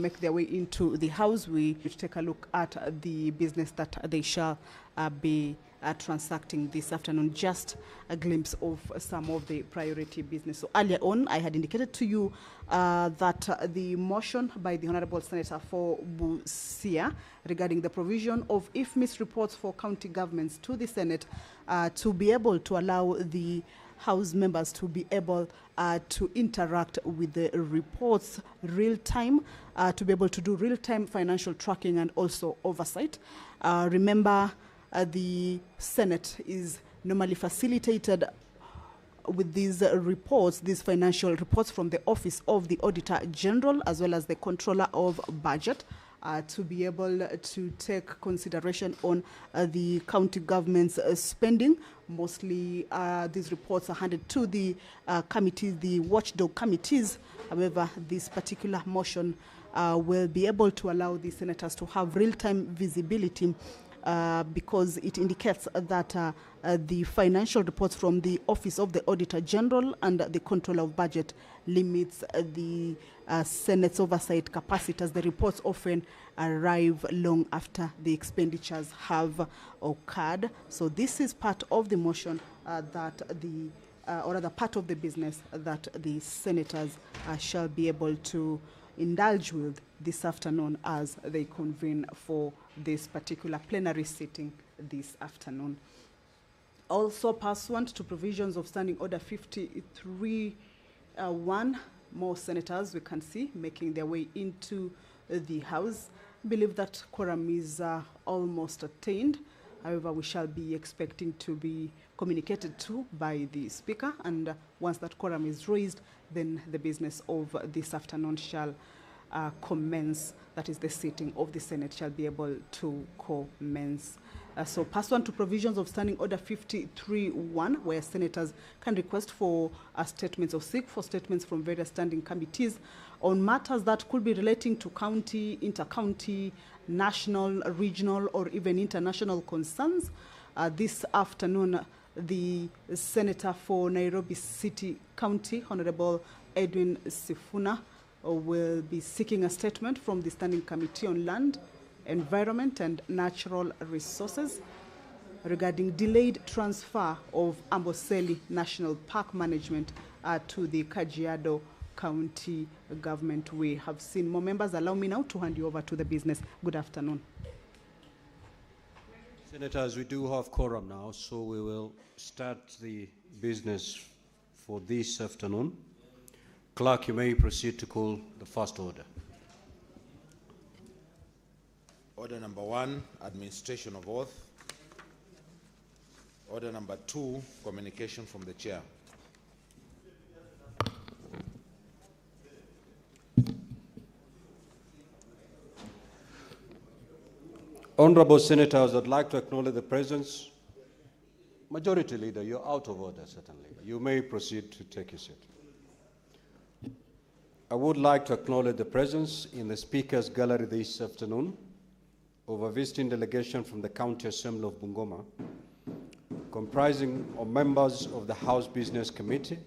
make their way into the House, we take a look at the business that they shall be transacting this afternoon. Just a glimpse of some of the priority business. So earlier on, I had indicated to you that the motion by the Honorable Senator for Busia regarding the provision of IFMIS reports for county governments to the Senate to be able to allow the House members to be able to interact with the reports real time, to be able to do real-time financial tracking and also oversight. Remember, the Senate is normally facilitated with these reports, these financial reports from the Office of the Auditor General as well as the Controller of Budget, to be able to take consideration on the county government's spending. Mostly these reports are handed to the committees, the watchdog committees. However, this particular motion will be able to allow the senators to have real-time visibility because it indicates that the financial reports from the Office of the Auditor General and the Controller of Budget limits the Senate's oversight capacity, as the reports often arrive long after the expenditures have occurred. So this is part of the motion that the, or rather part of the business that the senators shall be able to indulge with this afternoon as they convene for this particular plenary sitting this afternoon. Also, pursuant to provisions of Standing Order 53(1), more senators we can see making their way into the House. I believe that quorum is almost attained. However, we shall be expecting to be communicated to by the Speaker, and once that quorum is raised, then the business of this afternoon shall commence. That is, the sitting of the Senate shall be able to commence. So pursuant to provisions of Standing Order 53(1), where senators can request for statements or seek for statements from various standing committees on matters that could be relating to county, inter-county, national, regional, or even international concerns. This afternoon, the Senator for Nairobi City County, Honorable Edwin Sifuna, will be seeking a statement from the Standing Committee on Land, Environment and Natural Resources regarding delayed transfer of Amboseli National Park management to the Kajiado County government. We have seen more members. Allow me now to hand you over to the business. Good afternoon. Senators, we do have quorum now, so we will start the business for this afternoon. Clerk, you may proceed to call the first order. Order number 1, administration of oath. Order number 2, communication from the chair. Honorable Senators, I'd like to acknowledge the presence. Majority Leader, you're out of order, certainly. You may proceed to take your seat. I would like to acknowledge the presence in the Speaker's Gallery this afternoon of a visiting delegation from the County Assembly of Bungoma, comprising of members of the House Business Committee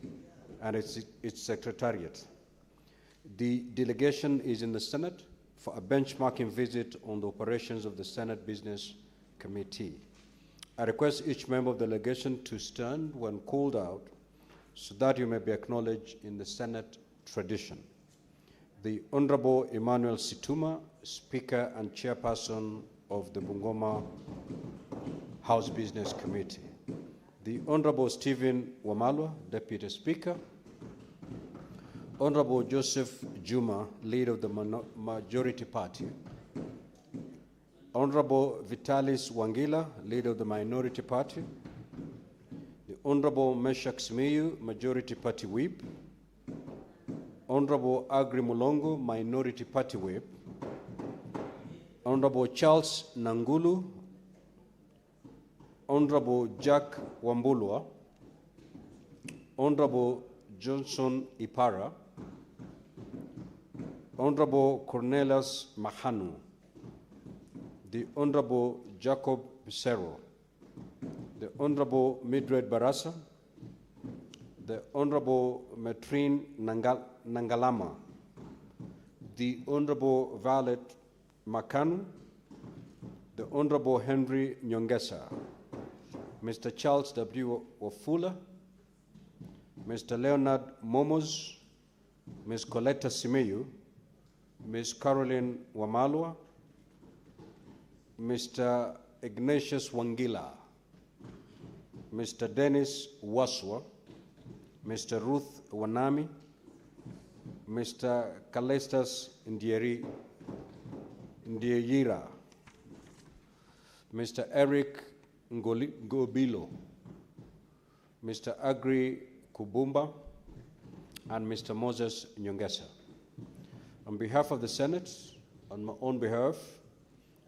and its Secretariat. The delegation is in the Senate for a benchmarking visit on the operations of the Senate Business Committee. I request each member of the delegation to stand when called out so that you may be acknowledged in the Senate tradition. The Honorable Emmanuel Situma, Speaker and Chairperson of the Bungoma House Business Committee. The Honorable Stephen Wamalwa, Deputy Speaker. Honorable Joseph Juma, Leader of the Majority Party. Honorable Vitalis Wangila, Leader of the Minority Party. The Honorable Meshak Simiyu, Majority Party Whip. Honorable Agri Mulongo, Minority Party Whip. Honorable Charles Nangulu. Honorable Jack Wambulwa. Honorable Johnson Ipara. Honorable Cornelius Mahanu. The Honorable Jacob Pissarro. The Honorable Mildred Barasa. The Honorable Matrine Nangalama. the Honorable Violet Makanu, the Honorable Henry Nyongesa, Mr. Charles W. Wafula, Mr. Leonard Momos, Ms. Coletta Simeyu, Ms. Caroline Wamalwa, Mr. Ignatius Wangila, Mr. Dennis Waswa, Mr. Ruth Wanami, Mr. Kalestas Ndieyira, Mr. Eric Ngobilo, Mr. Agri Kubumba, and Mr. Moses Nyongesa. On behalf of the Senate, on my own behalf,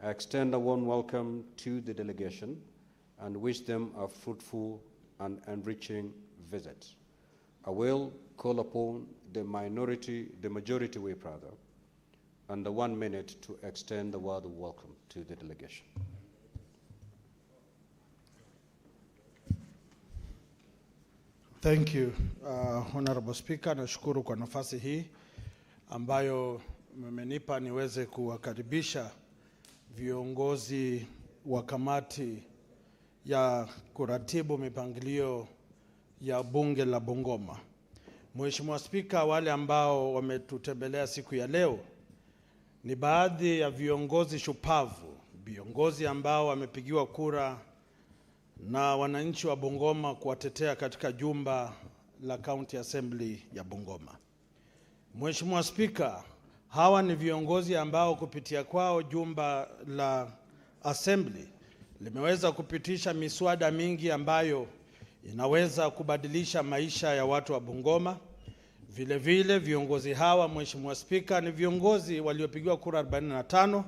I extend a warm welcome to the delegation and wish them a fruitful and enriching visit. I will call upon the majority whip rather, under 1 minute to extend the word of welcome to the delegation. Thank you, Honorable Speaker. Nashukuru kwa nafasi hii ambayo mmenipa niweze kuwakaribisha viongozi wa kamati ya kuratibu mipangilio ya bunge la Bungoma. Mheshimiwa Spika, wale ambao wametutembelea siku ya leo ni baadhi ya viongozi shupavu, viongozi ambao wamepigiwa kura na wananchi wa Bungoma kuwatetea katika jumba la County Assembly ya Bungoma. Mheshimiwa Spika, hawa ni viongozi ambao kupitia kwao jumba la Assembly limeweza kupitisha miswada mingi ambayo inaweza kubadilisha maisha ya watu wa Bungoma. Vile vile viongozi hawa, Mheshimiwa Spika, ni viongozi waliopigiwa kura 45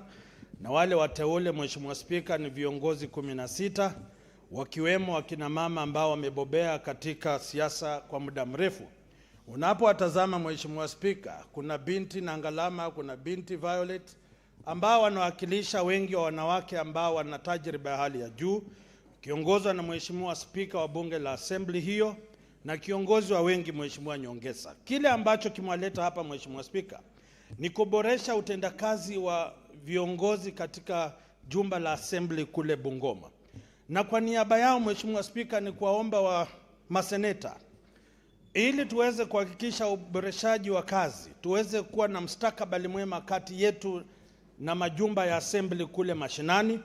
na wale wateule, Mheshimiwa Spika, ni viongozi 16 wakiwemo wakina mama ambao wamebobea katika siasa kwa muda mrefu. Unapowatazama Mheshimiwa Spika, kuna binti Nangalama, kuna binti Violet ambao wanawakilisha wengi wa wanawake ambao wana tajriba ya hali ya juu, kiongozwa na Mheshimiwa Spika wa bunge la Assembly hiyo na kiongozi wa wengi Mheshimiwa Nyongesa. Kile ambacho kimewaleta hapa Mheshimiwa Spika ni kuboresha utendakazi wa viongozi katika jumba la Assembly kule Bungoma. Na kwa niaba yao Mheshimiwa Spika ni kuwaomba wa maseneta ili tuweze kuhakikisha uboreshaji wa kazi, tuweze kuwa na mustakabali mwema kati yetu na majumba ya Assembly kule mashinani,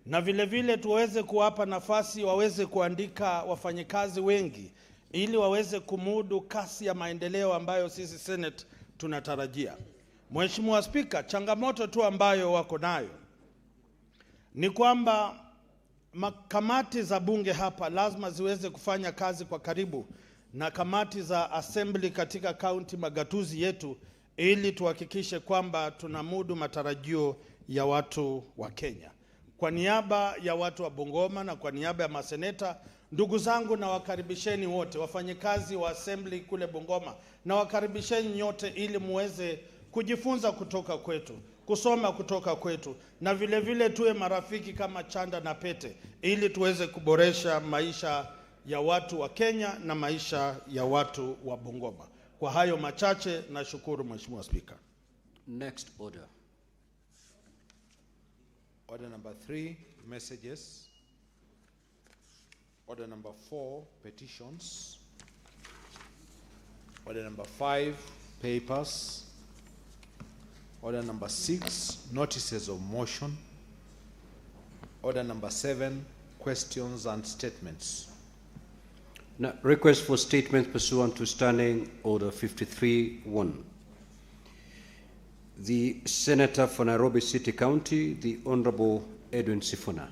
na vile vile tuweze kuwapa nafasi waweze kuandika wafanyikazi wengi ili waweze kumudu kasi ya maendeleo ambayo sisi Senate tunatarajia. Mheshimiwa Spika, changamoto tu ambayo wako nayo ni kwamba kamati za bunge hapa lazima ziweze kufanya kazi kwa karibu na kamati za Assembly katika county magatuzi yetu ili tuhakikishe kwamba tunamudu matarajio ya watu wa Kenya. Kwa niaba ya watu wa Bungoma na kwa niaba ya maseneta, ndugu zangu, na wakaribisheni wote wafanyikazi wa Assembly kule Bungoma, na wakaribisheni nyote ili muweze kujifunza kutoka kwetu, kusoma kutoka kwetu, na vile vile tuwe marafiki kama chanda na pete ili tuweze kuboresha maisha ya watu wa Kenya na maisha ya watu wa Bungoma. Kwa hayo machache nashukuru Mheshimiwa Spika. Next order. Order number 3, messages. Order number 4, petitions. Order number 5, papers. Order number 6, notices of motion. Order number 7, questions and statements. Now, request for statements pursuant to Standing Order 53-1. The Senator for Nairobi City County, the Honorable Edwin Sifuna.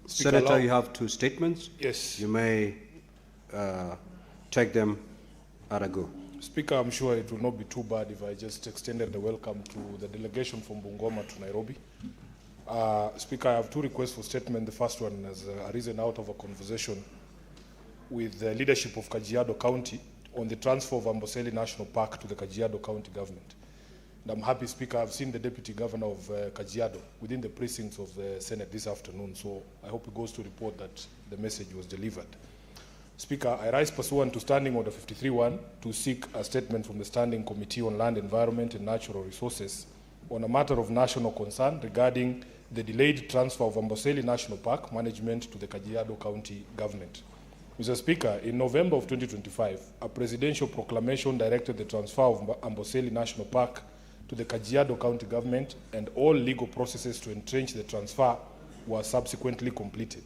Senator, you have 2 statements. Yes. You may take them at a go. Speaker, I'm sure it will not be too bad if I just extended the welcome to the delegation from Bungoma to Nairobi. Speaker, I have 2 requests for statement. The first one has arisen out of a conversation with the leadership of Kajiado County on the transfer of Amboseli National Park to the Kajiado County government. And I'm happy, Speaker, I've seen the Deputy Governor of Kajiado within the precincts of the Senate this afternoon, so I hope he goes to report that the message was delivered. Speaker, I rise pursuant to Standing Order 53-1 to seek a statement from the Standing Committee on Land, Environment and Natural Resources on a matter of national concern regarding the delayed transfer of Amboseli National Park management to the Kajiado County government. Mr. Speaker, in November of 2025, a presidential proclamation directed the transfer of Amboseli National Park to the Kajiado County government, and all legal processes to entrench the transfer were subsequently completed.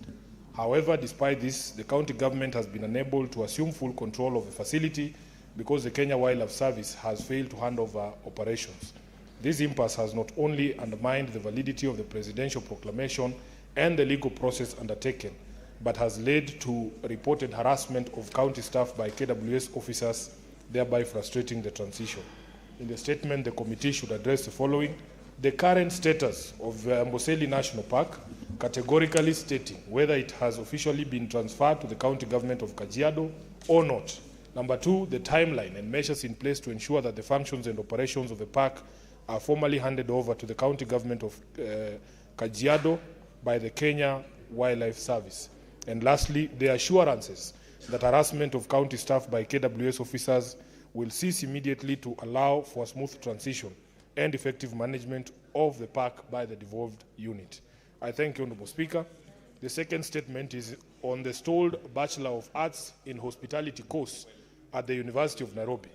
However, despite this, the county government has been unable to assume full control of the facility because the Kenya Wildlife Service has failed to hand over operations. This impasse has not only undermined the validity of the presidential proclamation and the legal process undertaken, but has led to reported harassment of county staff by KWS officers, thereby frustrating the transition. In the statement, the committee should address the following: the current status of Amboseli National Park, categorically stating whether it has officially been transferred to the county government of Kajiado or not. Number two, the timeline and measures in place to ensure that the functions and operations of the park are formally handed over to the county government of Kajiado by the Kenya Wildlife Service. And lastly, the assurances that harassment of county staff by KWS officers will cease immediately to allow for a smooth transition and effective management of the park by the devolved unit. I thank you, Honourable Speaker. The second statement is on the stalled Bachelor of Arts in Hospitality course at the University of Nairobi.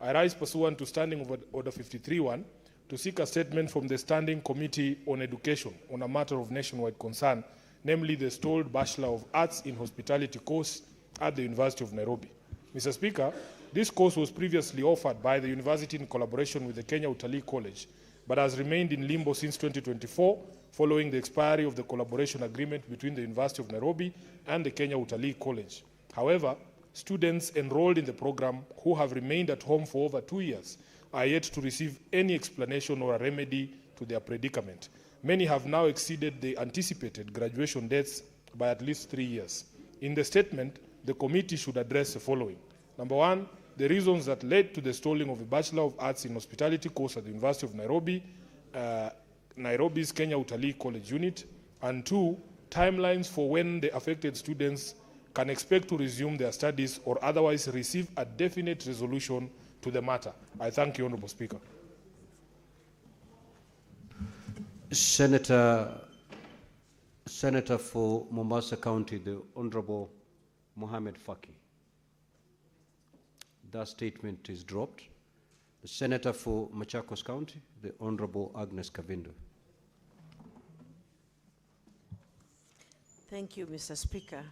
I rise pursuant to Standing Order 53-1 to seek a statement from the Standing Committee on Education on a matter of nationwide concern, namely the stalled Bachelor of Arts in Hospitality course at the University of Nairobi. Mr. Speaker, this course was previously offered by the university in collaboration with the Kenya Utalii College, but has remained in limbo since 2024 following the expiry of the collaboration agreement between the University of Nairobi and the Kenya Utalii College. However, students enrolled in the program who have remained at home for over 2 years are yet to receive any explanation or a remedy to their predicament. Many have now exceeded the anticipated graduation dates by at least 3 years. In the statement, the committee should address the following. Number one, the reasons that led to the stalling of the Bachelor of Arts in Hospitality course at the University of Nairobi, Nairobi's Kenya Utalii College unit, and two, timelines for when the affected students can expect to resume their studies or otherwise receive a definite resolution to the matter. I thank you, Honourable Speaker. Senator for Mombasa County, the Honorable Mohamed Faki. That statement is dropped. The Senator for Machakos County, the Honorable Agnes Kavindu. Thank you, Mr. Speaker.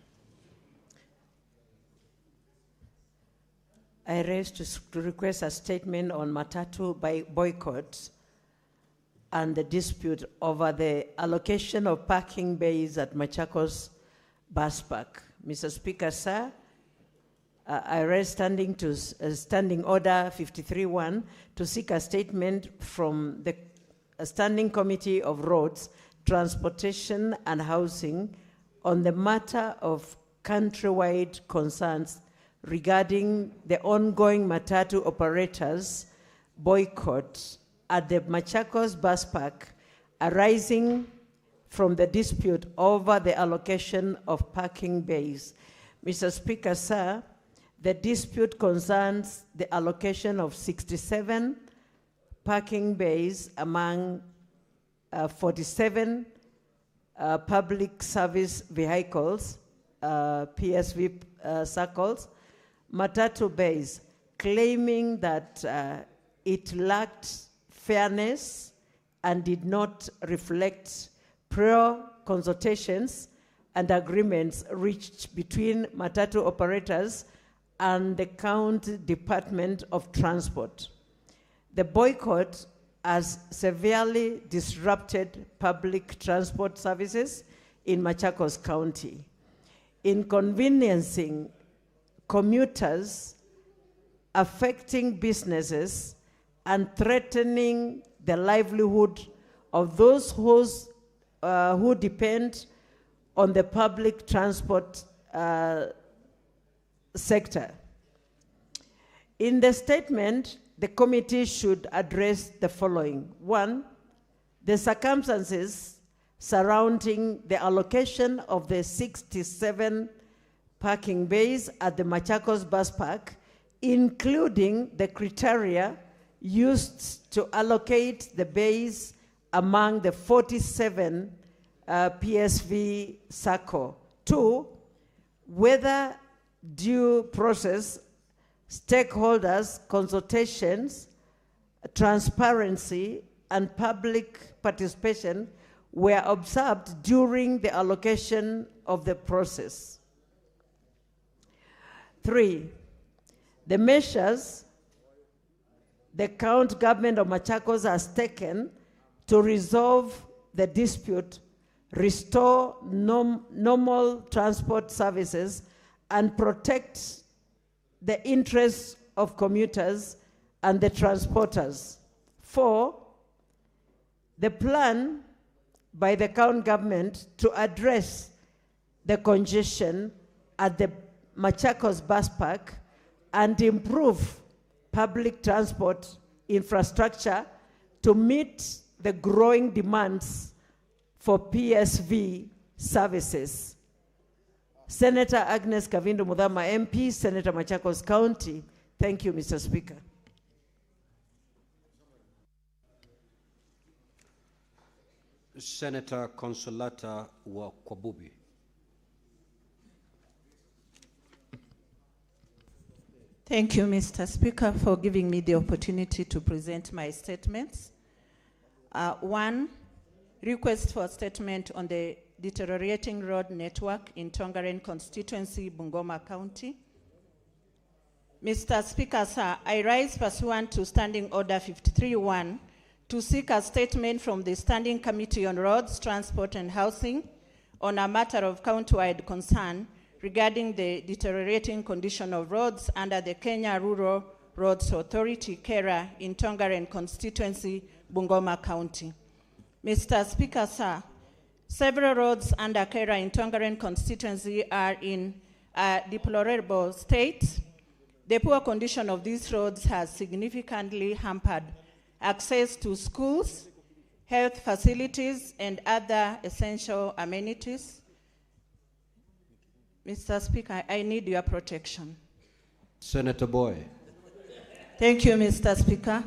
I raise to request a statement on Matatu boycott and the dispute over the allocation of parking bays at Machakos Bus Park. Mr. Speaker, sir, I raise Standing Order 53-1 to seek a statement from the Standing Committee of Roads, Transportation and Housing on the matter of countrywide concerns regarding the ongoing Matatu operators' boycott at the Machakos Bus Park arising from the dispute over the allocation of parking bays. Mr. Speaker, sir, the dispute concerns the allocation of 67 parking bays among 47 public service vehicles, PSV circles, Matatu bays, claiming that it lacked fairness and did not reflect prior consultations and agreements reached between Matatu operators and the County Department of Transport. The boycott has severely disrupted public transport services in Machakos County, inconveniencing commuters, affecting businesses, and threatening the livelihood of those who depend on the public transport sector. In the statement, the committee should address the following. One, the circumstances surrounding the allocation of the 67 parking bays at the Machakos Bus Park, including the criteria used to allocate the bays among the 47 PSV SACCO. 2, whether due process, stakeholders, consultations, transparency, and public participation were observed during the allocation of the process. 3, the measures the county government of Machakos has taken to resolve the dispute, restore normal transport services, and protect the interests of commuters and the transporters. 4, the plan by the county government to address the congestion at the Machakos Bus Park and improve public transport infrastructure to meet the growing demands for PSV services. Senator Agnes Kavindo Mudhama MP, Senator Machakos County. Thank you, Mr. Speaker. Senator Consolata Wakwabubi. Thank you, Mr. Speaker, for giving me the opportunity to present my statements. 1, request for statement on the deteriorating road network in Tongaren constituency, Bungoma County. Mr. Speaker, sir, I rise pursuant to Standing Order 53-1 to seek a statement from the Standing Committee on Roads, Transport and Housing on a matter of county-wide concern regarding the deteriorating condition of roads under the Kenya Rural Roads Authority, KERA, in Tongaren constituency, Bungoma County. Mr. Speaker, sir, several roads under KERA in Tongaren constituency are in a deplorable state. The poor condition of these roads has significantly hampered access to schools, health facilities, and other essential amenities. Mr. Speaker, I need your protection. Senator Boy. Thank you, Mr. Speaker,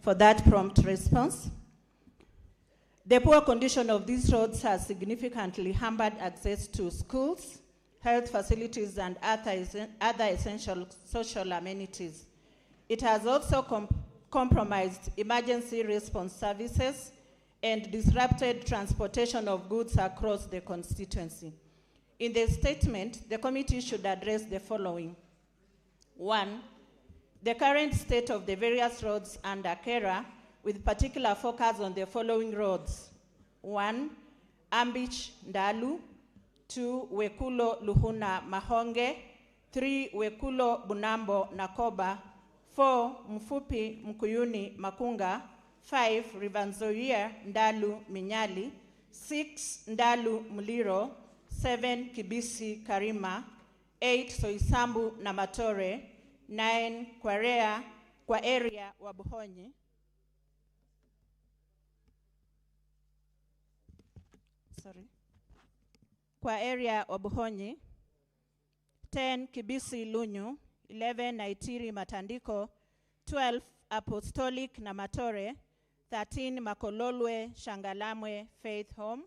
for that prompt response. The poor condition of these roads has significantly hampered access to schools, health facilities, and other essential social amenities. It has also compromised emergency response services and disrupted transportation of goods across the constituency. In the statement, the committee should address the following. 1, the current state of the various roads under KERA, with particular focus on the following roads. 1, Ambich Ndalu. 2, Wekulo Luhuna Mahonge. 3, Wekulo Bunambo Nakoba. 4, Mfupi Mkuyuni Makunga. 5, Rivanzoia Ndalu Minyali. 6, Ndalu Muliro. 7, Kibisi Karima. 8, Soisambu Namatore. 9, Kwa area Wabuhonyi. Kwa area Wabuhonyi. 10, Kibisi Lunyu. 11, Naitiri Matandiko. 12, Apostolic Namatore. 13, Makololwe Shangalamwe Faith Home.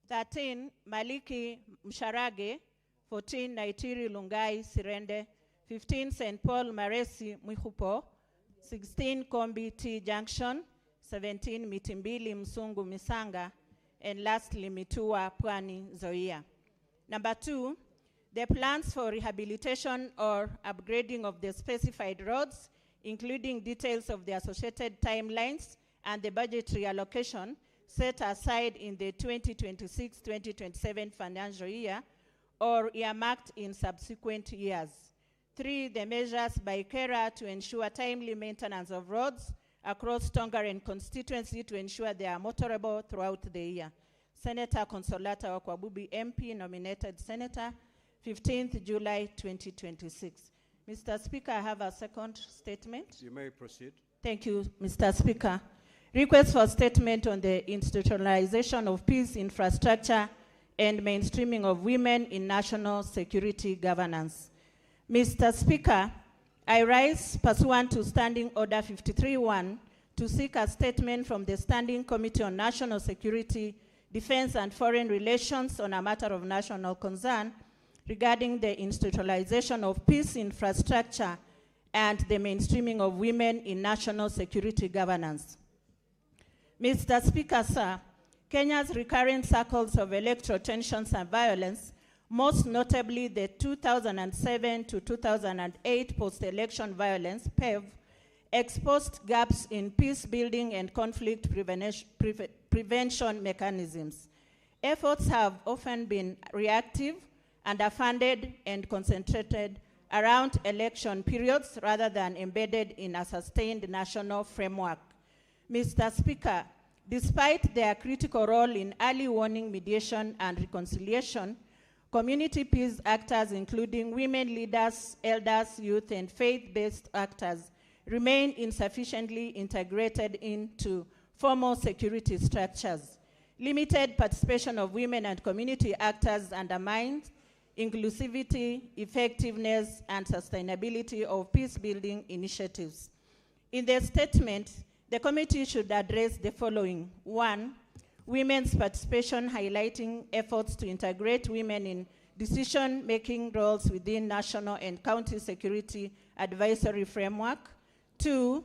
13, Maliki Msharage. 14, Naitiri Lungai Sirende. 15, St. Paul Maresi Mwihupo. 16, Kombi T Junction. 17, Mitimbili Msungu Misanga. And lastly, Mitua Pwani Zoia. Number 2, the plans for rehabilitation or upgrading of the specified roads, including details of the associated timelines and the budgetary allocation set aside in the 2026-2027 financial year or earmarked in subsequent years. 3, the measures by KERA to ensure timely maintenance of roads across Tongaren constituency to ensure they are motorable throughout the year. Senator Consolata Wakwabubi MP, nominated Senator, 15th July 2026. Mr. Speaker, I have a second statement. You may proceed. Thank you, Mr. Speaker. Request for statement on the institutionalization of peace infrastructure and mainstreaming of women in national security governance. Mr. Speaker, I rise pursuant to Standing Order 53-1 to seek a statement from the Standing Committee on National Security, Defense and Foreign Relations on a matter of national concern regarding the institutionalization of peace infrastructure and the mainstreaming of women in national security governance. Mr. Speaker, sir, Kenya's recurrent cycles of electoral tensions and violence, most notably the 2007 to 2008 post-election violence, PEV, exposed gaps in peace building and conflict prevention mechanisms. Efforts have often been reactive, underfunded, and concentrated around election periods rather than embedded in a sustained national framework. Mr. Speaker, despite their critical role in early warning, mediation, and reconciliation, community peace actors, including women leaders, elders, youth, and faith-based actors, remain insufficiently integrated into formal security structures. Limited participation of women and community actors undermines inclusivity, effectiveness, and sustainability of peace-building initiatives. In their statement, the committee should address the following. 1, women's participation, highlighting efforts to integrate women in decision-making roles within national and county security advisory framework. 2,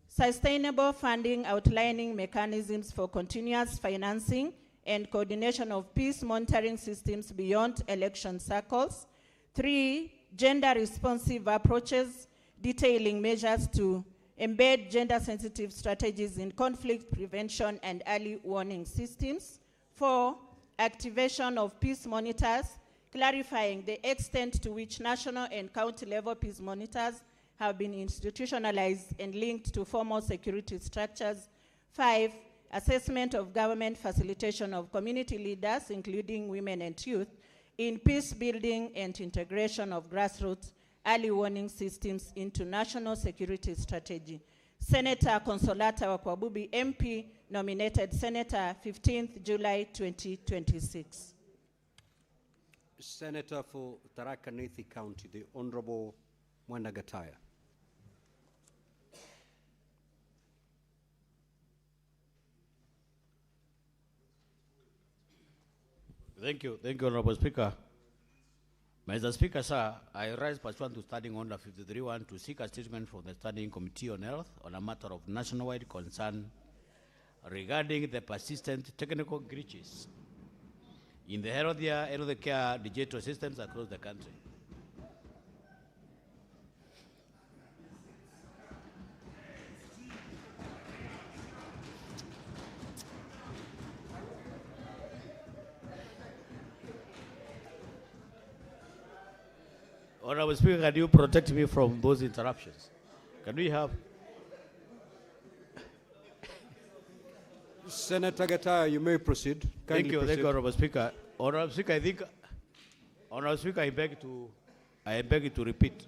sustainable funding, outlining mechanisms for continuous financing and coordination of peace monitoring systems beyond election cycles. 3, gender-responsive approaches, detailing measures to embed gender-sensitive strategies in conflict prevention and early warning systems. 4, activation of peace monitors, clarifying the extent to which national and county-level peace monitors have been institutionalized and linked to formal security structures. 5, assessment of government facilitation of community leaders, including women and youth, in peace building and integration of grassroots early warning systems into national security strategy. Senator Consolata Wakwabubi, MP, nominated Senator, 15th July 2026. Senator for Tharaka Nithi County, the Honorable Mwenda Gataya. Thank you, Honorable Speaker. Mr. Speaker, sir, I rise pursuant to Standing Order 53-1 to seek a statement from the Standing Committee on Health on a matter of nationwide concern regarding the persistent technical glitches in the healthcare digital systems across the country. Honorable Speaker, can you protect me from those interruptions? Can we have? Senator Gataya, you may proceed. Thank you, Honorable Speaker. Honorable Speaker, I beg to repeat.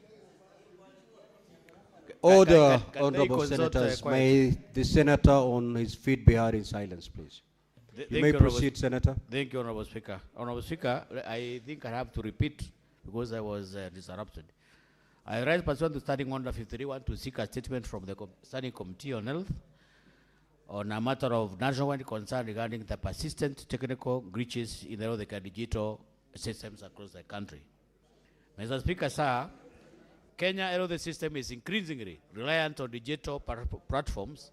Order, can Honorable Senators. May the Senator on his feet be heard in silence, please. You may proceed, Senator. Thank you, Honorable Speaker. Honorable Speaker, I think I have to repeat because I was disrupted. I rise pursuant to Standing Order 51 to seek a statement from the Standing Committee on Health on a matter of nationwide concern regarding the persistent technical glitches in the digital systems across the country. Mr. Speaker, sir, Kenya health system is increasingly reliant on digital platforms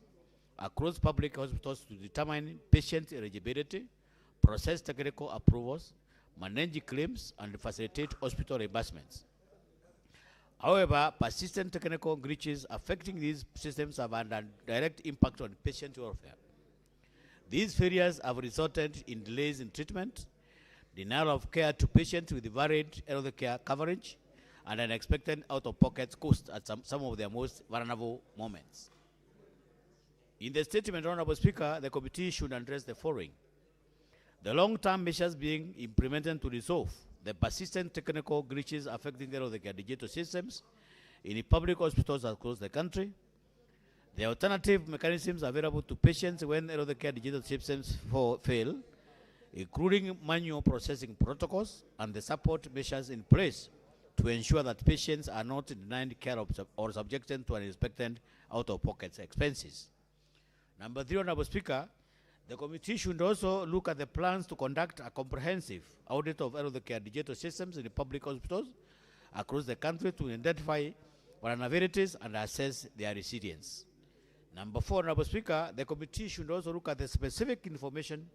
across public hospitals to determine patient eligibility, process technical approvals, manage claims, and facilitate hospital reimbursements. However, persistent technical glitches affecting these systems have had a direct impact on patient welfare. These failures have resulted in delays in treatment, denial of care to patients with varied health care coverage, and unexpected out-of-pocket costs at some of their most vulnerable moments. In the statement, Honorable Speaker, the committee should address the following. The long-term measures being implemented to resolve the persistent technical glitches affecting the digital systems in public hospitals across the country, the alternative mechanisms available to patients when healthcare digital systems fail, including manual processing protocols and the support measures in place to ensure that patients are not denied care or subjected to unexpected out-of-pocket expenses. Number 3, Honorable Speaker, the committee should also look at the plans to conduct a comprehensive audit of healthcare digital systems in the public hospitals across the country to identify vulnerabilities and assess their resilience. Number 4, Honorable Speaker, the committee should also look at the specific information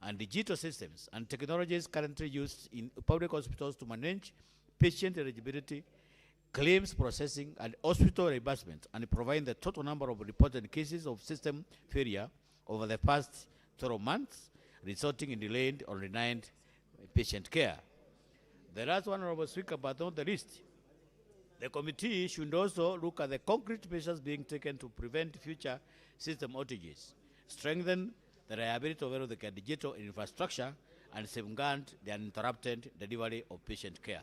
and digital systems and technologies currently used in public hospitals to manage patient eligibility, claims processing, and hospital reimbursement, and provide the total number of reported cases of system failure over the past 12 months, resulting in delayed or denied patient care. The last one, Honorable Speaker, but not the least, the committee should also look at the concrete measures being taken to prevent future system outages, strengthen the reliability of the digital infrastructure, and safeguard the uninterrupted delivery of patient care.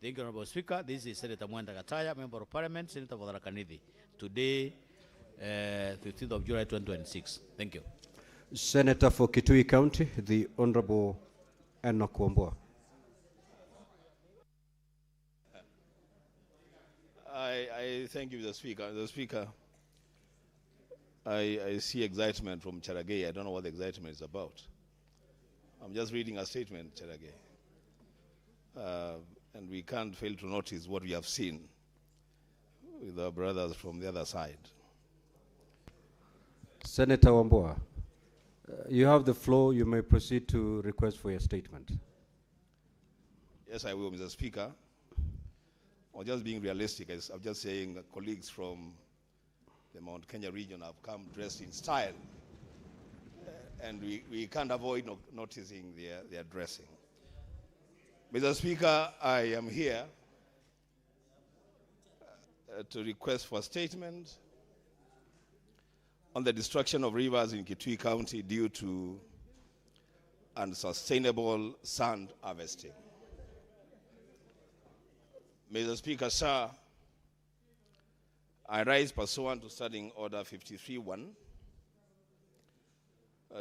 Thank you, Honorable Speaker. This is Senator Mwenda Gataya, Member of Parliament, Senator for Tharaka Nithi. Today, 15th of July 2026. Thank you. Senator for Kitui County, the Honorable Enoch Wambua. I thank you, Mr. Speaker. Mr. Speaker, I see excitement from Cherargei. I don't know what the excitement is about. I'm just reading a statement, Cherargei. And we can't fail to notice what we have seen with our brothers from the other side. Senator Wambua, you have the floor. You may proceed to request for your statement. Yes, I will, Mr. Speaker. Or just being realistic, I'm just saying that colleagues from the Mount Kenya region have come dressed in style. And we can't avoid noticing their dressing. Mr. Speaker, I am here to request for a statement on the destruction of rivers in Kitui County due to unsustainable sand harvesting. Mr. Speaker, sir, I rise pursuant to Standing Order 53-1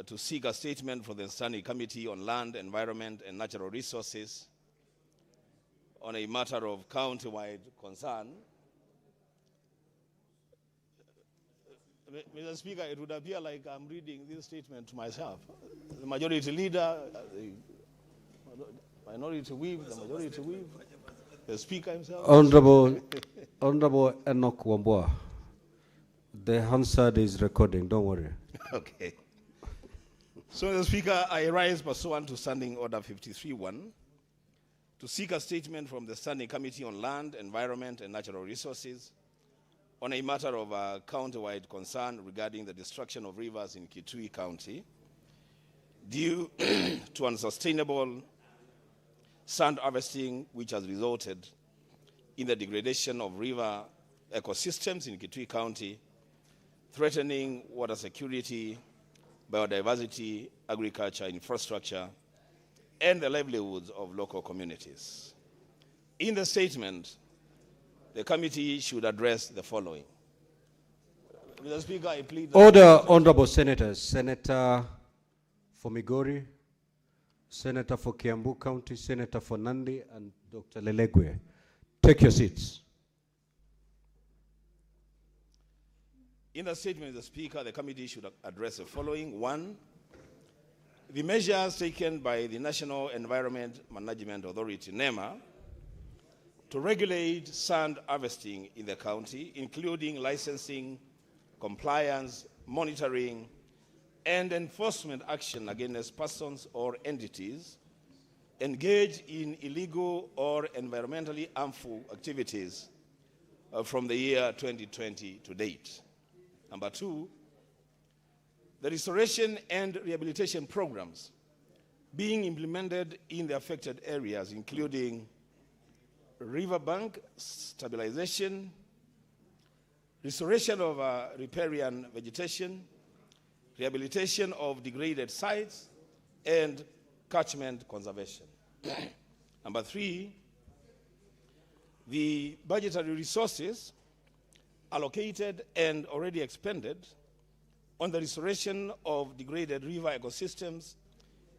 to seek a statement from the Standing Committee on Land, Environment, and Natural Resources on a matter of county-wide concern. Mr. Speaker, it would appear like I'm reading this statement to myself. The majority leader, the minority whip, the majority whip, the Speaker himself. Honorable Enoch Wambua, the Hansard is recording, don't worry. Okay. So, Mr. Speaker, I rise pursuant to Standing Order 53-1 to seek a statement from the Standing Committee on Land, Environment, and Natural Resources on a matter of county-wide concern regarding the destruction of rivers in Kitui County due to unsustainable sand harvesting, which has resulted in the degradation of river ecosystems in Kitui County, threatening water security, biodiversity, agriculture, infrastructure, and the livelihoods of local communities. In the statement, the committee should address the following. Mr. Speaker, I plead... Order, Honorable Senators. Senator for Migori, Senator for Kiambu County, Senator for Nandi, and Dr. Lelegwe. Take your seats. In the statement, Mr. Speaker, the committee should address the following. 1, the measures taken by the National Environment Management Authority, NEMA, to regulate sand harvesting in the county, including licensing, compliance, monitoring, and enforcement action against persons or entities engaged in illegal or environmentally harmful activities from the year 2020 to date. Number 2, the restoration and rehabilitation programs being implemented in the affected areas, including riverbank stabilization, restoration of riparian vegetation, rehabilitation of degraded sites, and catchment conservation. Number 3, the budgetary resources allocated and already expended on the restoration of degraded river ecosystems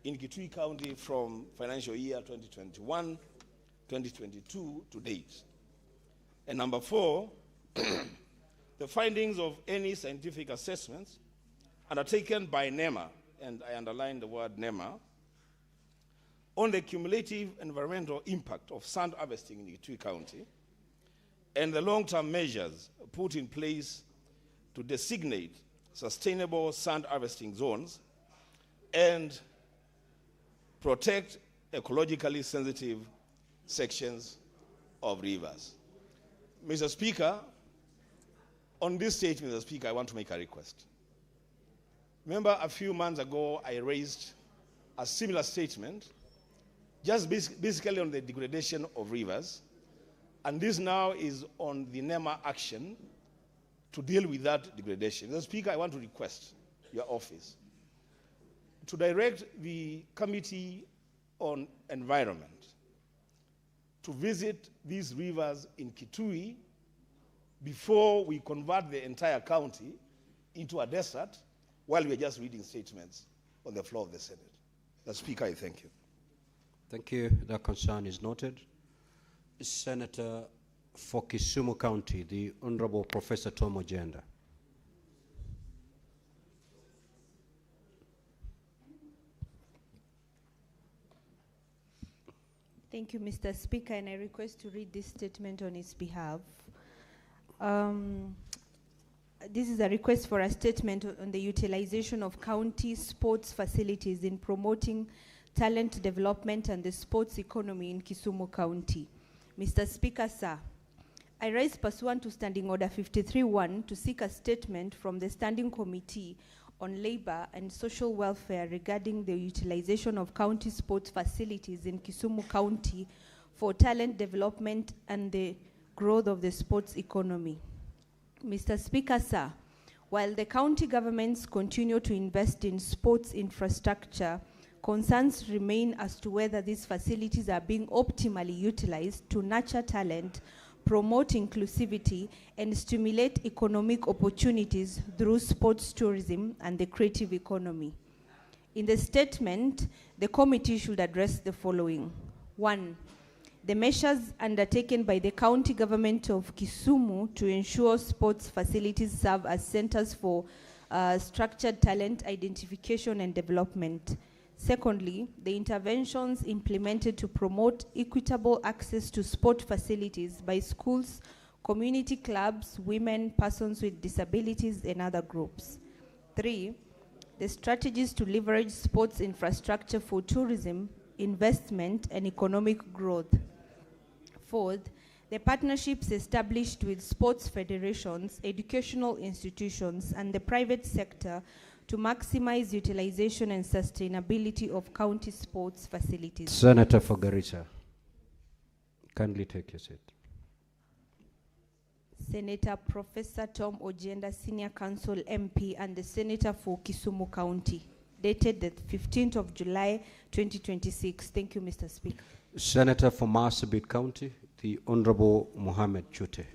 in Kitui County from financial year 2021-2022 to date. And number 4, the findings of any scientific assessments undertaken by NEMA, and I underline the word NEMA, on the cumulative environmental impact of sand harvesting in Kitui County, and the long-term measures put in place to designate sustainable sand harvesting zones and protect ecologically sensitive sections of rivers. Mr. Speaker, on this stage, Mr. Speaker, I want to make a request. Remember, a few months ago, I raised a similar statement, just basically on the degradation of rivers, and this now is on the NEMA action to deal with that degradation. Mr. Speaker, I want to request your office to direct the Committee on Environment to visit these rivers in Kitui before we convert the entire county into a desert while we're just reading statements on the floor of the Senate. Mr. Speaker, I thank you. Thank you. That concern is noted. Senator for Kisumu County, the Honorable Professor Tom Ojenda. Thank you, Mr. Speaker, and I request to read this statement on his behalf. This is a request for a statement on the utilization of county sports facilities in promoting talent development and the sports economy in Kisumu County. Mr. Speaker, sir, I rise pursuant to Standing Order 53-1 to seek a statement from the Standing Committee on Labor and Social Welfare regarding the utilization of county sports facilities in Kisumu County for talent development and the growth of the sports economy. Mr. Speaker, sir, while the county governments continue to invest in sports infrastructure, concerns remain as to whether these facilities are being optimally utilized to nurture talent, promote inclusivity, and stimulate economic opportunities through sports tourism and the creative economy. In the statement, the committee should address the following. 1, the measures undertaken by the county government of Kisumu to ensure sports facilities serve as centers for structured talent identification and development. Secondly, the interventions implemented to promote equitable access to sport facilities by schools, community clubs, women, persons with disabilities, and other groups. 3, the strategies to leverage sports infrastructure for tourism, investment, and economic growth. 4th, the partnerships established with sports federations, educational institutions, and the private sector to maximize utilization and sustainability of county sports facilities. Senator for Garissa, kindly take your seat. Senator Professor Tom Ojenda, Senior Council MP and the Senator for Kisumu County, dated the 15th of July, 2026. Thank you, Mr. Speaker. Senator for Marsabit County, the Honorable Mohammed Chute.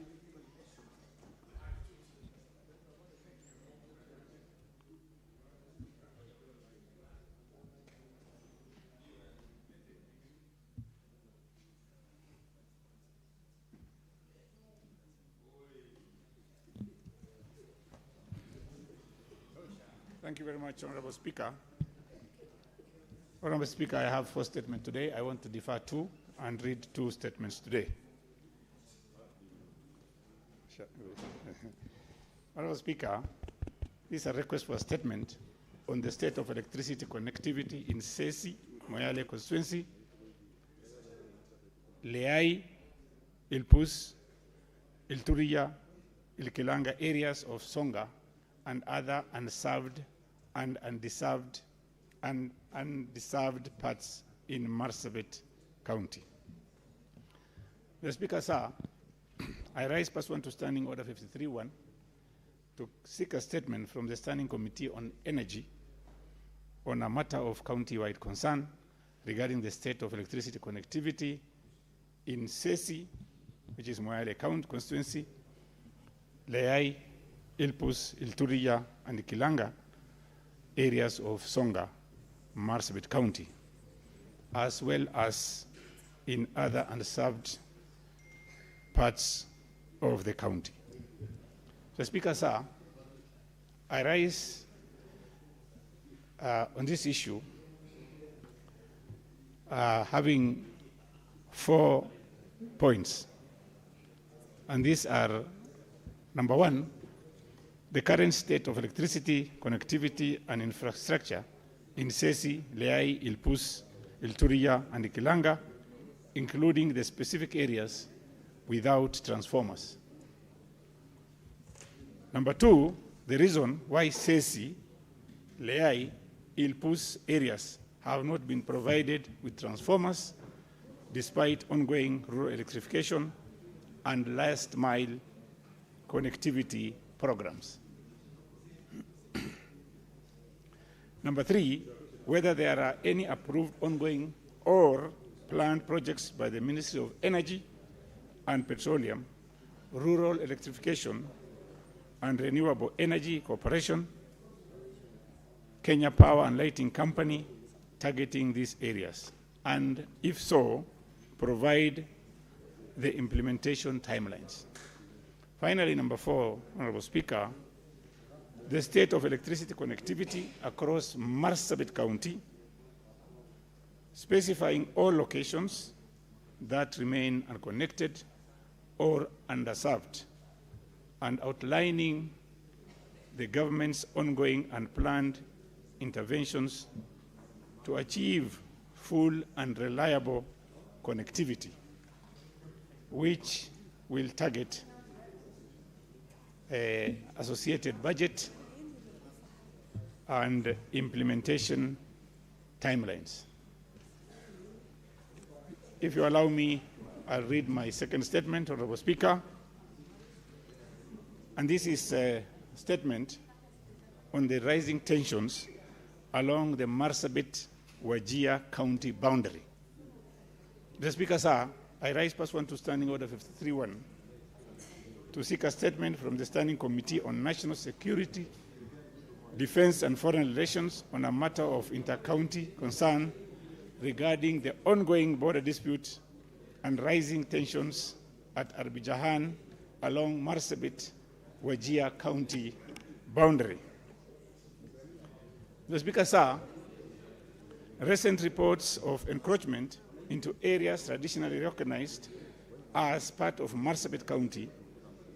Thank you very much, Honorable Speaker. Honorable Speaker, I have 4 statements today. I want to defer 2 and read 2 statements today. Honorable Speaker, this is a request for a statement on the state of electricity connectivity in Sesi, Moyale constituency, Leai, Ilpus, Ilturia, Ilkilanga areas of Songa, and other unserved and undeserved parts in Marsabit County. Mr. Speaker, sir, I rise pursuant to Standing Order 53-1 to seek a statement from the Standing Committee on Energy on a matter of county-wide concern regarding the state of electricity connectivity in Sesi, which is Moyale County constituency, Leai, Ilpus, Ilturia, and Kilanga areas of Songa, Marsabit County, as well as in other unserved parts of the county. So, Speaker, sir, I rise on this issue having 4 points. And these are, number 1, the current state of electricity, connectivity, and infrastructure in Sesi, Leai, Ilpus, Ilturia, and Ikilanga, including the specific areas without transformers. Number 2, the reason why Sesi, Leai, Ilpus areas have not been provided with transformers despite ongoing rural electrification and last mile connectivity programs. Number 3, whether there are any approved ongoing or planned projects by the Ministry of Energy and Petroleum, Rural Electrification and Renewable Energy Corporation, Kenya Power and Lighting Company, targeting these areas, and if so, provide the implementation timelines. Finally, number 4, Honorable Speaker, the state of electricity connectivity across Marsabit County, specifying all locations that remain unconnected or underserved, and outlining the government's ongoing and planned interventions to achieve full and reliable connectivity, which will target associated budget and implementation timelines. If you allow me, I'll read my second statement, Honorable Speaker. And this is a statement on the rising tensions along the Marsabit-Wajir County boundary. The Speaker, sir, I rise pursuant to Standing Order 53-1 to seek a statement from the Standing Committee on National Security, Defense and Foreign Relations on a matter of inter-county concern regarding the ongoing border dispute and rising tensions at Arbijahan along Marsabit-Wajir County boundary. The Speaker, sir, recent reports of encroachment into areas traditionally recognized as part of Marsabit County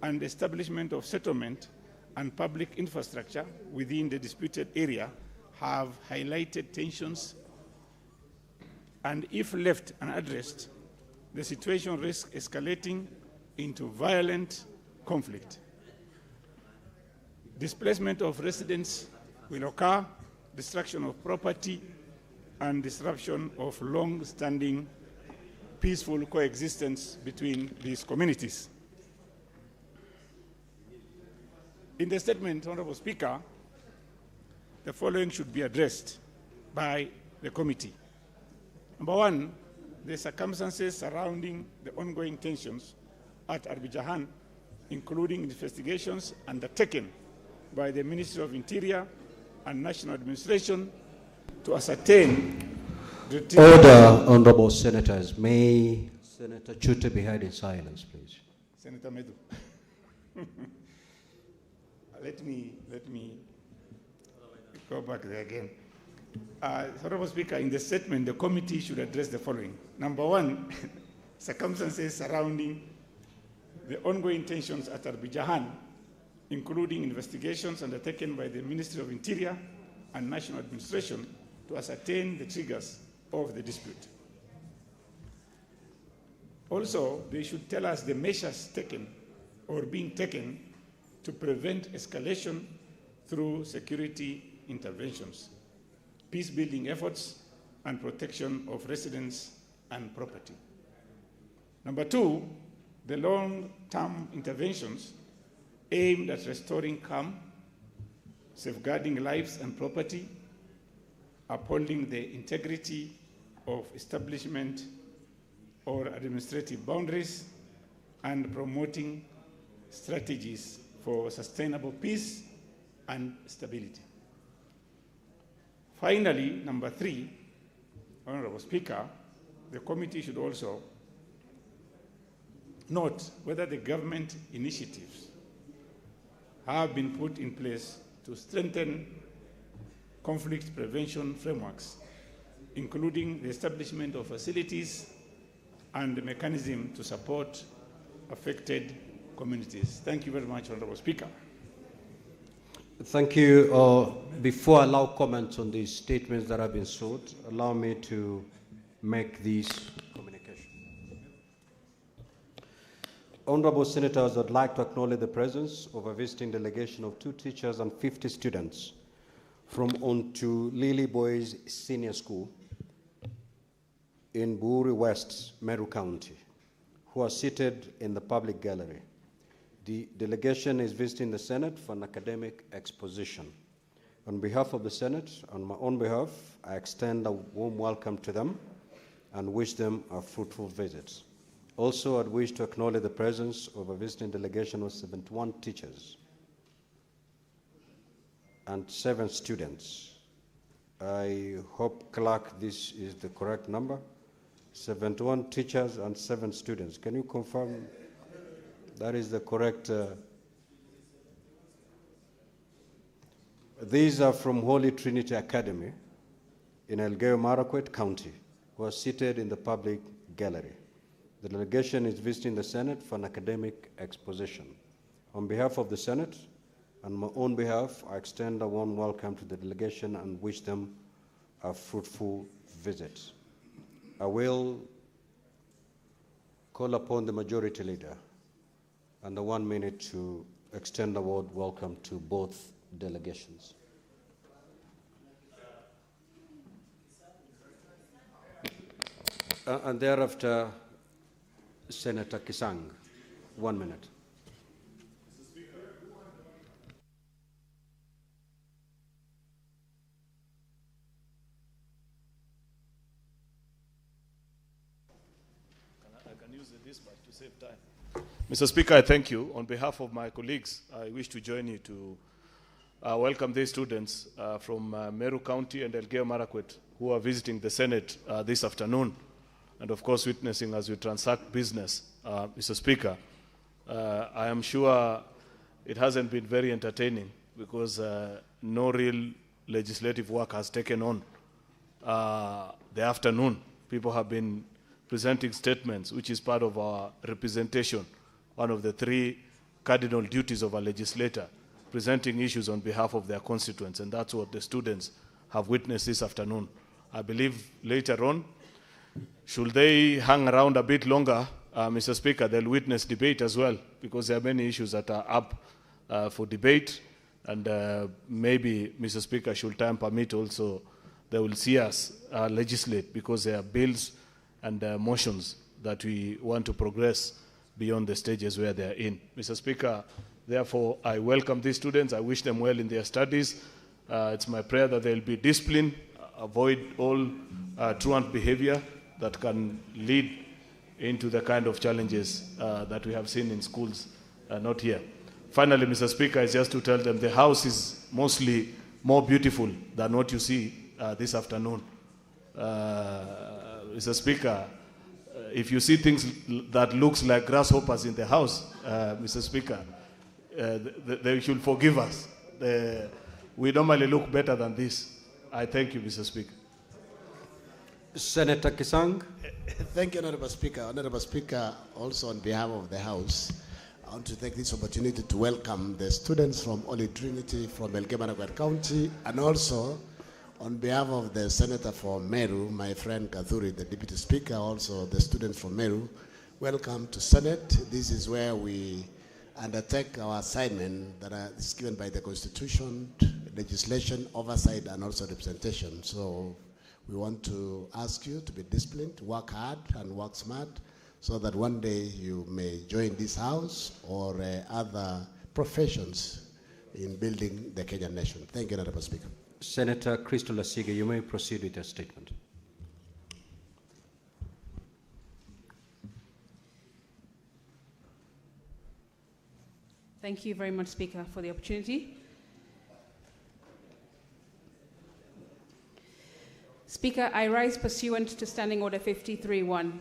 and establishment of settlement and public infrastructure within the disputed area have highlighted tensions, and if left unaddressed, the situation risks escalating into violent conflict. Displacement of residents will occur, destruction of property, and disruption of long-standing peaceful coexistence between these communities. In the statement, Honorable Speaker, the following should be addressed by the committee. Number 1, the circumstances surrounding the ongoing tensions at Arbijahan, including investigations undertaken by the Ministry of Interior and National Administration to ascertain the... Order, Honorable Senators. May Senator Chute be heard in silence, please. Senator Medu. Let me go back there again. Honorable Speaker, in the statement, the committee should address the following. Number 1, circumstances surrounding the ongoing tensions at Arbijahan, including investigations undertaken by the Ministry of Interior and National Administration to ascertain the triggers of the dispute. Also, they should tell us the measures taken or being taken to prevent escalation through security interventions, peace-building efforts, and protection of residents and property. Number 2, the long-term interventions aimed at restoring calm, safeguarding lives and property, upholding the integrity of establishment or administrative boundaries, and promoting strategies for sustainable peace and stability. Finally, number 3, Honorable Speaker, the committee should also note whether the government initiatives have been put in place to strengthen conflict prevention frameworks, including the establishment of facilities and the mechanism to support affected communities. Thank you very much, Honorable Speaker. Thank you. Before I allow comments on these statements that have been sought, allow me to make these communications. Honorable Senators, I'd like to acknowledge the presence of a visiting delegation of 2 teachers and 50 students from Onto Lily Boys Senior School in Buri West, Meru County, who are seated in the public gallery. The delegation is visiting the Senate for an academic exposition. On behalf of the Senate, on my own behalf, I extend a warm welcome to them and wish them a fruitful visit. Also, I'd wish to acknowledge the presence of a visiting delegation of 71 teachers and 7 students. I hope, clerk, this is the correct number. 71 teachers and 7 students. Can you confirm that is the correct? These are from Holy Trinity Academy in Elgeyo Marakwet County, who are seated in the public gallery. The delegation is visiting the Senate for an academic exposition. On behalf of the Senate and my own behalf, I extend a warm welcome to the delegation and wish them a fruitful visit. I will call upon the majority leader and the 1 minute to extend a warm welcome to both delegations. And thereafter, Senator Kisang, 1 minute. I can use the dispatch to save time. Mr. Speaker, I thank you. On behalf of my colleagues, I wish to join you to welcome these students from Meru County and Elgeyo Marakwet who are visiting the Senate this afternoon, and of course witnessing as we transact business. Mr. Speaker, I am sure it hasn't been very entertaining because no real legislative work has taken on the afternoon. People have been presenting statements, which is part of our representation, one of the 3 cardinal duties of a legislator, presenting issues on behalf of their constituents, and that's what the students have witnessed this afternoon. I believe later on, should they hang around a bit longer, Mr. Speaker, they'll witness debate as well, because there are many issues that are up for debate, and maybe, Mr. Speaker, should time permit also, they will see us legislate, because there are bills and motions that we want to progress beyond the stages where they are in. Mr. Speaker, therefore, I welcome these students. I wish them well in their studies. It's my prayer that they'll be disciplined, avoid all truant behavior that can lead into the kind of challenges that we have seen in schools, not here. Finally, Mr. Speaker, is just to tell them the House is mostly more beautiful than what you see this afternoon. Mr. Speaker, if you see things that looks like grasshoppers in the House, Mr. Speaker, they should forgive us. We normally look better than this. I thank you, Mr. Speaker. Senator Kisang. Thank you, Honorable Speaker. Honorable Speaker, also on behalf of the House, I want to take this opportunity to welcome the students from Holy Trinity from Elgeyo Marakwet County, and also on behalf of the Senator for Meru, my friend Kathuri, the Deputy Speaker, also the students from Meru, welcome to Senate. This is where we undertake our assignment that is given by the Constitution, legislation, oversight, and also representation. So we want to ask you to be disciplined, work hard, and work smart, so that one day you may join this House or other professions in building the Kenyan nation. Thank you, Honorable Speaker. Senator Crystal Lasige, you may proceed with your statement. Thank you very much, Speaker, for the opportunity. Speaker, I rise pursuant to Standing Order 53.1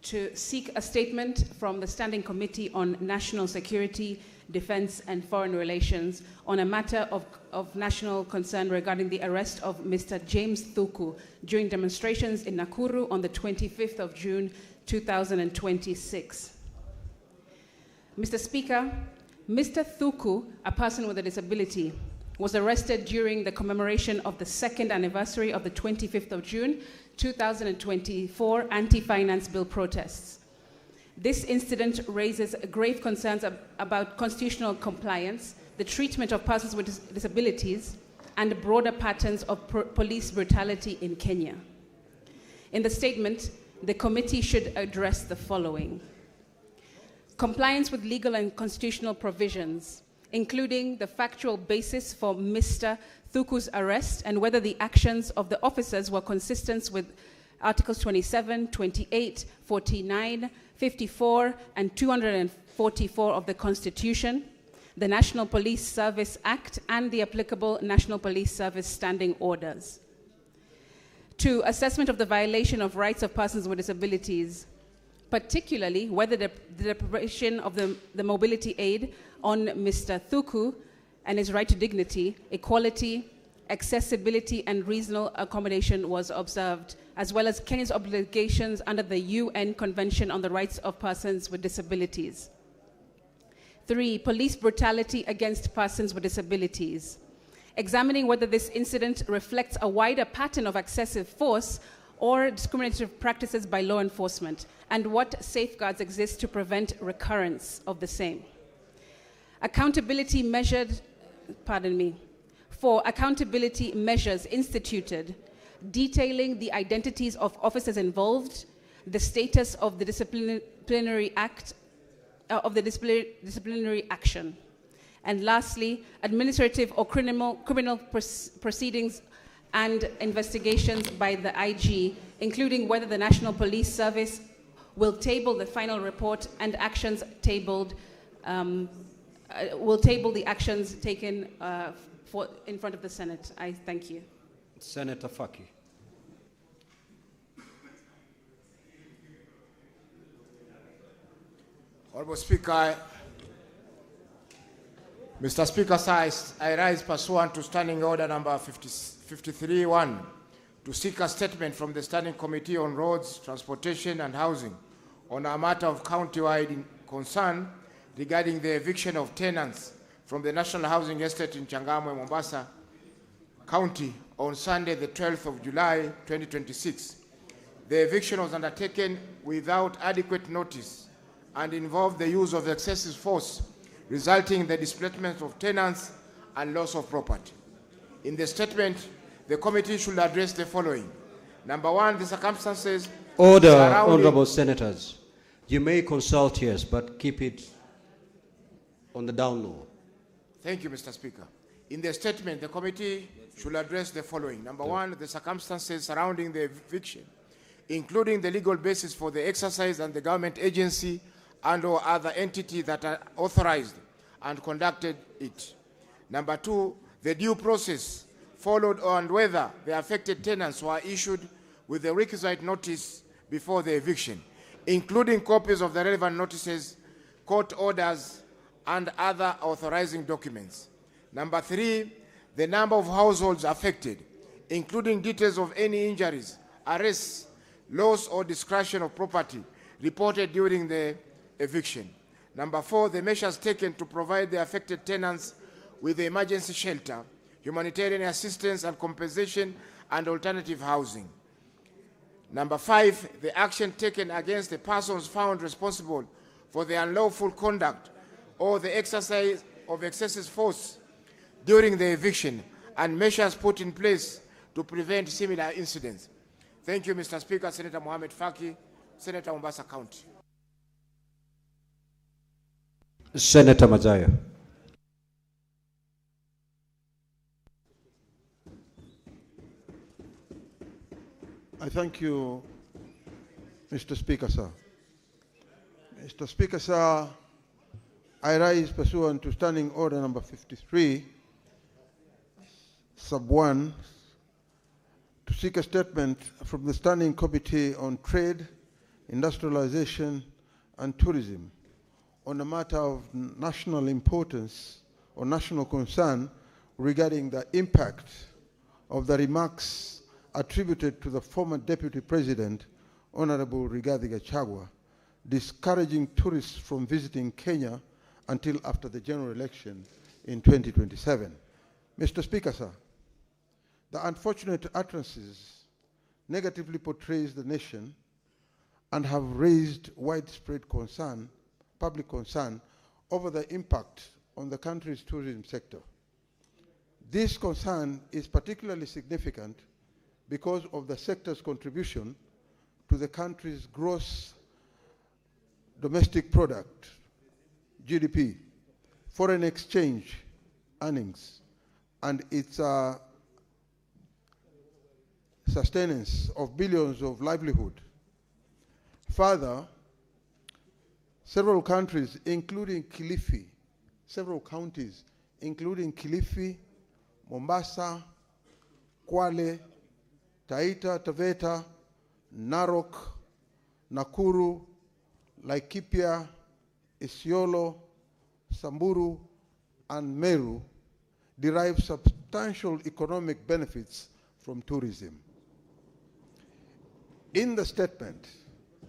to seek a statement from the Standing Committee on National Security, Defense and Foreign Relations on a matter of national concern regarding the arrest of Mr. James Thuku during demonstrations in Nakuru on the 25th of June 2026. Mr. Speaker, Mr. Thuku, a person with a disability, was arrested during the commemoration of the second anniversary of the 25th of June 2024 anti-finance bill protests. This incident raises grave concerns about constitutional compliance, the treatment of persons with disabilities, and broader patterns of police brutality in Kenya. In the statement, the committee should address the following: compliance with legal and constitutional provisions, including the factual basis for Mr. Thuku's arrest and whether the actions of the officers were consistent with Articles 27, 28, 49, 54, and 244 of the Constitution, the National Police Service Act, and the applicable National Police Service standing orders. 2, assessment of the violation of rights of persons with disabilities, particularly whether the deprivation of the mobility aid on Mr. Thuku and his right to dignity, equality, accessibility, and reasonable accommodation was observed, as well as Kenya's obligations under the UN Convention on the Rights of Persons with Disabilities. 3, police brutality against persons with disabilities, examining whether this incident reflects a wider pattern of excessive force or discriminatory practices by law enforcement, and what safeguards exist to prevent recurrence of the same. Accountability measured, 4, accountability measures instituted, detailing the identities of officers involved, the status of the disciplinary act, of the disciplinary action. And lastly, administrative or criminal proceedings and investigations by the IG, including whether the National Police Service will table the final report and actions tabled, will table the actions taken in front of the Senate. I thank you. Senator Faki. Honorable Speaker, Mr. Speaker, sir, I rise pursuant to Standing Order number 53.1 to seek a statement from the Standing Committee on Roads, Transportation and Housing on a matter of county-wide concern regarding the eviction of tenants from the National Housing Estate in Changamwe, Mombasa County on Sunday, the 12th of July, 2026. The eviction was undertaken without adequate notice and involved the use of excessive force, resulting in the displacement of tenants and loss of property. In the statement, the committee should address the following. Number 1, the circumstances Order, surrounding... honorable senators. You may consult, yes, but keep it on the down low. Thank you, Mr. Speaker. In the statement, the committee should address the following. Number 1, the circumstances surrounding the eviction, including the legal basis for the exercise and the government agency and or other entity that are authorized and conducted it. Number 2, the due process followed and whether the affected tenants were issued with the requisite notice before the eviction, including copies of the relevant notices, court orders, and other authorizing documents. Number 3, the number of households affected, including details of any injuries, arrests, loss or destruction of property reported during the eviction. Number 4, the measures taken to provide the affected tenants with emergency shelter, humanitarian assistance and compensation, and alternative housing. Number 5, the action taken against the persons found responsible for the unlawful conduct or the exercise of excessive force during the eviction, and measures put in place to prevent similar incidents. Thank you, Mr. Speaker. Senator Mohamed Faki, Senator Mombasa County. Senator Majaya. I thank you, Mr. Speaker, sir. Mr. Speaker, sir, I rise pursuant to Standing Order number 53, sub 1, to seek a statement from the Standing Committee on Trade, Industrialization, and Tourism on a matter of national importance or national concern regarding the impact of the remarks attributed to the former Deputy President, Honorable Rigathi Gachagua, discouraging tourists from visiting Kenya until after the general election in 2027. Mr. Speaker, sir, the unfortunate utterances negatively portrays the nation and have raised widespread concern, public concern, over the impact on the country's tourism sector. This concern is particularly significant because of the sector's contribution to the country's gross domestic product, GDP, foreign exchange earnings, and its sustenance of billions of livelihood. Further, several countries, including Kilifi, several counties, including Kilifi, Mombasa, Kwale, Taita Taveta, Narok, Nakuru, Laikipia, Isiolo, Samburu, and Meru, derive substantial economic benefits from tourism. In the statement,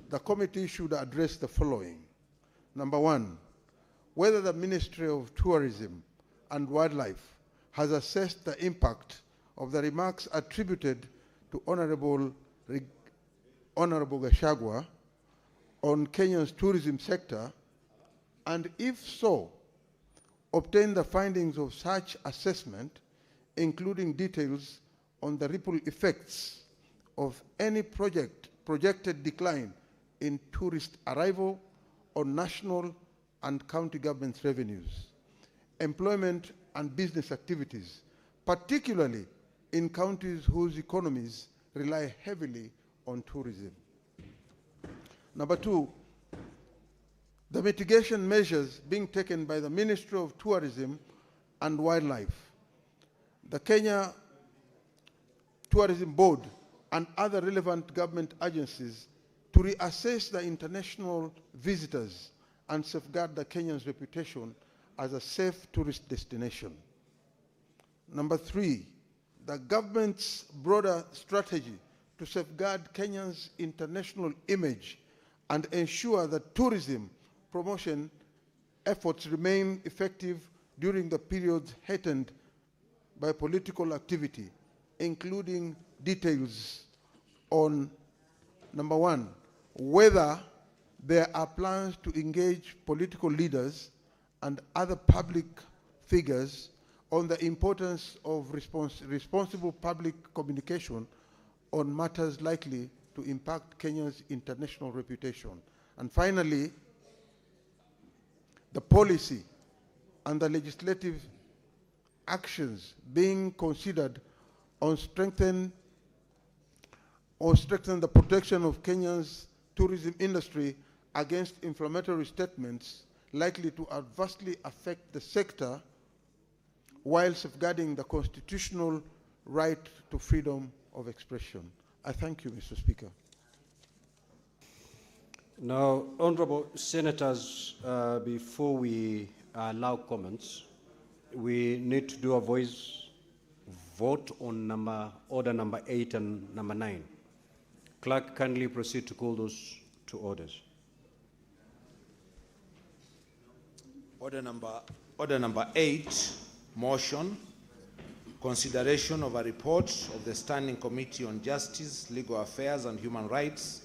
the committee should address the following. Number one, whether the Ministry of Tourism and Wildlife has assessed the impact of the remarks attributed to Honorable Gachagua on Kenya's tourism sector, and if so, obtain the findings of such assessment, including details on the ripple effects of any projected decline in tourist arrival on national and county government revenues, employment and business activities, particularly in counties whose economies rely heavily on tourism. Number two, the mitigation measures being taken by the Ministry of Tourism and Wildlife, the Kenya Tourism Board, and other relevant government agencies to reassess the international visitors and safeguard the Kenyan's reputation as a safe tourist destination. Number three, the government's broader strategy to safeguard Kenya's international image and ensure that tourism promotion efforts remain effective during the periods heightened by political activity, including details on, number one, whether there are plans to engage political leaders and other public figures on the importance of responsible public communication on matters likely to impact Kenya's international reputation. And finally, the policy and the legislative actions being considered on strengthen the protection of Kenya's tourism industry against inflammatory statements likely to adversely affect the sector while safeguarding the constitutional right to freedom of expression. I thank you, Mr. Speaker. Now, honorable senators, before we allow comments, we need to do a voice vote on order number 8 and number 9. Clerk, kindly proceed to call those two orders. Order number 8, motion, consideration of a report of the Standing Committee on Justice, Legal Affairs and Human Rights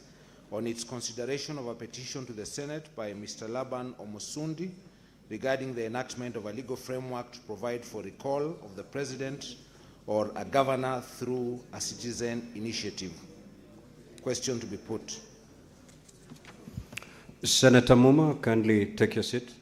on its consideration of a petition to the Senate by Mr. Laban Omosundi regarding the enactment of a legal framework to provide for recall of the President or a governor through a citizen initiative. Question to be put. Senator Muma, kindly take your seat.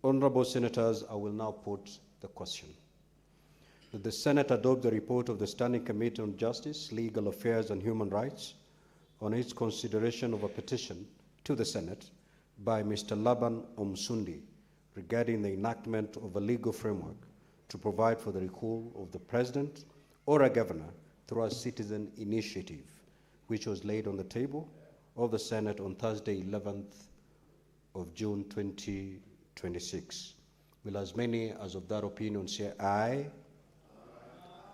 Honorable senators, I will now put the question. That the Senate adopt the report of the Standing Committee on Justice, Legal Affairs and Human Rights on its consideration of a petition to the Senate by Mr. Laban Omsundi regarding the enactment of a legal framework to provide for the recall of the President or a governor through a citizen initiative, which was laid on the table of the Senate on Thursday, 11th of June 2026. Will as many as of that opinion say aye?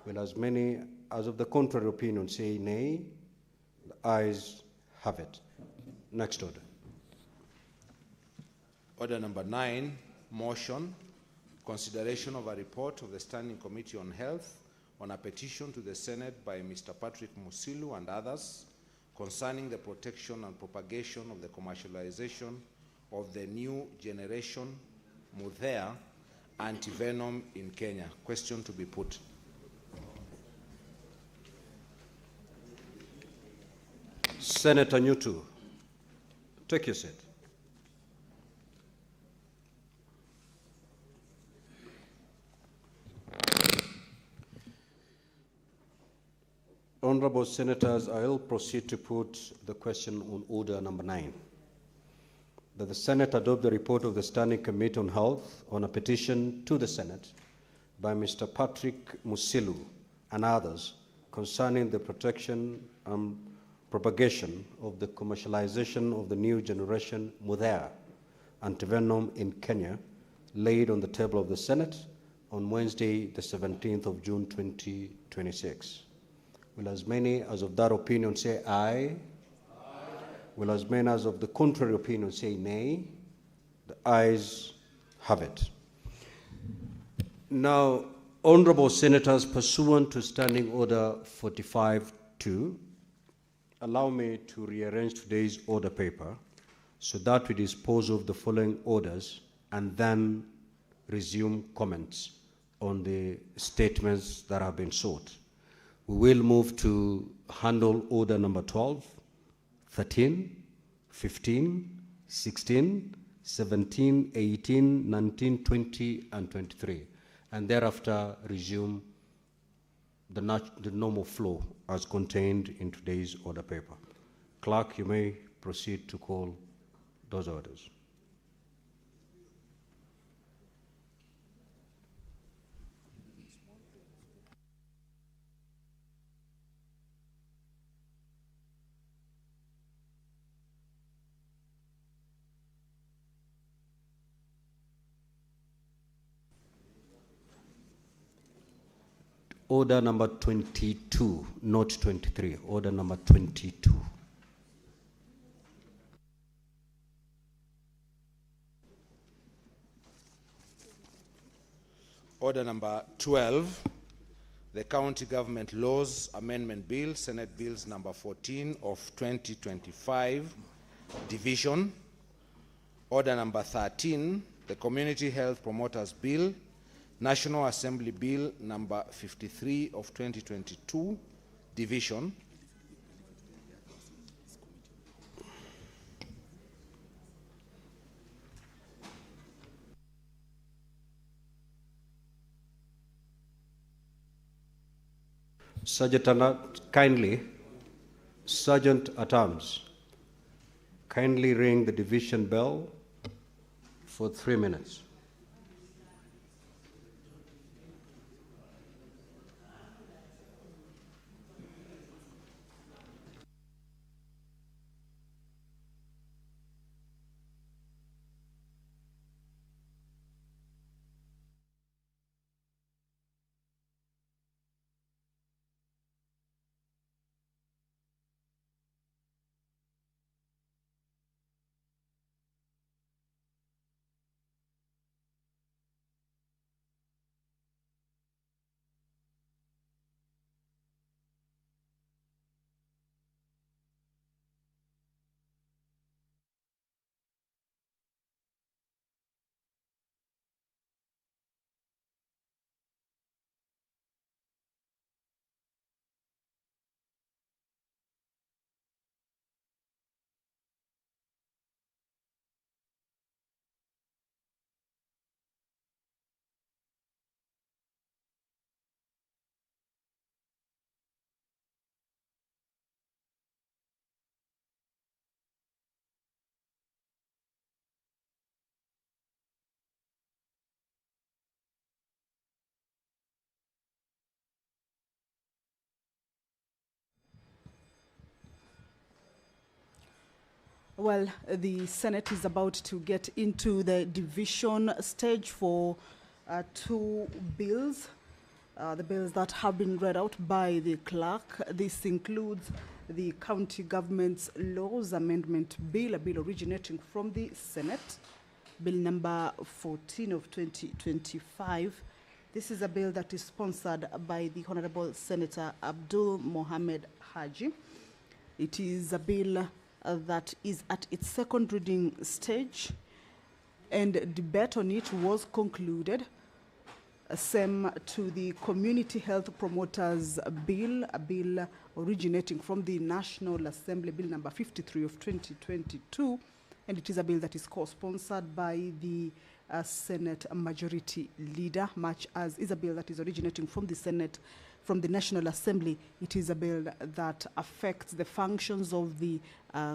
Will as many as of the contrary opinion say nay? The ayes have it. Next order. Order number 9, motion, consideration of a report of the Standing Committee on Health on a petition to the Senate by Mr. Patrick Musilu and others concerning the protection and propagation of the commercialization of the new generation Mudhea antivenom in Kenya. Question to be put. Senator Nyutu, take your seat. Honorable Senators, I will proceed to put the question on order number 9. That the Senate adopt the report of the Standing Committee on Health on a petition to the Senate by Mr. Patrick Musilu and others concerning the protection and propagation of the commercialization of the new generation Mudhea antivenom in Kenya, laid on the table of the Senate on Wednesday, the 17th of June 2026. Will as many as of that opinion say aye? Will as many as of the contrary opinion say nay? The ayes have it. Now, honorable senators, pursuant to Standing Order 45-2, allow me to rearrange today's order paper so that we dispose of the following orders and then resume comments on the statements that have been sought. We will move to handle order number 12, 13, 15, 16, 17, 18, 19, 20, and 23, and thereafter resume the normal flow as contained in today's order paper. Clerk, you may proceed to call those orders. Order number 22, not 23. Order number 22. Order number 12, the County Government Laws Amendment Bill, Senate Bills number 14 of 2025, Division. Order number 13, the Community Health Promoters Bill, National Assembly Bill number 53 of 2022, Division. Sergeant at Arms, kindly ring the division bell for 3 minutes. Well, the Senate is about to get into the division stage for two bills. The bills that have been read out by the clerk. This includes the County Government's Laws Amendment Bill, a bill originating from the Senate, Bill number 14 of 2025. This is a bill that is sponsored by the Honorable Senator Abdul Mohamed Haji. It is a bill that is at its second reading stage, and debate on it was concluded. Same to the Community Health Promoters Bill, a bill originating from the National Assembly, Bill number 53 of 2022, and it is a bill that is co-sponsored by the Senate Majority Leader, much as is a bill that is originating from the Senate, from the National Assembly. It is a bill that affects the functions of the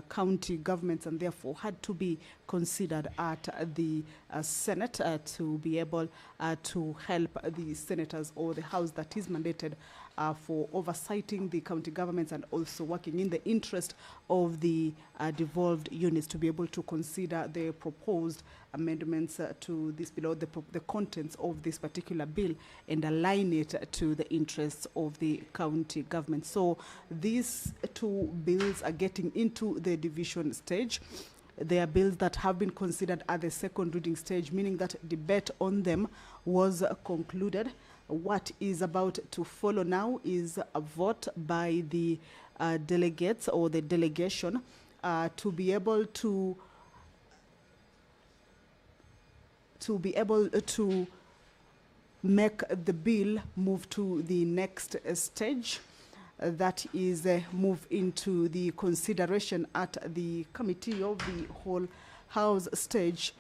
county governments and therefore had to be considered at the Senate to be able to help the senators or the House that is mandated for oversighting the county governments and also working in the interest of the devolved units to be able to consider the proposed amendments to this bill, or the contents of this particular bill, and align it to the interests of the county government. So these two bills are getting into the division stage. They are bills that have been considered at the second reading stage, meaning that debate on them was concluded. What is about to follow now is a vote by the delegates or the delegation to be able to make the bill move to the next stage. That is move into the consideration at the Committee of the Whole House stage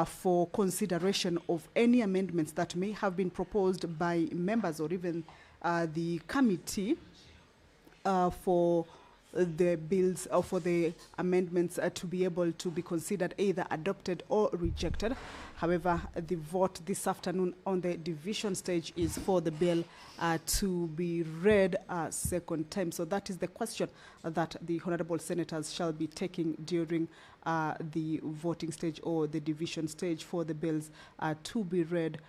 for consideration of any amendments that may have been proposed by members or even the committee for the bills or for the amendments to be able to be considered either adopted or rejected. However, the vote this afternoon on the division stage is for the bill to be read a second time. So that is the question that the honorable senators shall be taking during the voting stage or the division stage for the bills to be read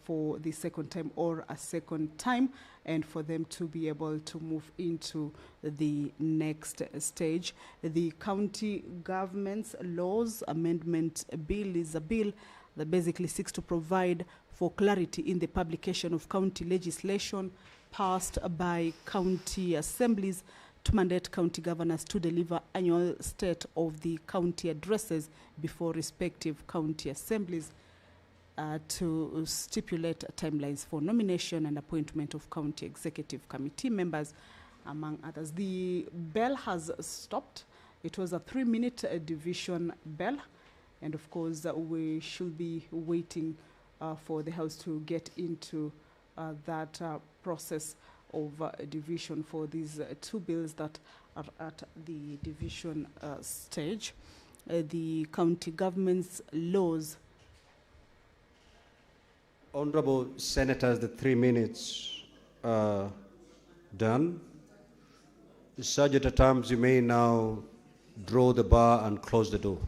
for the second time or a second time, and for them to be able to move into the next stage. The County Government's Laws Amendment Bill is a bill that basically seeks to provide for clarity in the publication of county legislation passed by county assemblies to mandate county governors to deliver annual state of the county addresses before respective county assemblies, to stipulate timelines for nomination and appointment of county executive committee members, among others. The bell has stopped. It was a 3-minute division bell, and of course we should be waiting for the House to get into that process of division for these two bills that are at the division stage. The County Government's Laws. Honorable Senators, the 3 minutes done. Sergeant at Arms, you may now draw the bar and close the door.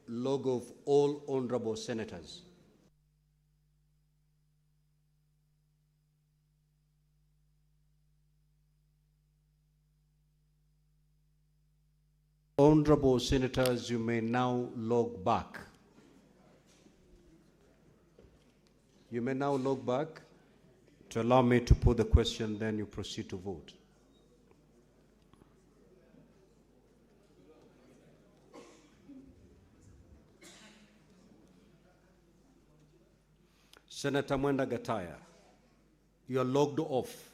Logo of all honorable senators. Honorable senators, you may now log back. You may now log back to allow me to put the question, then you proceed to vote. Senator Mwenda Gataya, you are logged off.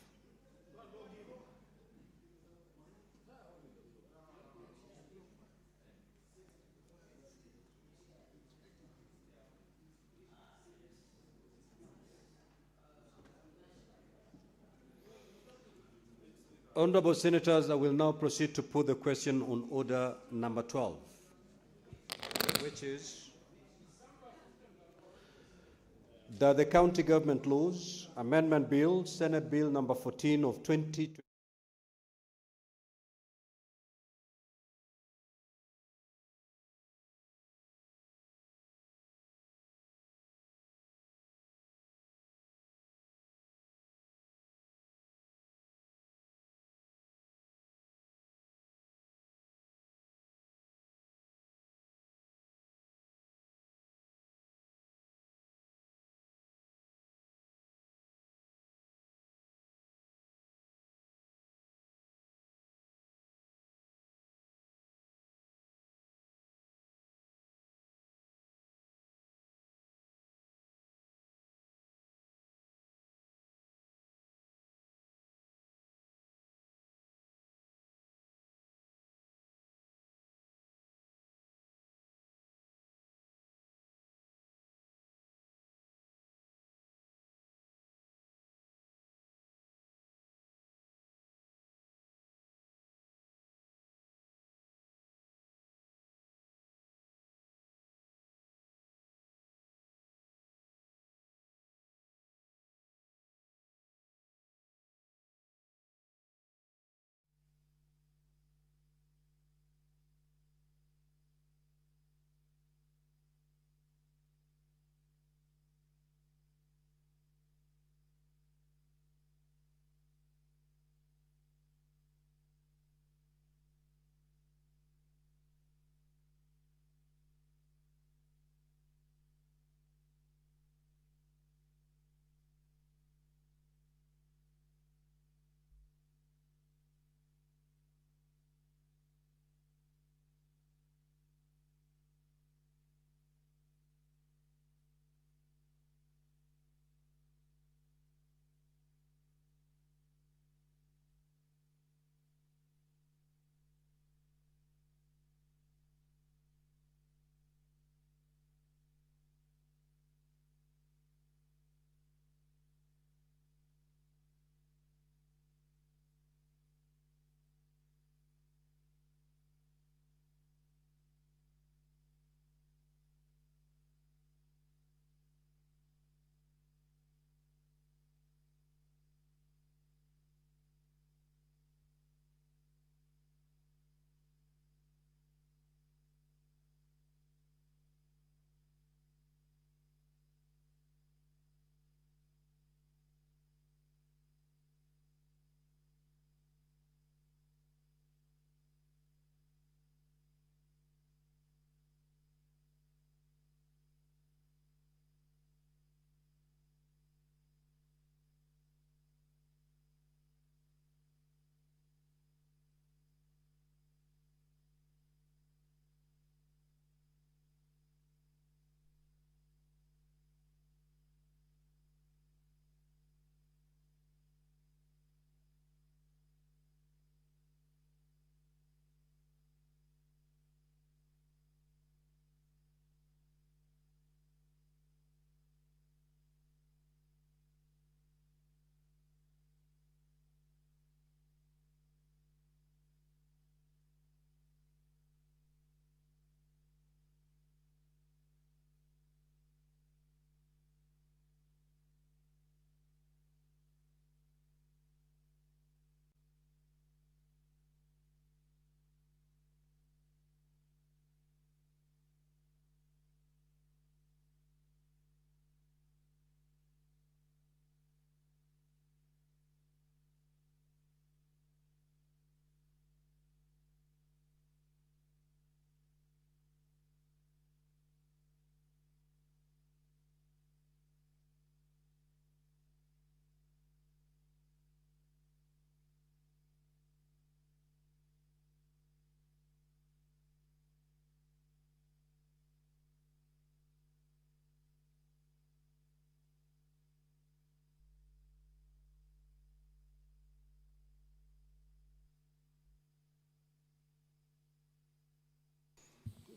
Honorable Senators, I will now proceed to put the question on order number 12, which is that the County Government Laws Amendment Bill, Senate Bill number 14 of 2020,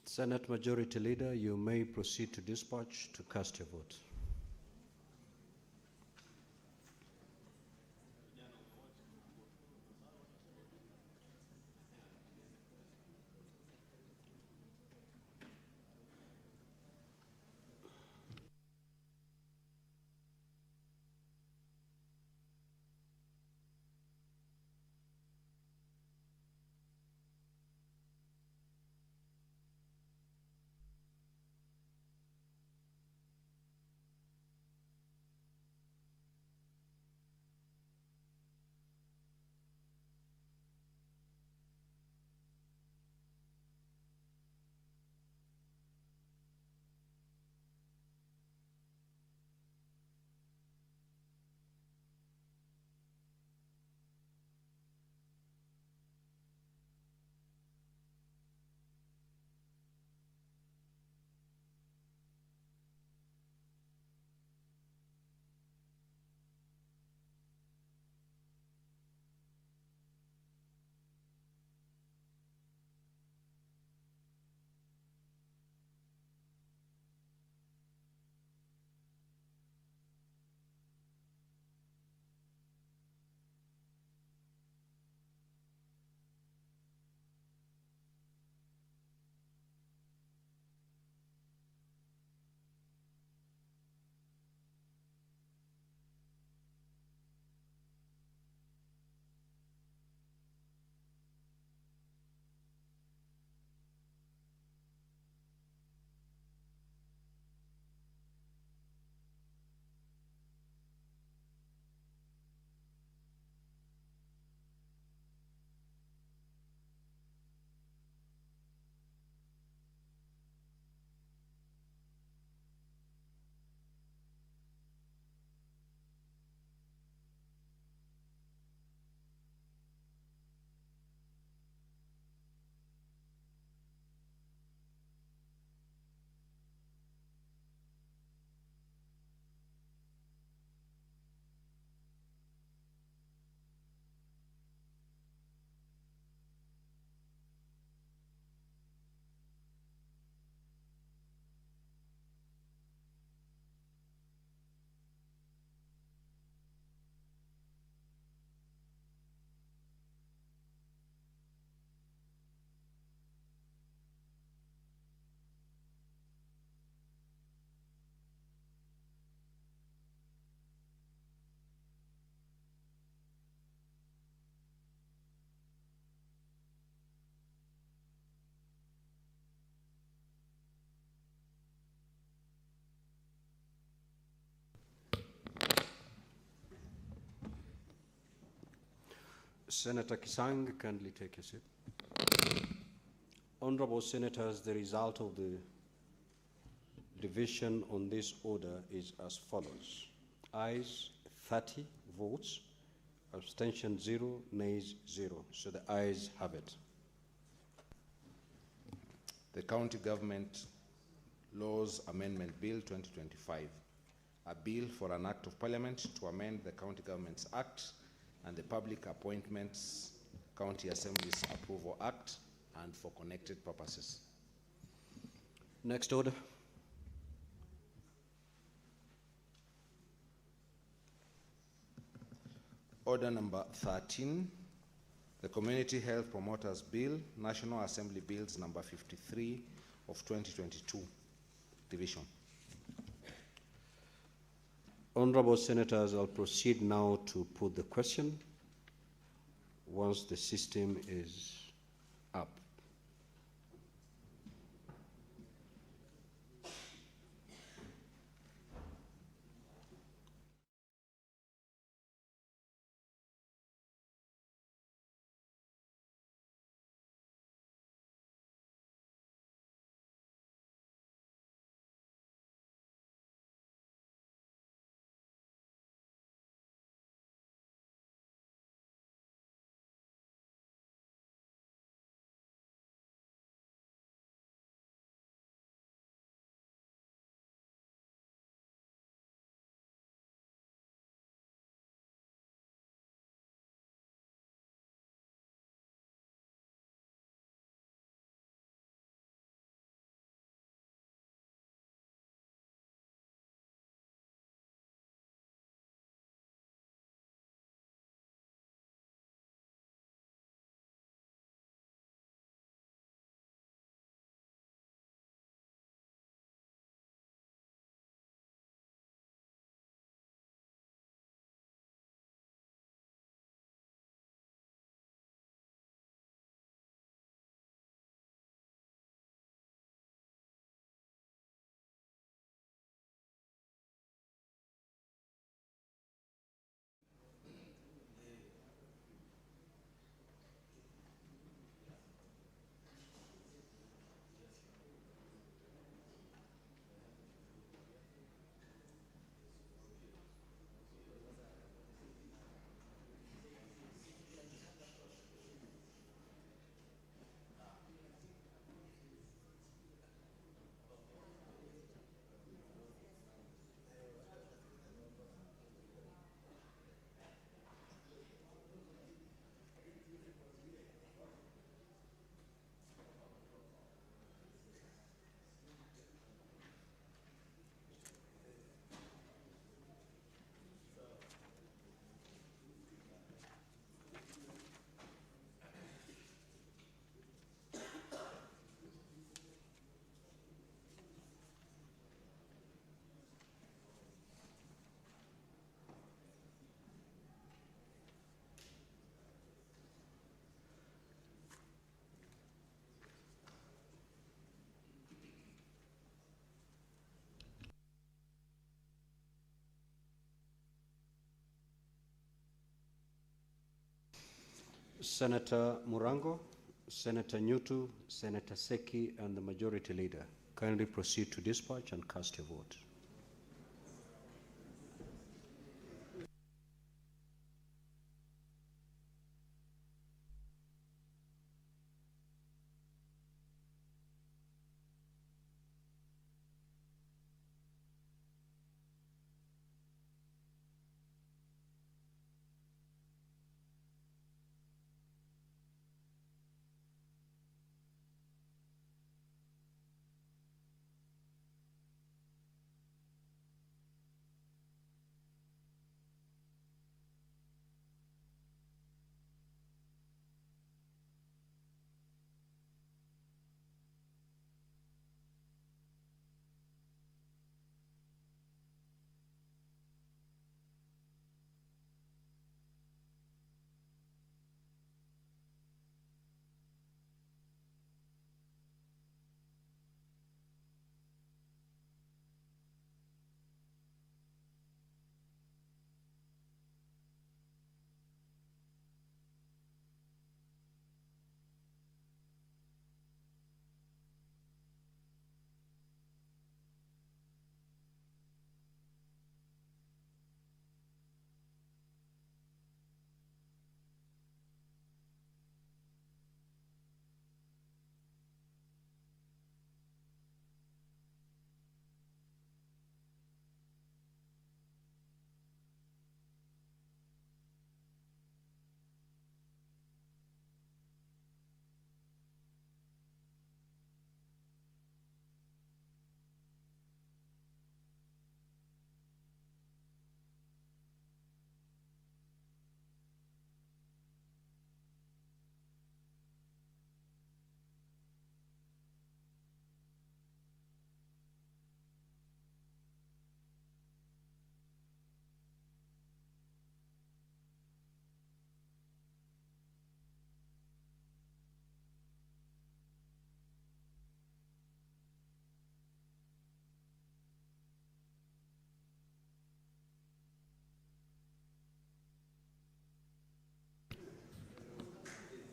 Senate Majority Leader, you may proceed to dispatch to cast your vote. Senator Kisang, kindly take your seat. Honorable Senators, the result of the division on this order is as follows. Ayes 30 votes, abstention 0, nays 0. So the ayes have it. The County Government Laws Amendment Bill 2025, a bill for an Act of Parliament to amend the County Governments Act and the Public Appointments County Assemblies Approval Act and for connected purposes. Next order. Order number 13, the Community Health Promoters Bill, National Assembly Bills number 53 of 2022, division. Honorable Senators, I'll proceed now to put the question once the system is up. Senator Murango, Senator Nyutu, Senator Seki, and the Majority Leader. Kindly proceed to dispatch and cast your vote.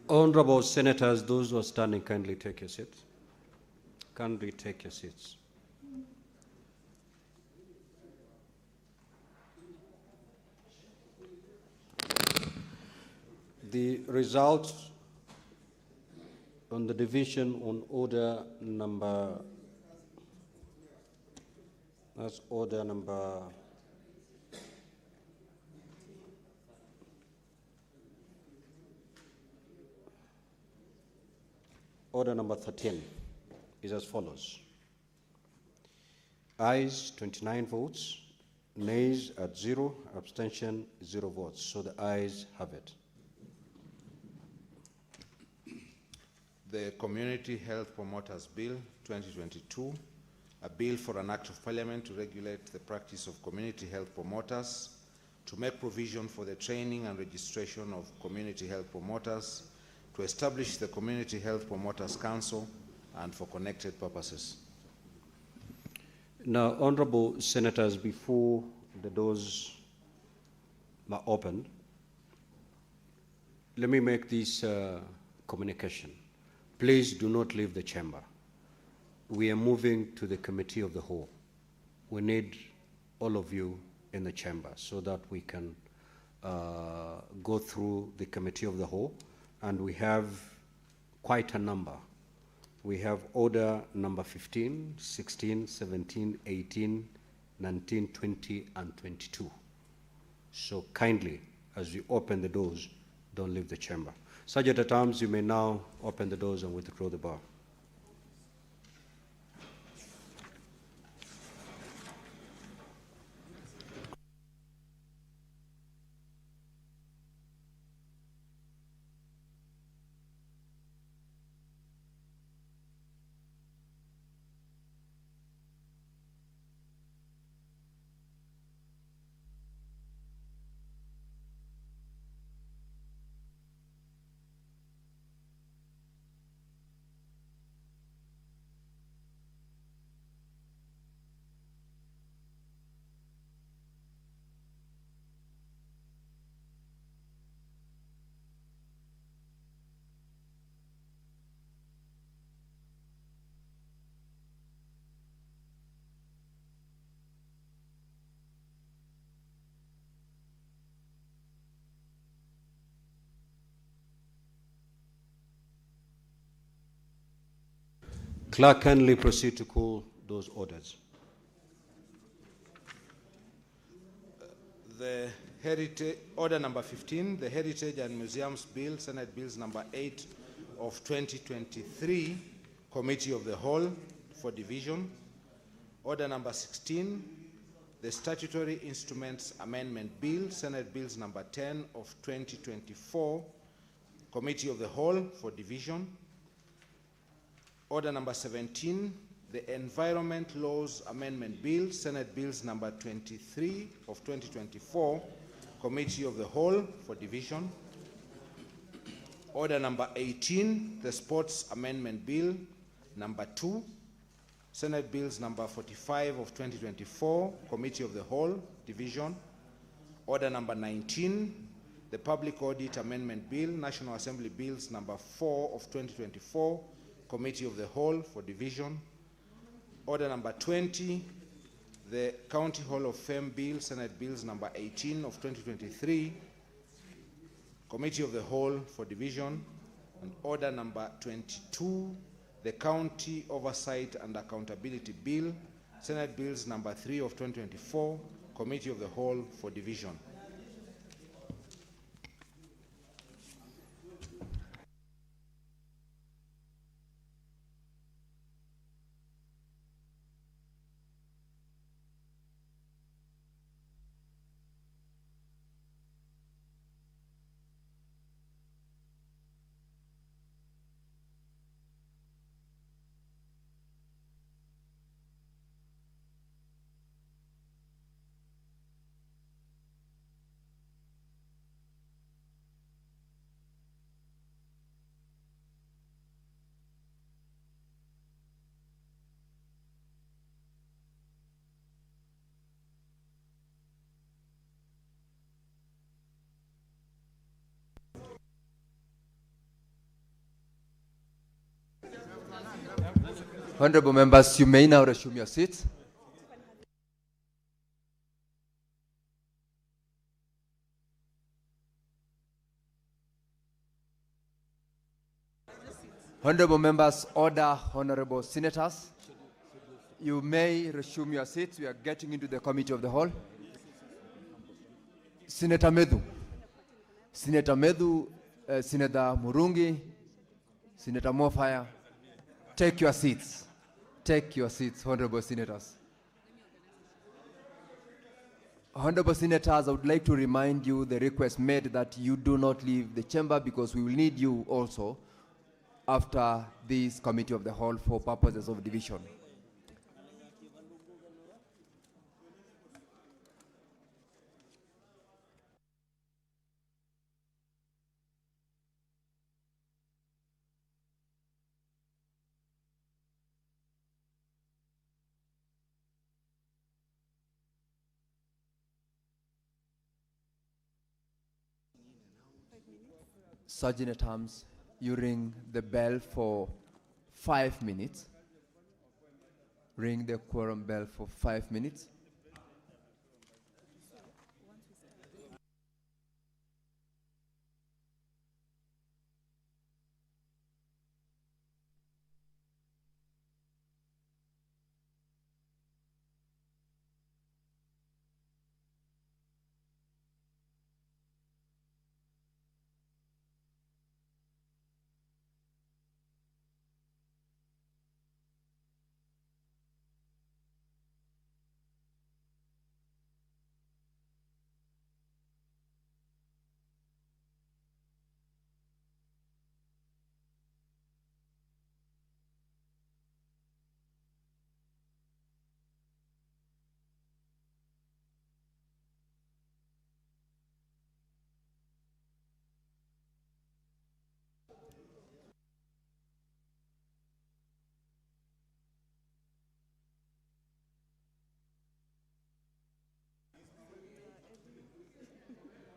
Honorable Senators, those who are standing, kindly take your seats. Kindly take your seats. The results on the division on order number, that's order number Order number 13 is as follows. Ayes 29 votes, nays at 0, abstention 0 votes. So the ayes have it. The Community Health Promoters Bill 2022, a bill for an act of parliament to regulate the practice of community health promoters, to make provision for the training and registration of community health promoters, to establish the Community Health Promoters Council, and for connected purposes. Now, honorable senators, before the doors are opened, let me make this communication. Please do not leave the chamber. We are moving to the committee of the whole. We need all of you in the chamber so that we can go through the committee of the whole. And we have quite a number. We have order number 15, 16, 17, 18, 19, 20, and 22. So kindly, as you open the doors, don't leave the chamber. Sergeant at Arms, you may now open the doors and withdraw the bar. Clerk, kindly proceed to call those orders. The Heritage, Order number 15, the Heritage and Museums Bill, Senate Bills number 8 of 2023, Committee of the Whole for division. Order number 16, the Statutory Instruments Amendment Bill, Senate Bills number 10 of 2024, Committee of the Whole for division. Order number 17, the Environment Laws Amendment Bill, Senate Bills number 23 of 2024, Committee of the Whole for division. Order number 18, the Sports Amendment Bill number 2, Senate Bills number 45 of 2024, Committee of the Whole, division. Order number 19, the Public Audit Amendment Bill, National Assembly Bills number 4 of 2024, Committee of the Whole for division. Order number 20, the County Hall of Fame Bill, Senate Bills number 18 of 2023, Committee of the Whole for division. And order number 22, the County Oversight and Accountability Bill, Senate Bills number 3 of 2024, Committee of the Whole for division. Honorable members, you may now resume your seats. Honorable members, order, honorable senators. You may resume your seats. We are getting into the committee of the whole. Senator Medhu. Senator Medhu, Senator Murungi, Senator Mofaya, take your seats. Take your seats, honorable senators. Honorable senators, I would like to remind you the request made that you do not leave the chamber because we will need you also after this committee of the whole for purposes of division. Sergeant at Arms, you ring the bell for 5 minutes. Ring the quorum bell for 5 minutes.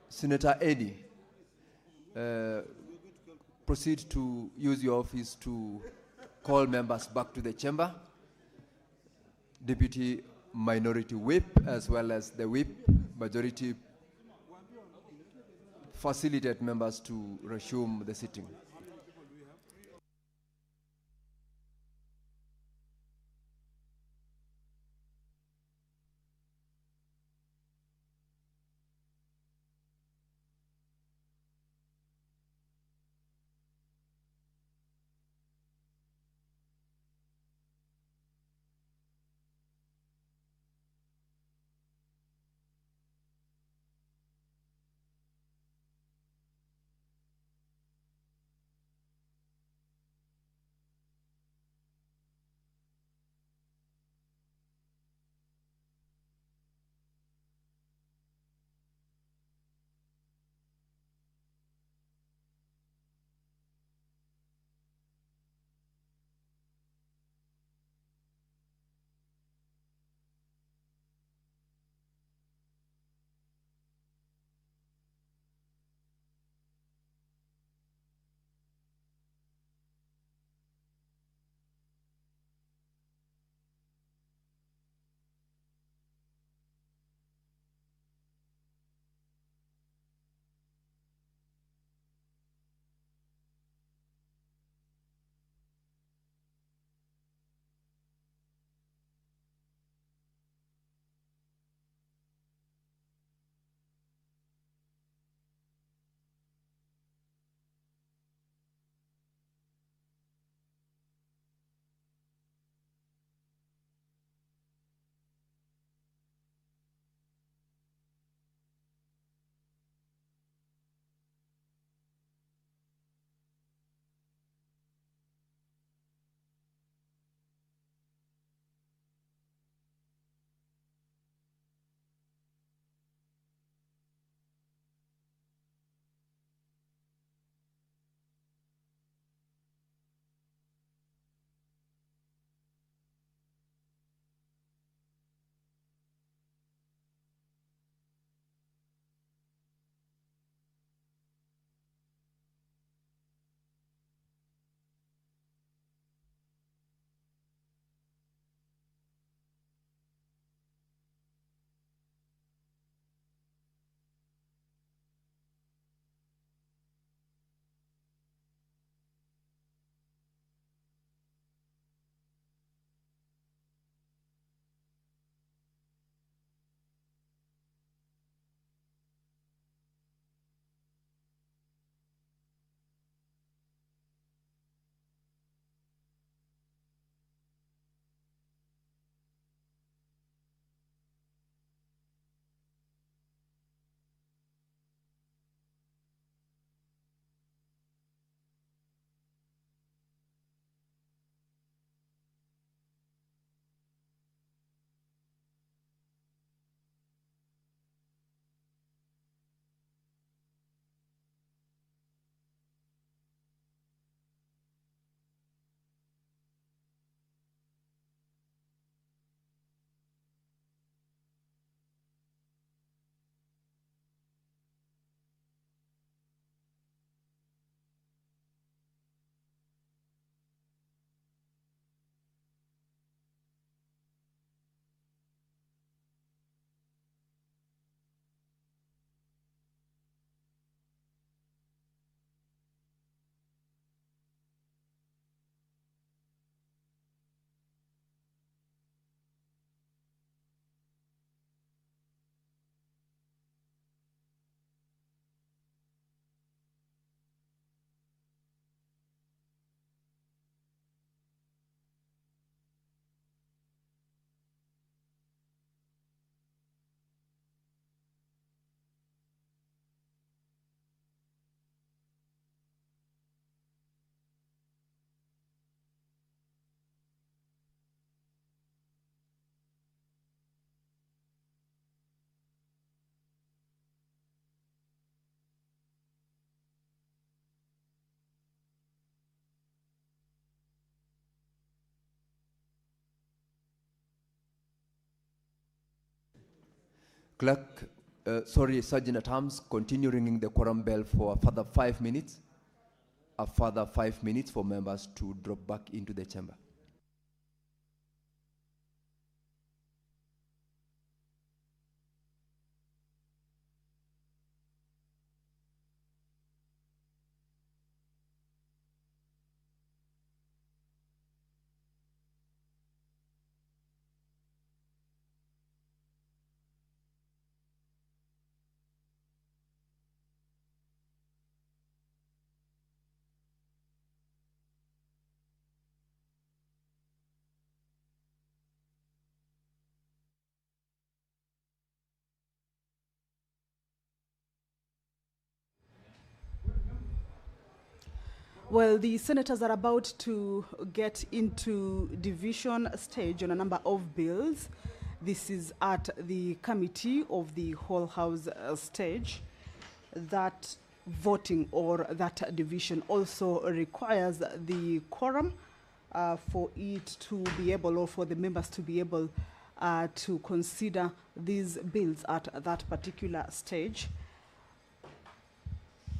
Senator Eddy, proceed to use your office to call members back to the chamber. Deputy Minority Whip, as well as the Whip Majority, facilitate members to resume the sitting. Clerk, Sergeant at Arms, continue ringing the quorum bell for a further 5 minutes. A further 5 minutes for members to drop back into the chamber. Well, the senators are about to get into division stage on a number of bills. This is at the committee of the whole house stage. That voting or that division also requires the quorum for it to be able, or for the members to be able to consider these bills at that particular stage.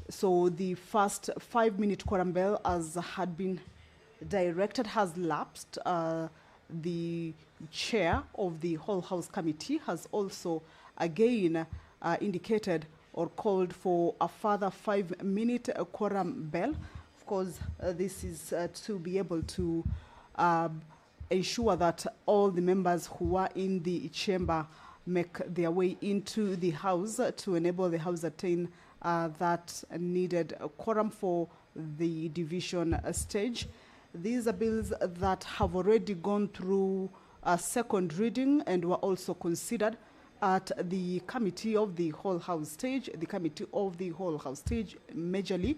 So the first 5-minute quorum bell, as had been directed, has lapsed. The chair of the whole house committee has also again indicated or called for a further 5-minute quorum bell. Of course, this is to be able to ensure that all the members who are in the chamber make their way into the house to enable the house attain that needed quorum for the division stage. These are bills that have already gone through a second reading and were also considered at the committee of the whole house stage. The committee of the whole house stage majorly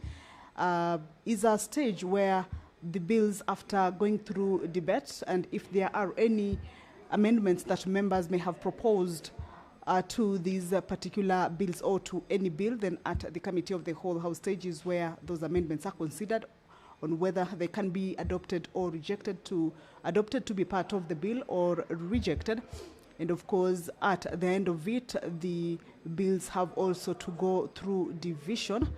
is a stage where the bills, after going through debate, and if there are any amendments that members may have proposed to these particular bills or to any bill, then at the committee of the whole house stage is where those amendments are considered on whether they can be adopted or rejected, adopted to be part of the bill or rejected. And of course, at the end of it, the bills have also to go through division.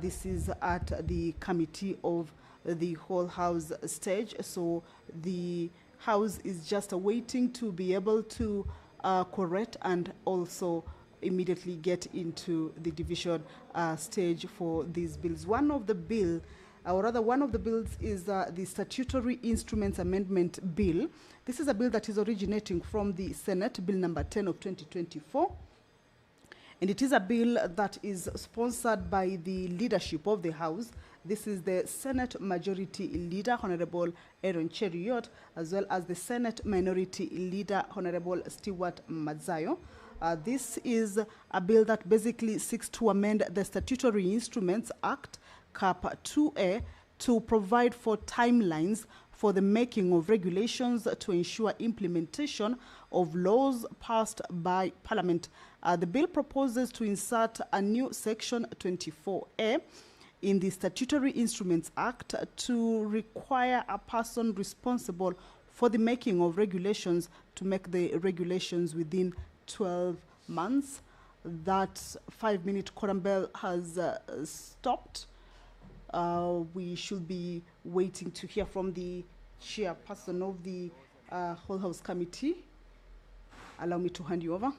This is at the committee of the whole house stage. So the house is just waiting to be able to correct and also immediately get into the division stage for these bills. One of the bills is the Statutory Instruments Amendment Bill. This is a bill that is originating from the Senate, Bill number 10 of 2024. And it is a bill that is sponsored by the leadership of the House. This is the Senate Majority Leader, Honorable Aaron Cheriot, as well as the Senate Minority Leader, Honorable Stewart Mazayo. This is a bill that basically seeks to amend the Statutory Instruments Act, Cap 2A, to provide for timelines for the making of regulations to ensure implementation of laws passed by Parliament. The bill proposes to insert a new Section 24A in the Statutory Instruments Act to require a person responsible for the making of regulations to make the regulations within 12 months. That 5-minute quorum bell has stopped. We should be waiting to hear from the chairperson of the whole house committee. Allow me to hand you over.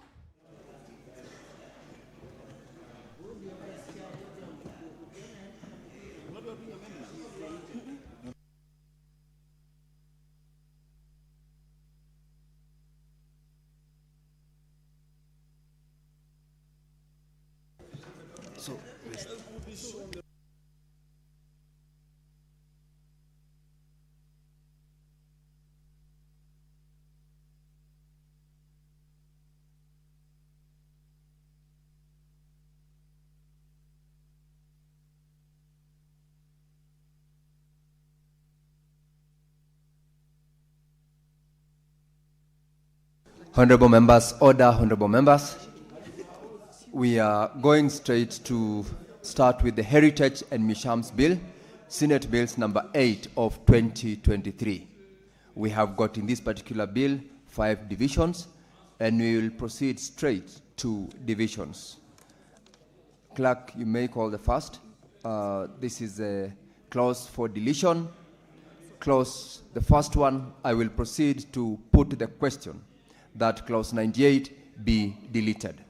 Honorable members, order, honorable members. We are going straight to start with the Heritage and Museums Bill, Senate Bills number 8 of 2023. We have got in this particular bill 5 divisions, and we will proceed straight to divisions. Clerk, you may call the first. This is a clause for deletion. Clause, the first one, I will proceed to put the question that clause 98 be deleted.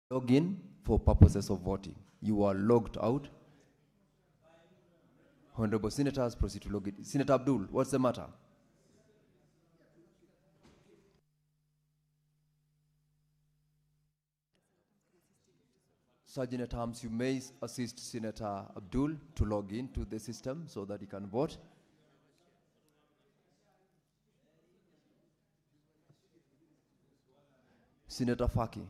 Log in for purposes of voting. You are logged out. Honorable Senators, proceed to log in. Senator Abdul, what's the matter? Sergeant at Arms, you may assist Senator Abdul to log in to the system so that he can vote. Senator Faki.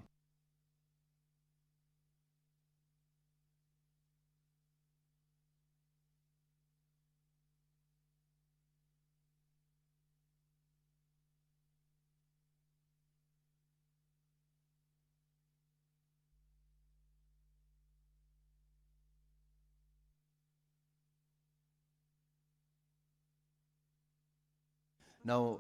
Now,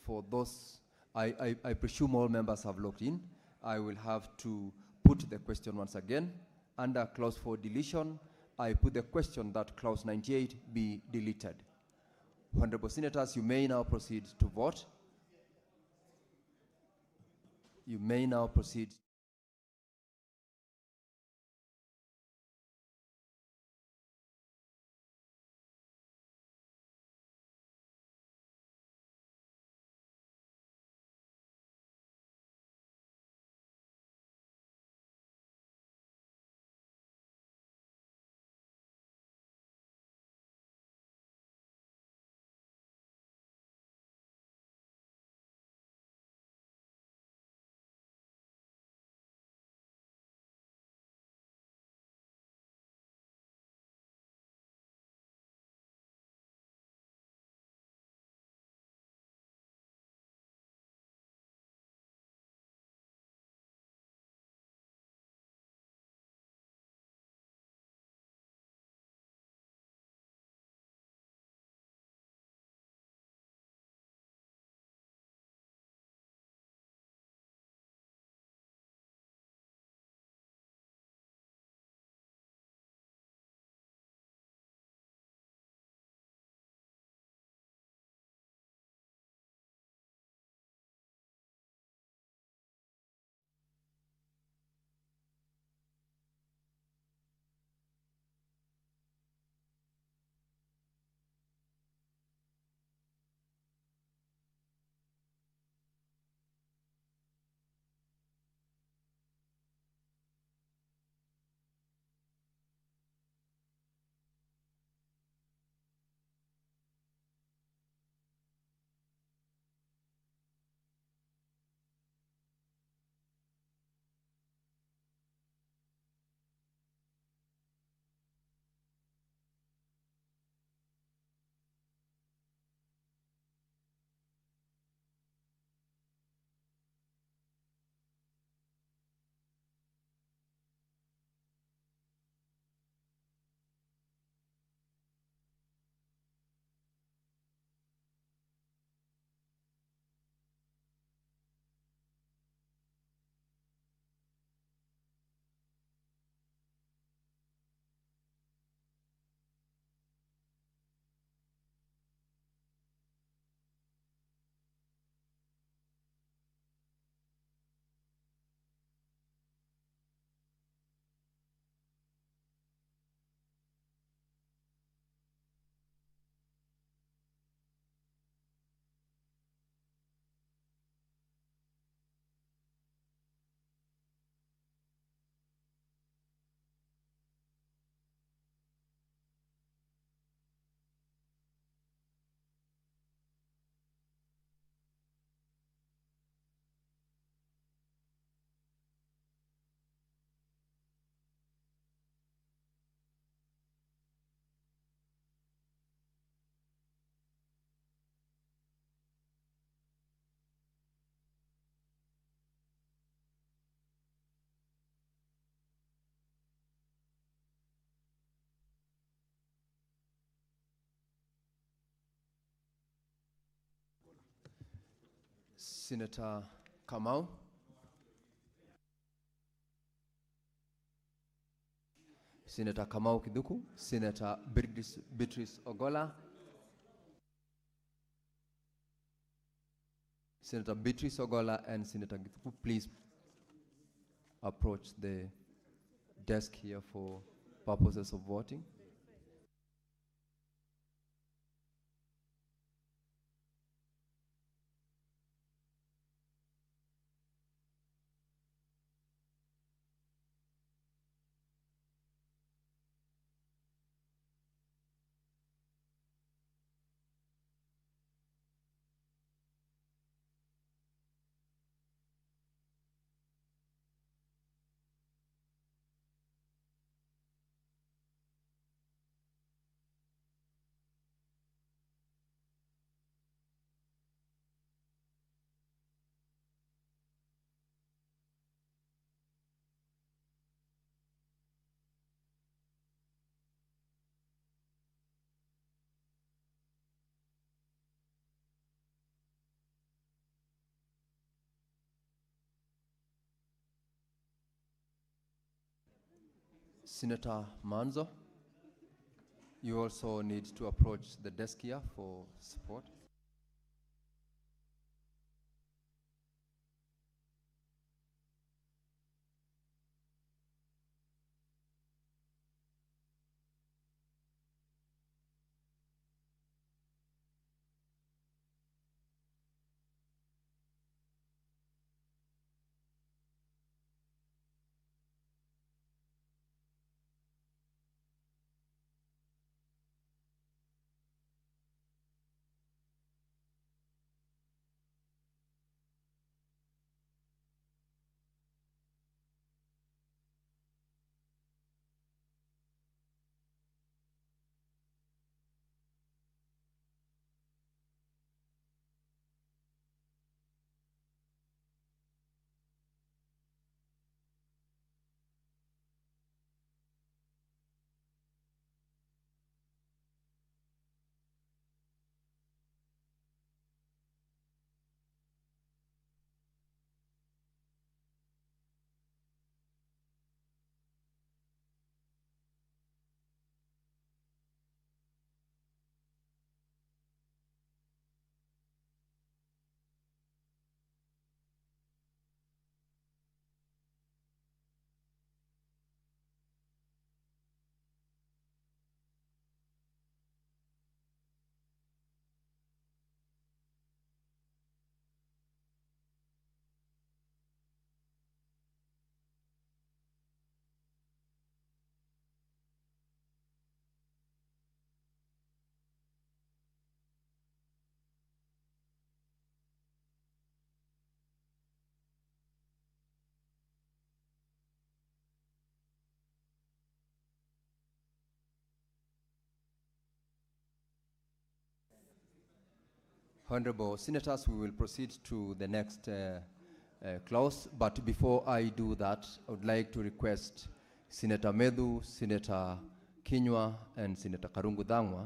for those, I presume all members have logged in. I will have to put the question once again. Under clause for deletion, I put the question that clause 98 be deleted. Honorable Senators, you may now proceed to vote. You may now proceed. Senator Kamau. Senator Kamau Kiduku, Senator Beatrice Ogola, Senator Beatrice Ogola and Senator Kiduku, please approach the desk here for purposes of voting. Senator Manzo, you also need to approach the desk here for support. Honorable Senators, we will proceed to the next clause, but before I do that, I would like to request Senator Medu, Senator Kinyua, and Senator Karungu Dhangwa,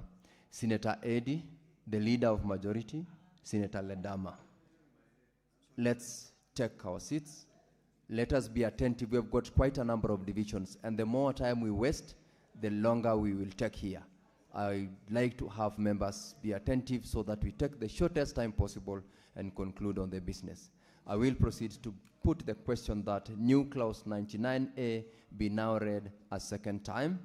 Senator Eddy, the leader of majority, Senator Ledama. Let's take our seats. Let us be attentive. We have got quite a number of divisions, and the more time we waste, the longer we will take here. I'd like to have members be attentive so that we take the shortest time possible and conclude on the business. I will proceed to put the question that new clause 99A be now read a second time.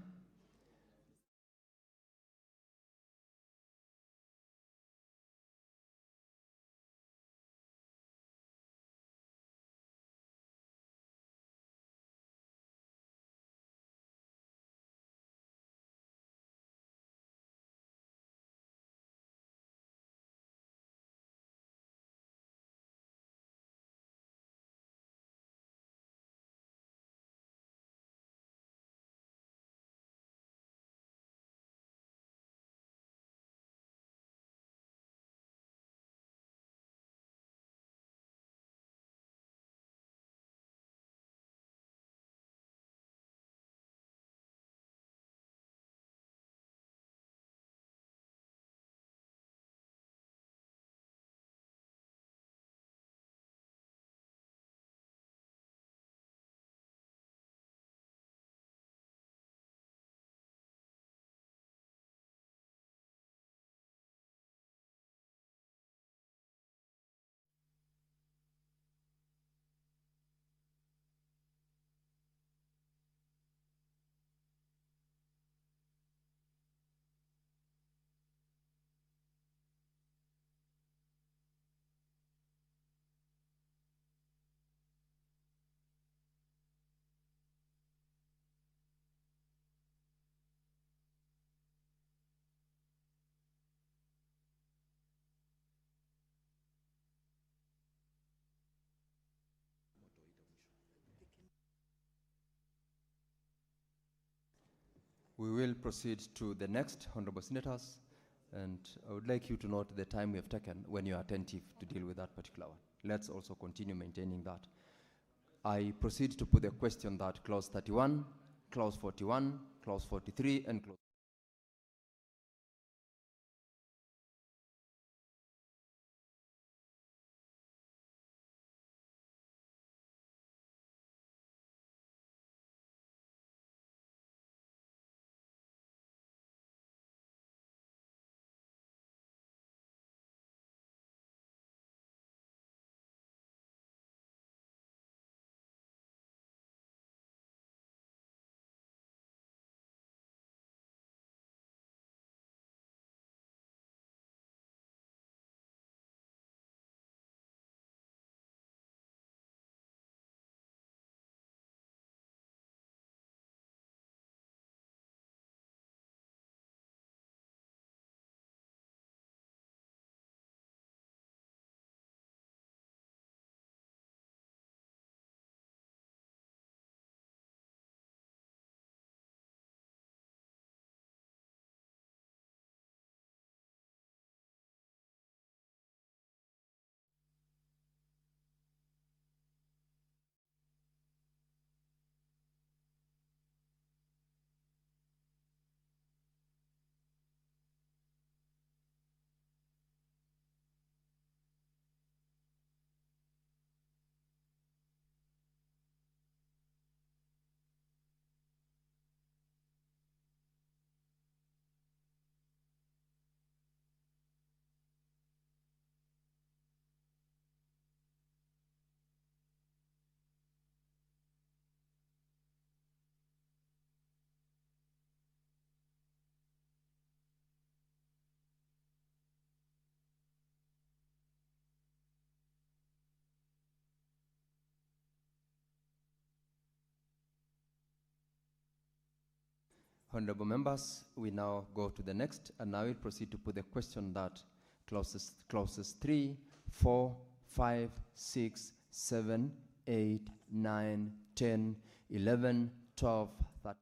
We will proceed to the next, Honorable Senators, and I would like you to note the time we have taken when you are attentive to deal with that particular one. Let's also continue maintaining that. I proceed to put the question that Clause 31, Clause 41, Clause 43, and Clause Honorable members, we now go to the next, and now we'll proceed to put the question that clauses 3, 4, 5, 6, 7, 8, 9, 10, 11, 12, 13,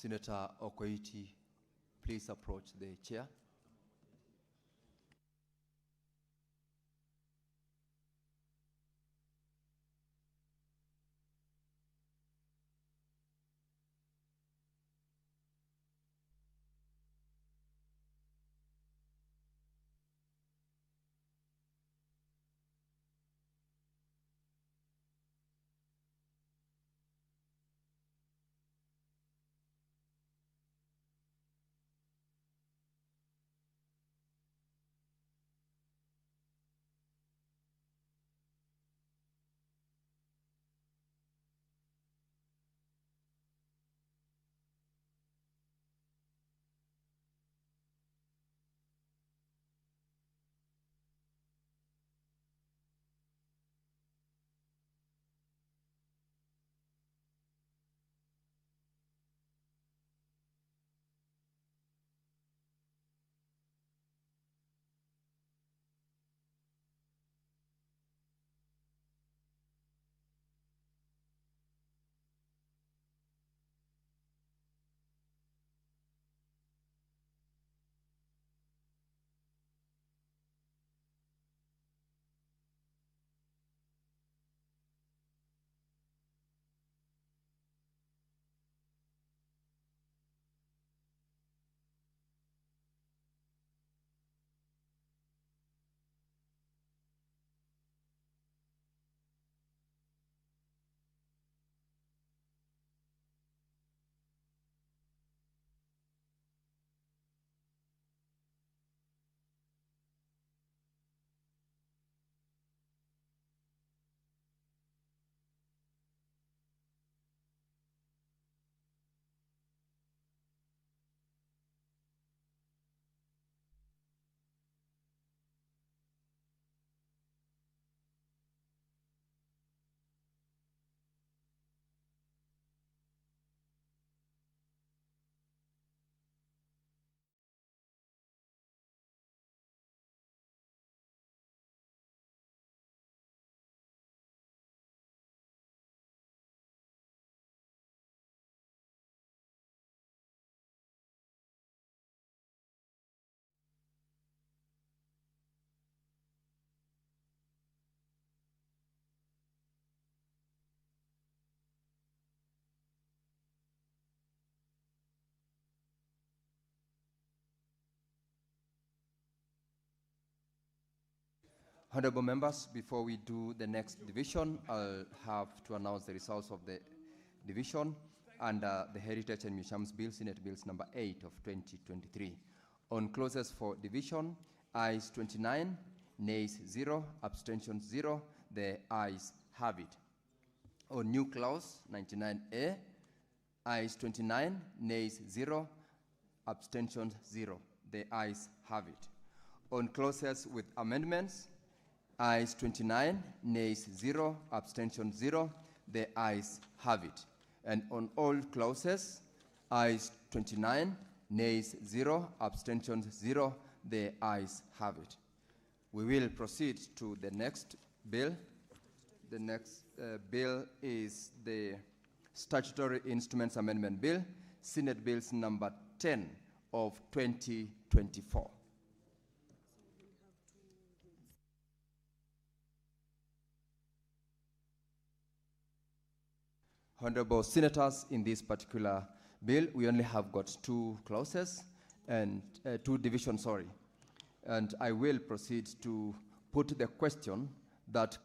Senator Okoiti please approach the chair? Honorable members, before we do the next division, I'll have to announce the results of the division under the Heritage and Museums Bill, Senate Bills number 8 of 2023. On clauses for division, ayes 29, nays 0, abstentions 0. The ayes have it. On new clause 99A, ayes 29, nays 0, abstentions 0. The ayes have it. On clauses with amendments, ayes 29, nays 0, abstentions 0. The ayes have it. And on all clauses, ayes 29, nays 0, abstentions 0. The ayes have it. We will proceed to the next bill. The next bill is the Statutory Instruments Amendment Bill, Senate Bills number 10 of 2024. Honorable Senators, in this particular bill, we only have got two clauses and two divisions, sorry. And I will proceed to put the question that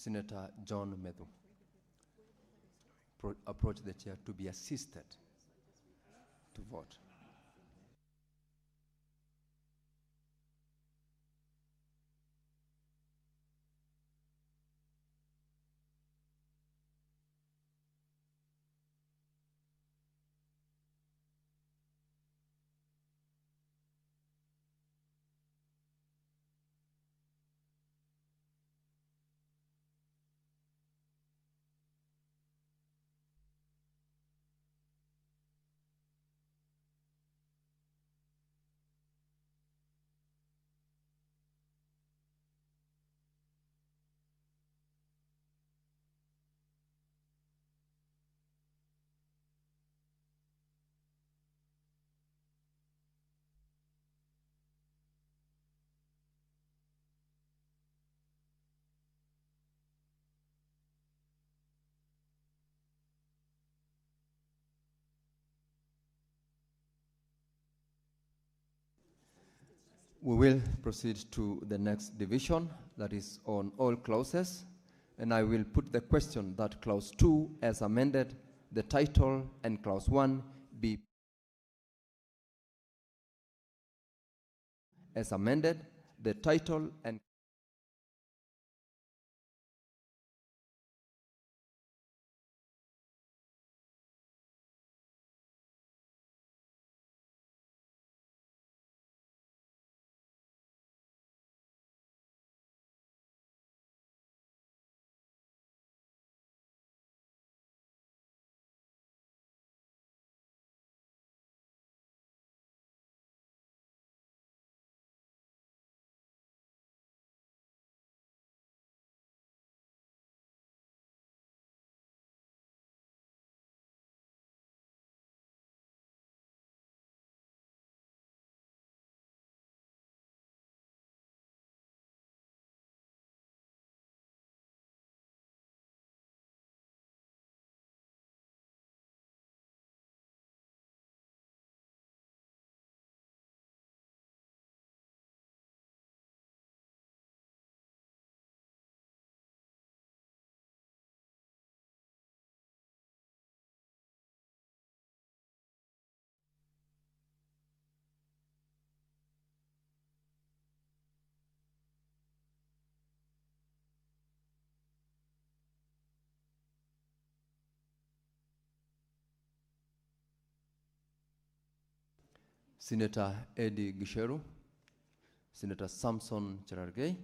Senator John Medhu. Approach the chair to be assisted to vote. We will proceed to the next division, that is on all clauses, and I will put the question that clause 2 as amended, the title, and clause 1 be as amended, the title and Senator Eddie Gisheru, Senator Samson Cherargei,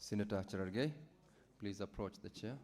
Senator Cherargei, please approach the chair.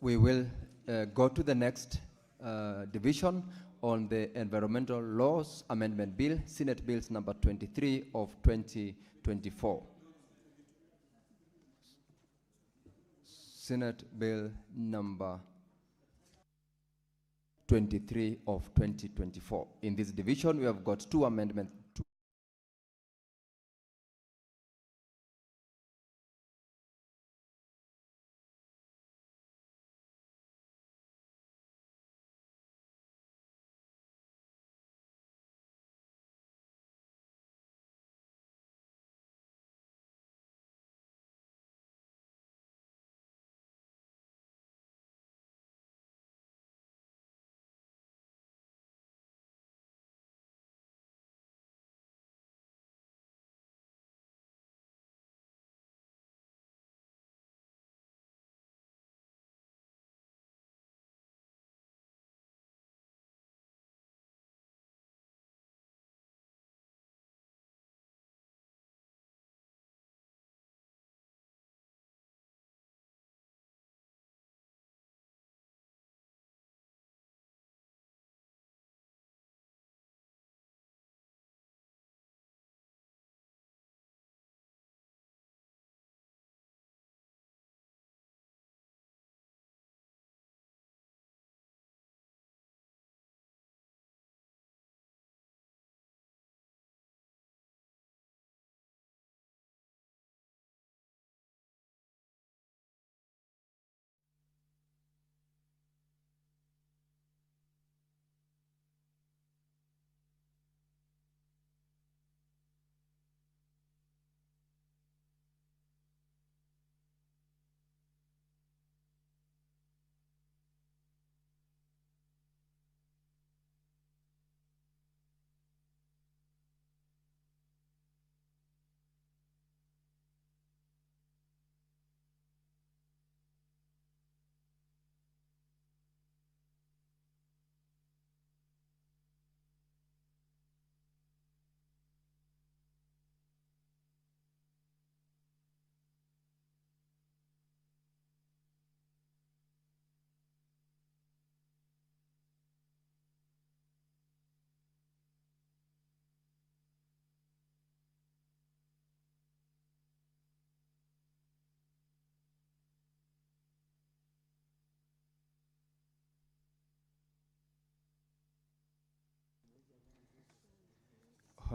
We will go to the next division on the Environmental Laws Amendment Bill, Senate Bills number 23 of 2024. Senate Bill number 23 of 2024. In this division, we have got two amendments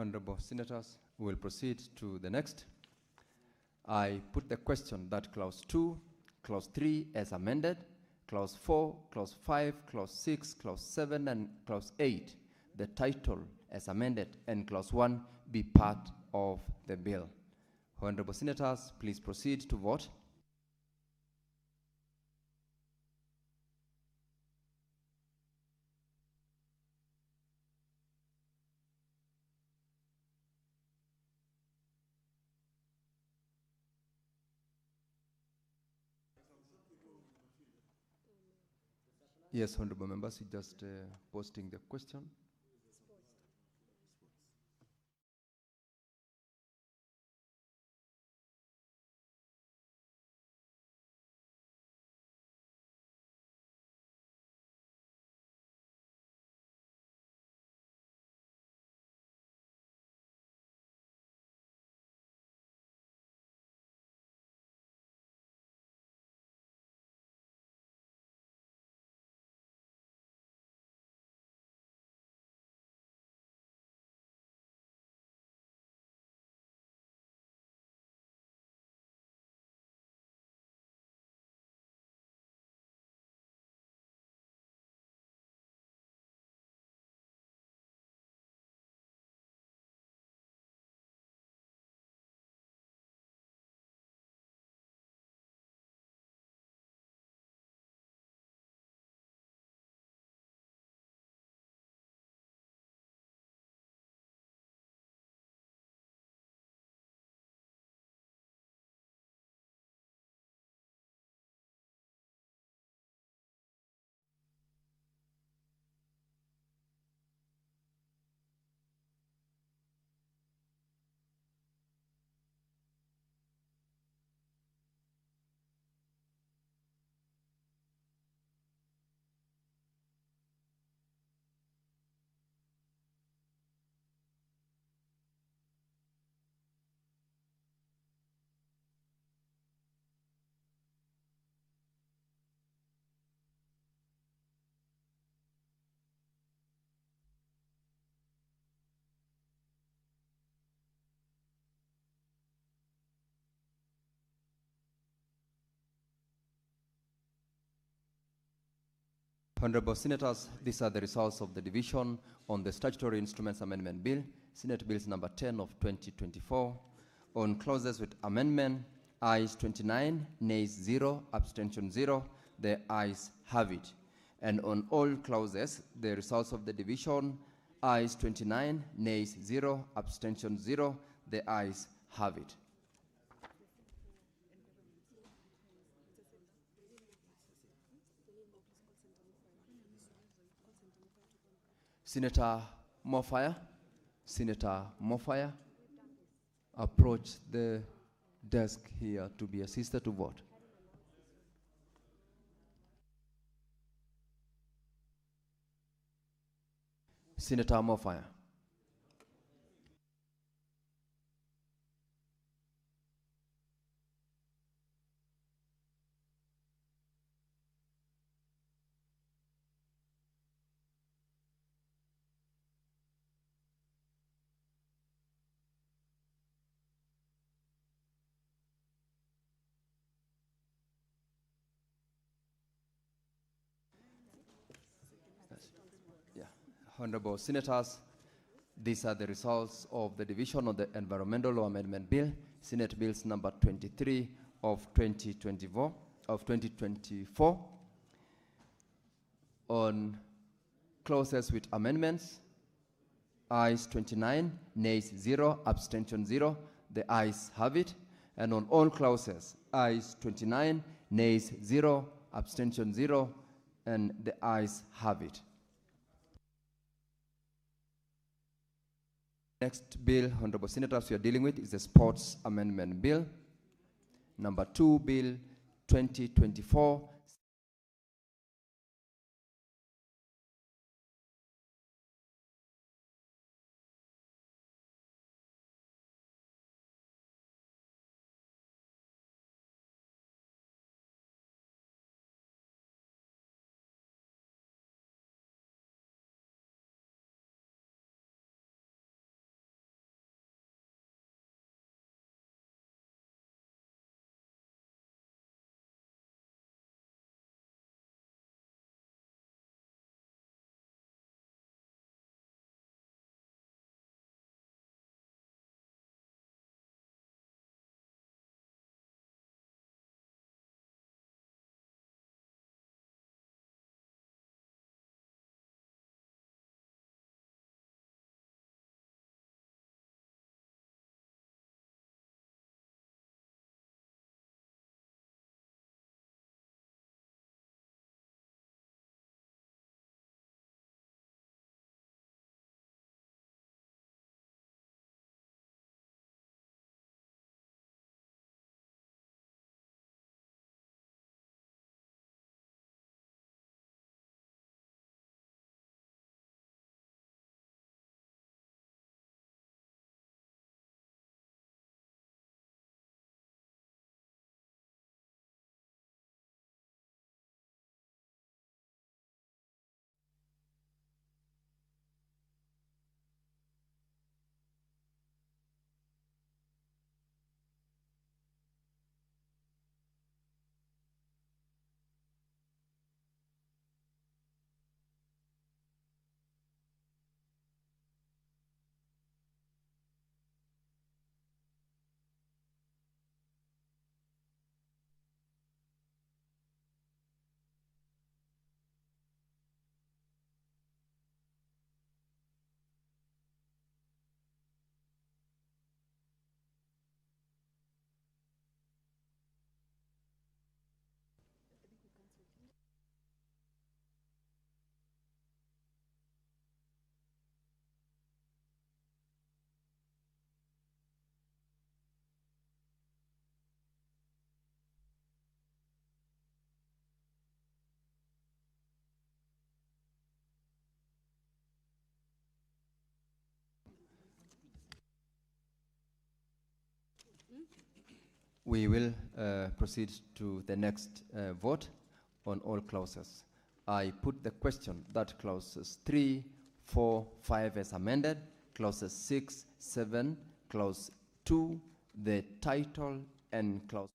Honorable Senators, we will proceed to the next. I put the question that Clause 2, Clause 3 as amended, Clause 4, Clause 5, Clause 6, Clause 7, and Clause 8, the title as amended, and Clause 1 be part of the bill. Honorable Senators, please proceed to vote. Yes, honorable members, you just posting the question. Honorable Senators, these are the results of the division on the Statutory Instruments Amendment Bill, Senate Bills number 10 of 2024. On clauses with amendment, ayes 29, nays 0, abstention 0. The ayes have it. And on all clauses, the results of the division, ayes 29, nays 0, abstention 0. The ayes have it. Senator Mofire, approach the desk here to be assisted to vote. Senator Mofire. Yeah. Honorable Senators, these are the results of the division of the Environmental Law Amendment Bill, Senate Bills number 23 of 2024. On clauses with amendments, ayes 29, nays 0, abstention 0. The ayes have it. And on all clauses, ayes 29, nays 0, abstention 0, and the ayes have it. Next bill, Honorable Senators, we are dealing with is the Sports Amendment Bill, number 2, Bill 2024. We will proceed to the next vote on all clauses. I put the question that clauses 3, 4, 5 as amended, clauses 6, 7, clause 2, the title, and clause.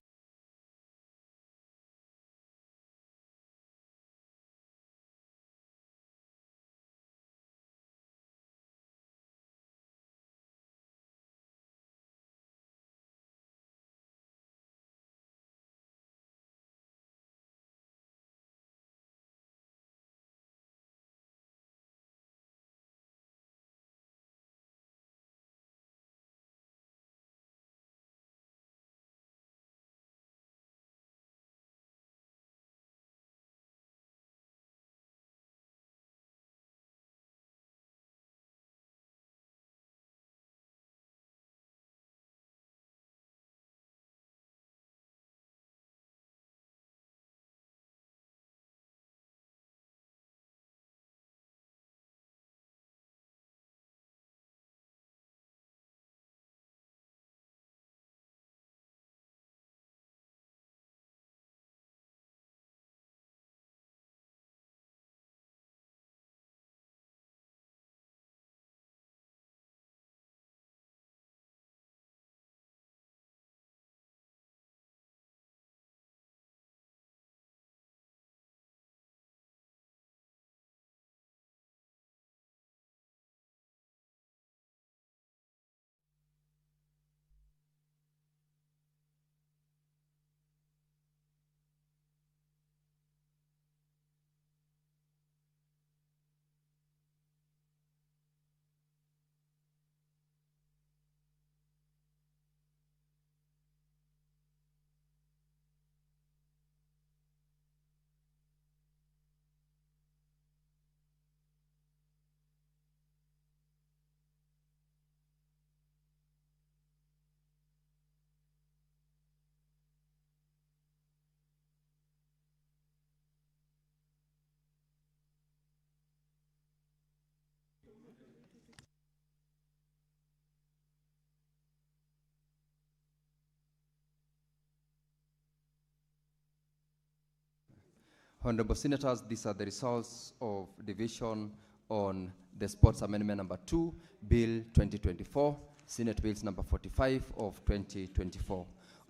Honorable Senators, these are the results of division on the Sports Amendment number 2, Bill 2024, Senate Bills number 45 of 2024.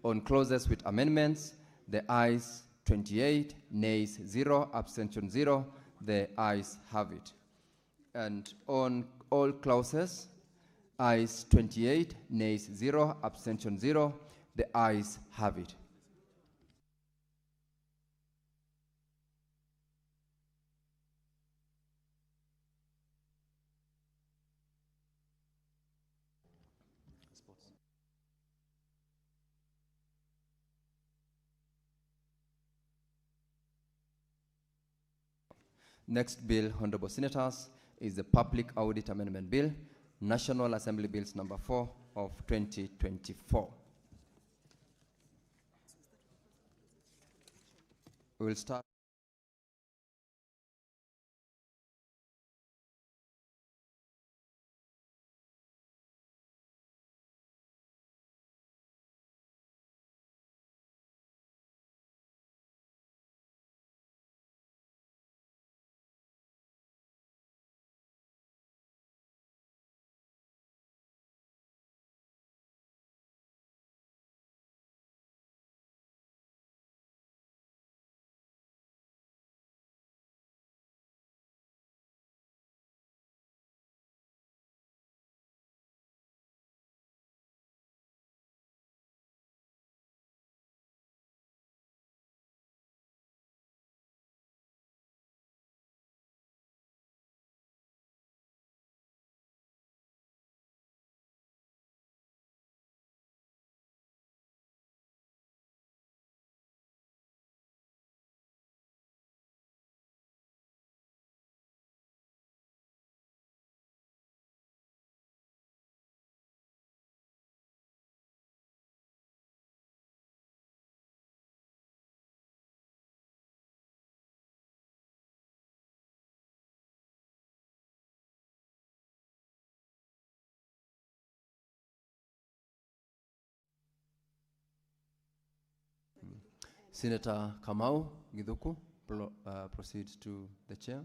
On clauses with amendments, the ayes 28, nays 0, abstention 0, the ayes have it. And on all clauses, ayes 28, nays 0, abstention 0, the ayes have it. Next bill, Honorable Senators, is the Public Audit Amendment Bill, National Assembly Bills number 4 of 2024. We will start. Senator Kamau Githuku, proceed to the chair.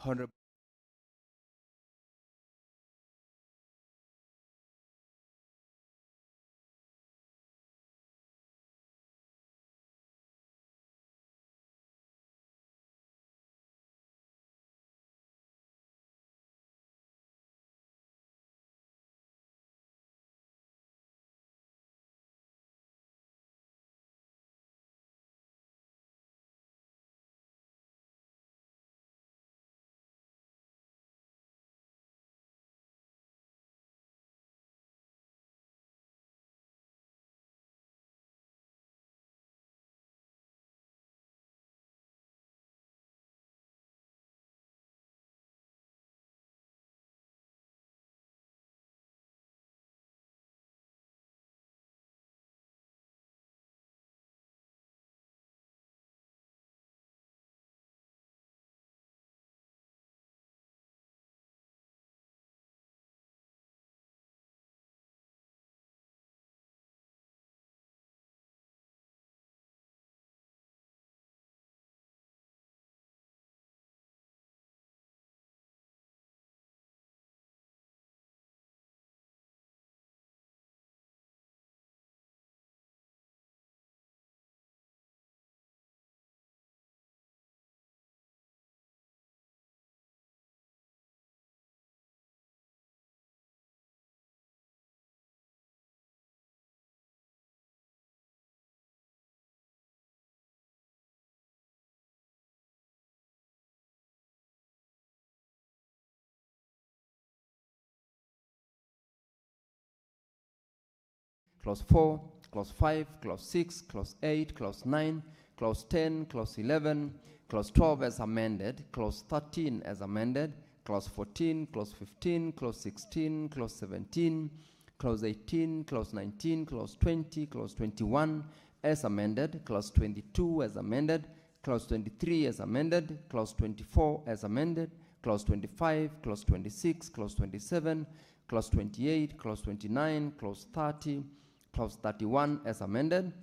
Honorable Clause 4, Clause 5, Clause 6, Clause 8, Clause 9, Clause 10, Clause 11, Clause 12 as amended, Clause 13 as amended, Clause 14, Clause 15, Clause 16, Clause 17, Clause 18, Clause 19, Clause 20, Clause 21 as amended, Clause 22 as amended, Clause 23 as amended, Clause 24 as amended, Clause 25, Clause 26, Clause 27, Clause 28, Clause 29, Clause 30, Clause 31 as amended.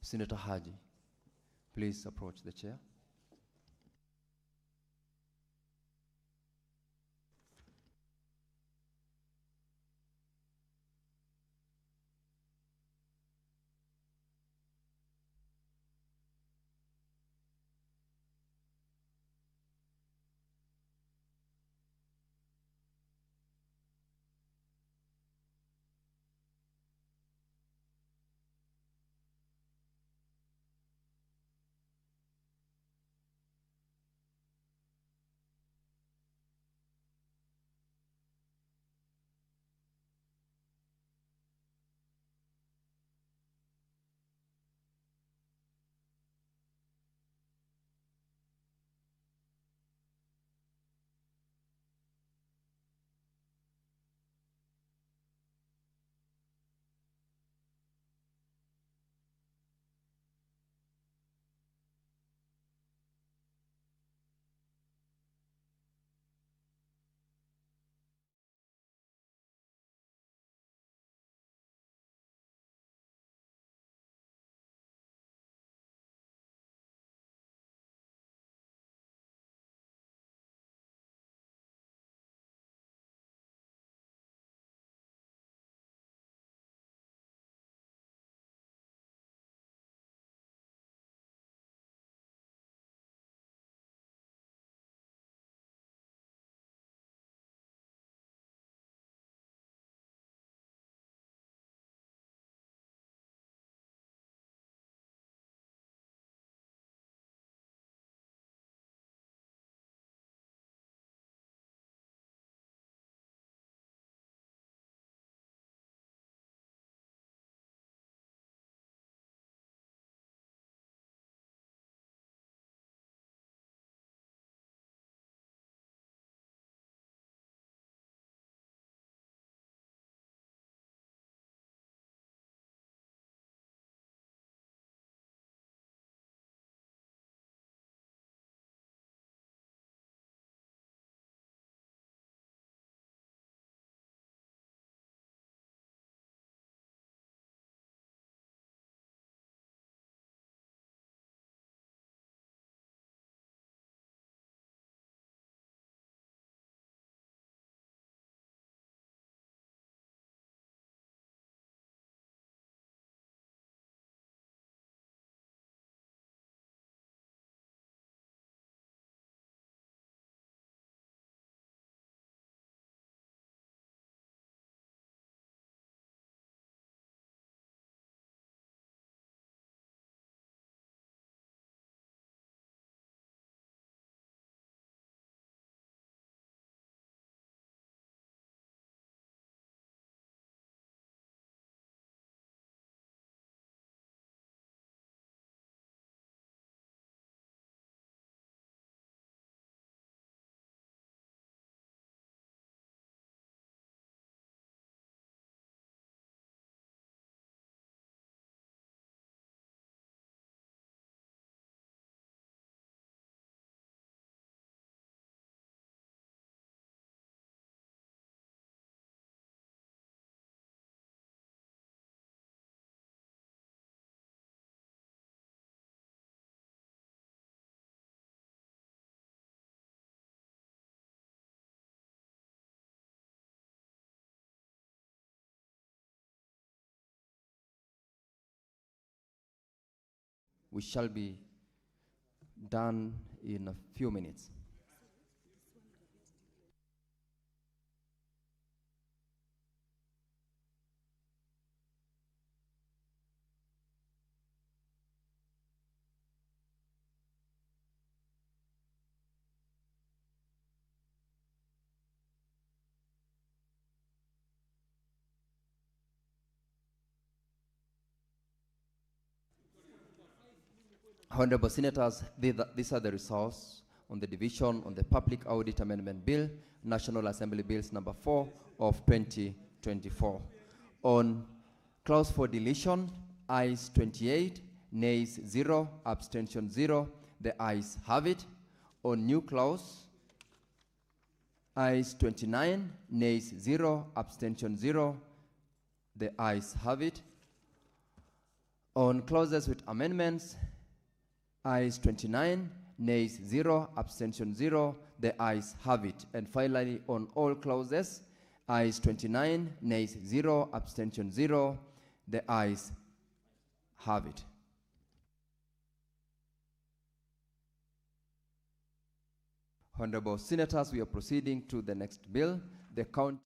Senator Haji, please approach the chair. We shall be done in a few minutes. Honorable Senators, these are the results on the division on the Public Audit Amendment Bill, National Assembly Bills number 4 of 2024. On clause for deletion, ayes 28, nays 0, abstention 0. The ayes have it. On new clause, ayes 29, nays 0, abstention 0. The ayes have it. On clauses with amendments, ayes 29, nays 0, abstention 0. The ayes have it. And finally, on all clauses, ayes 29, nays 0, abstention 0. The ayes have it. Honorable Senators, we are proceeding to the next bill. The county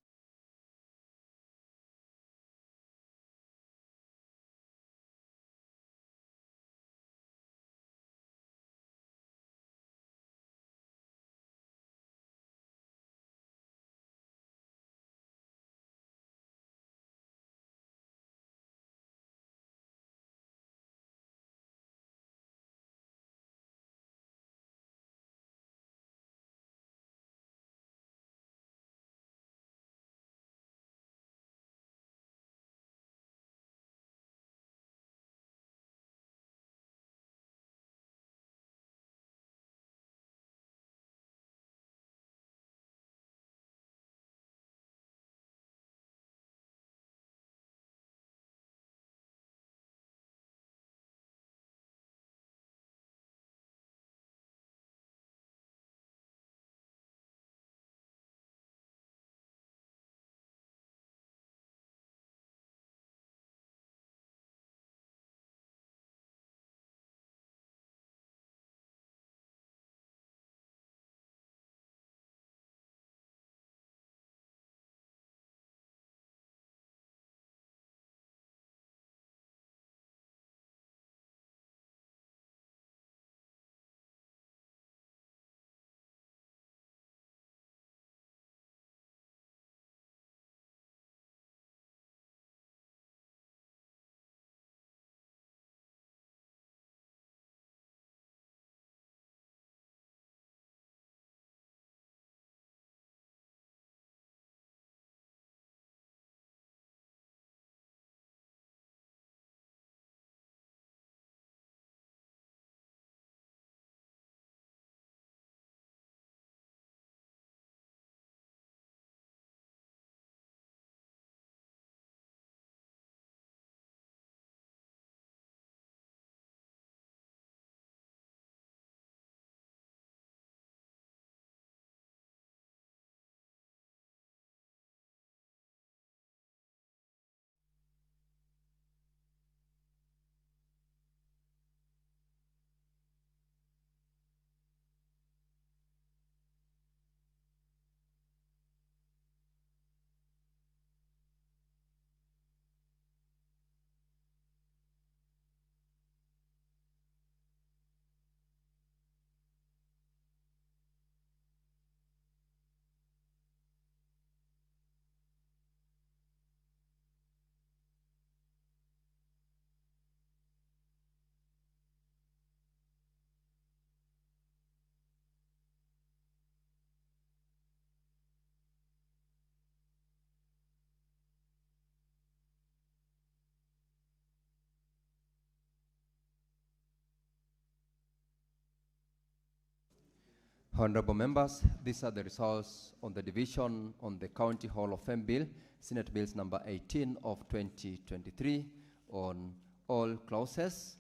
Honorable members, these are the results on the division on the County Hall of Fame Bill, Senate Bills number 18 of 2023. On all clauses,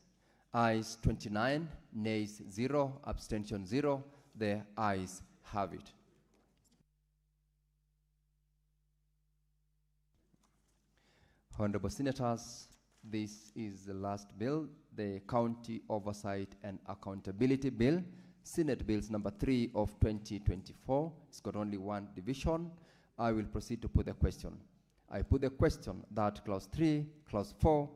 ayes 29, nays 0, abstention 0. The ayes have it. Honorable Senators, this is the last bill, the County Oversight and Accountability Bill, Senate Bills number 3 of 2024. It's got only one division. I will proceed to put the question. I put the question that clause 3, clause 4,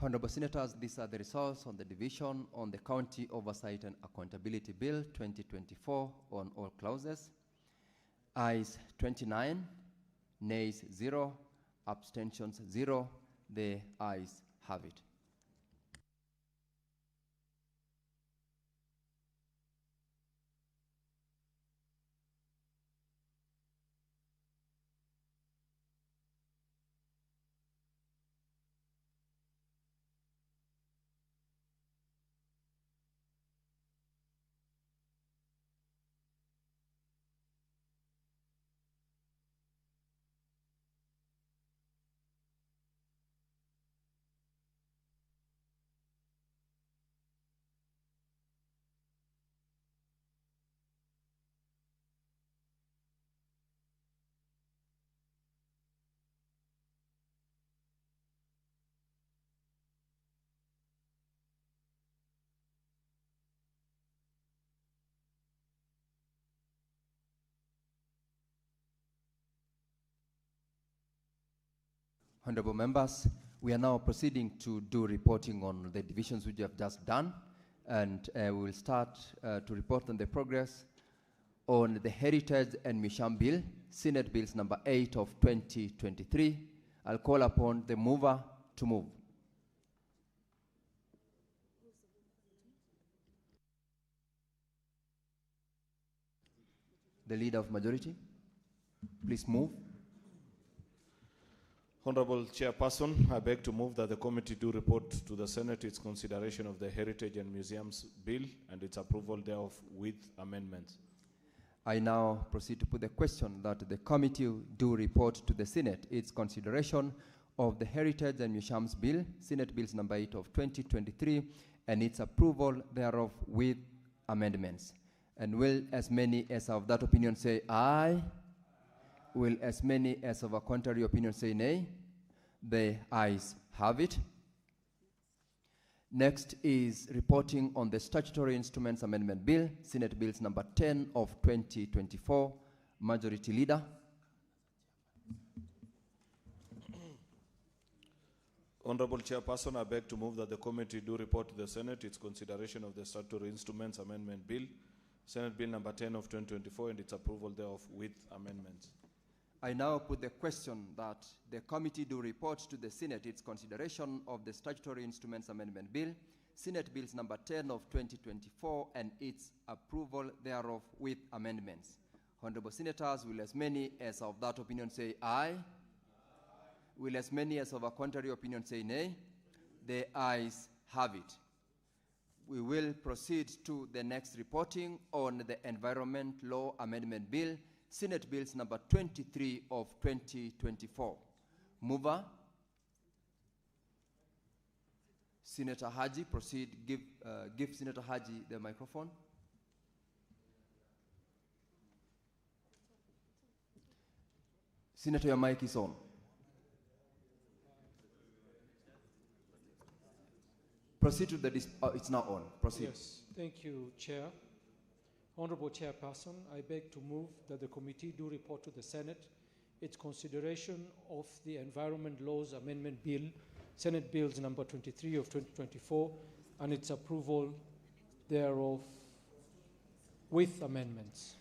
Honorable Senators, these are the results on the division on the County Oversight and Accountability Bill 2024 on all clauses. Ayes 29, nays 0, abstentions 0. The ayes have it. Honorable members, we are now proceeding to do reporting on the divisions which we have just done, and we will start to report on the progress on the Heritage and Museum Bill, Senate Bills number 8 of 2023. I'll call upon the mover to move. The leader of majority, please move. Honorable Chairperson, I beg to move that the committee do report to the Senate its consideration of the Heritage and Museums Bill and its approval thereof with amendments. I now proceed to put the question that the committee do report to the Senate its consideration of the Heritage and Museums Bill, Senate Bills number 8 of 2023, and its approval thereof with amendments. And will as many as of that opinion say aye? Will as many as of a contrary opinion say nay? The ayes have it. Next is reporting on the Statutory Instruments Amendment Bill, Senate Bills number 10 of 2024. Majority Leader. Honorable Chairperson, I beg to move that the committee do report to the Senate its consideration of the Statutory Instruments Amendment Bill, Senate Bill number 10 of 2024, and its approval thereof with amendments. I now put the question that the committee do report to the Senate its consideration of the Statutory Instruments Amendment Bill, Senate Bills number 10 of 2024, and its approval thereof with amendments. Honorable Senators, will as many as of that opinion say aye? Will as many as of a contrary opinion say nay? The ayes have it. We will proceed to the next reporting on the Environment Law Amendment Bill, Senate Bills number 23 of 2024. Mover, Senator Haji, proceed. Give Senator Haji the microphone. Senator, your mic is on. Proceed to the it's now on. Proceed. Yes, thank you, Chair. Honorable Chairperson, I beg to move that the committee do report to the Senate its consideration of the Environment Laws Amendment Bill, Senate Bills number 23 of 2024, and its approval thereof with amendments.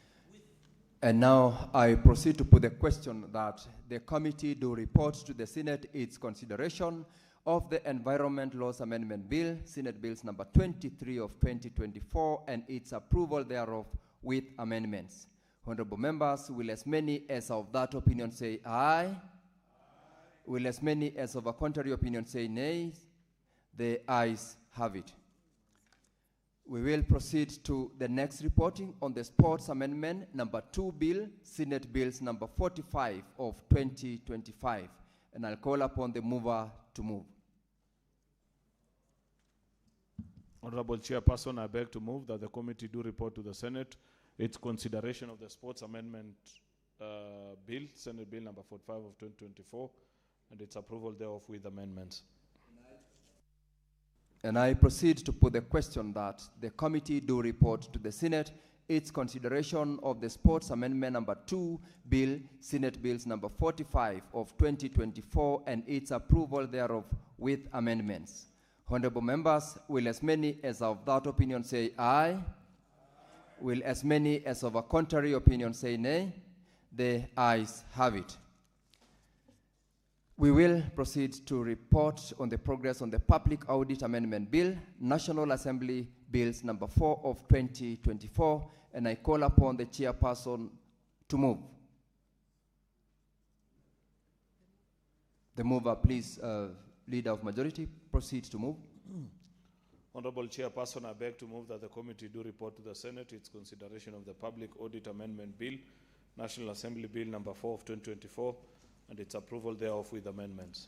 And now I proceed to put the question that the committee do report to the Senate its consideration of the Environment Laws Amendment Bill, Senate Bills number 23 of 2024, and its approval thereof with amendments. Honorable members, will as many as of that opinion say aye? Will as many as of a contrary opinion say nay? The ayes have it. We will proceed to the next reporting on the Sports Amendment number 2 Bill, Senate Bills number 45 of 2025. And I'll call upon the mover to move. Honorable Chairperson, I beg to move that the committee do report to the Senate its consideration of the Sports Amendment Bill, Senate Bill number 45 of 2024, and its approval thereof with amendments. And I proceed to put the question that the committee do report to the Senate its consideration of the Sports Amendment number 2 Bill, Senate Bills number 45 of 2024, and its approval thereof with amendments. Honorable members, will as many as of that opinion say aye? Will as many as of a contrary opinion say nay? The ayes have it. We will proceed to report on the progress on the Public Audit Amendment Bill, National Assembly Bills number 4 of 2024, and I call upon the chairperson to move. The mover, please, Leader of Majority, proceed to move. Honorable Chairperson, I beg to move that the committee do report to the Senate its consideration of the Public Audit Amendment Bill, National Assembly Bill number 4 of 2024, and its approval thereof with amendments.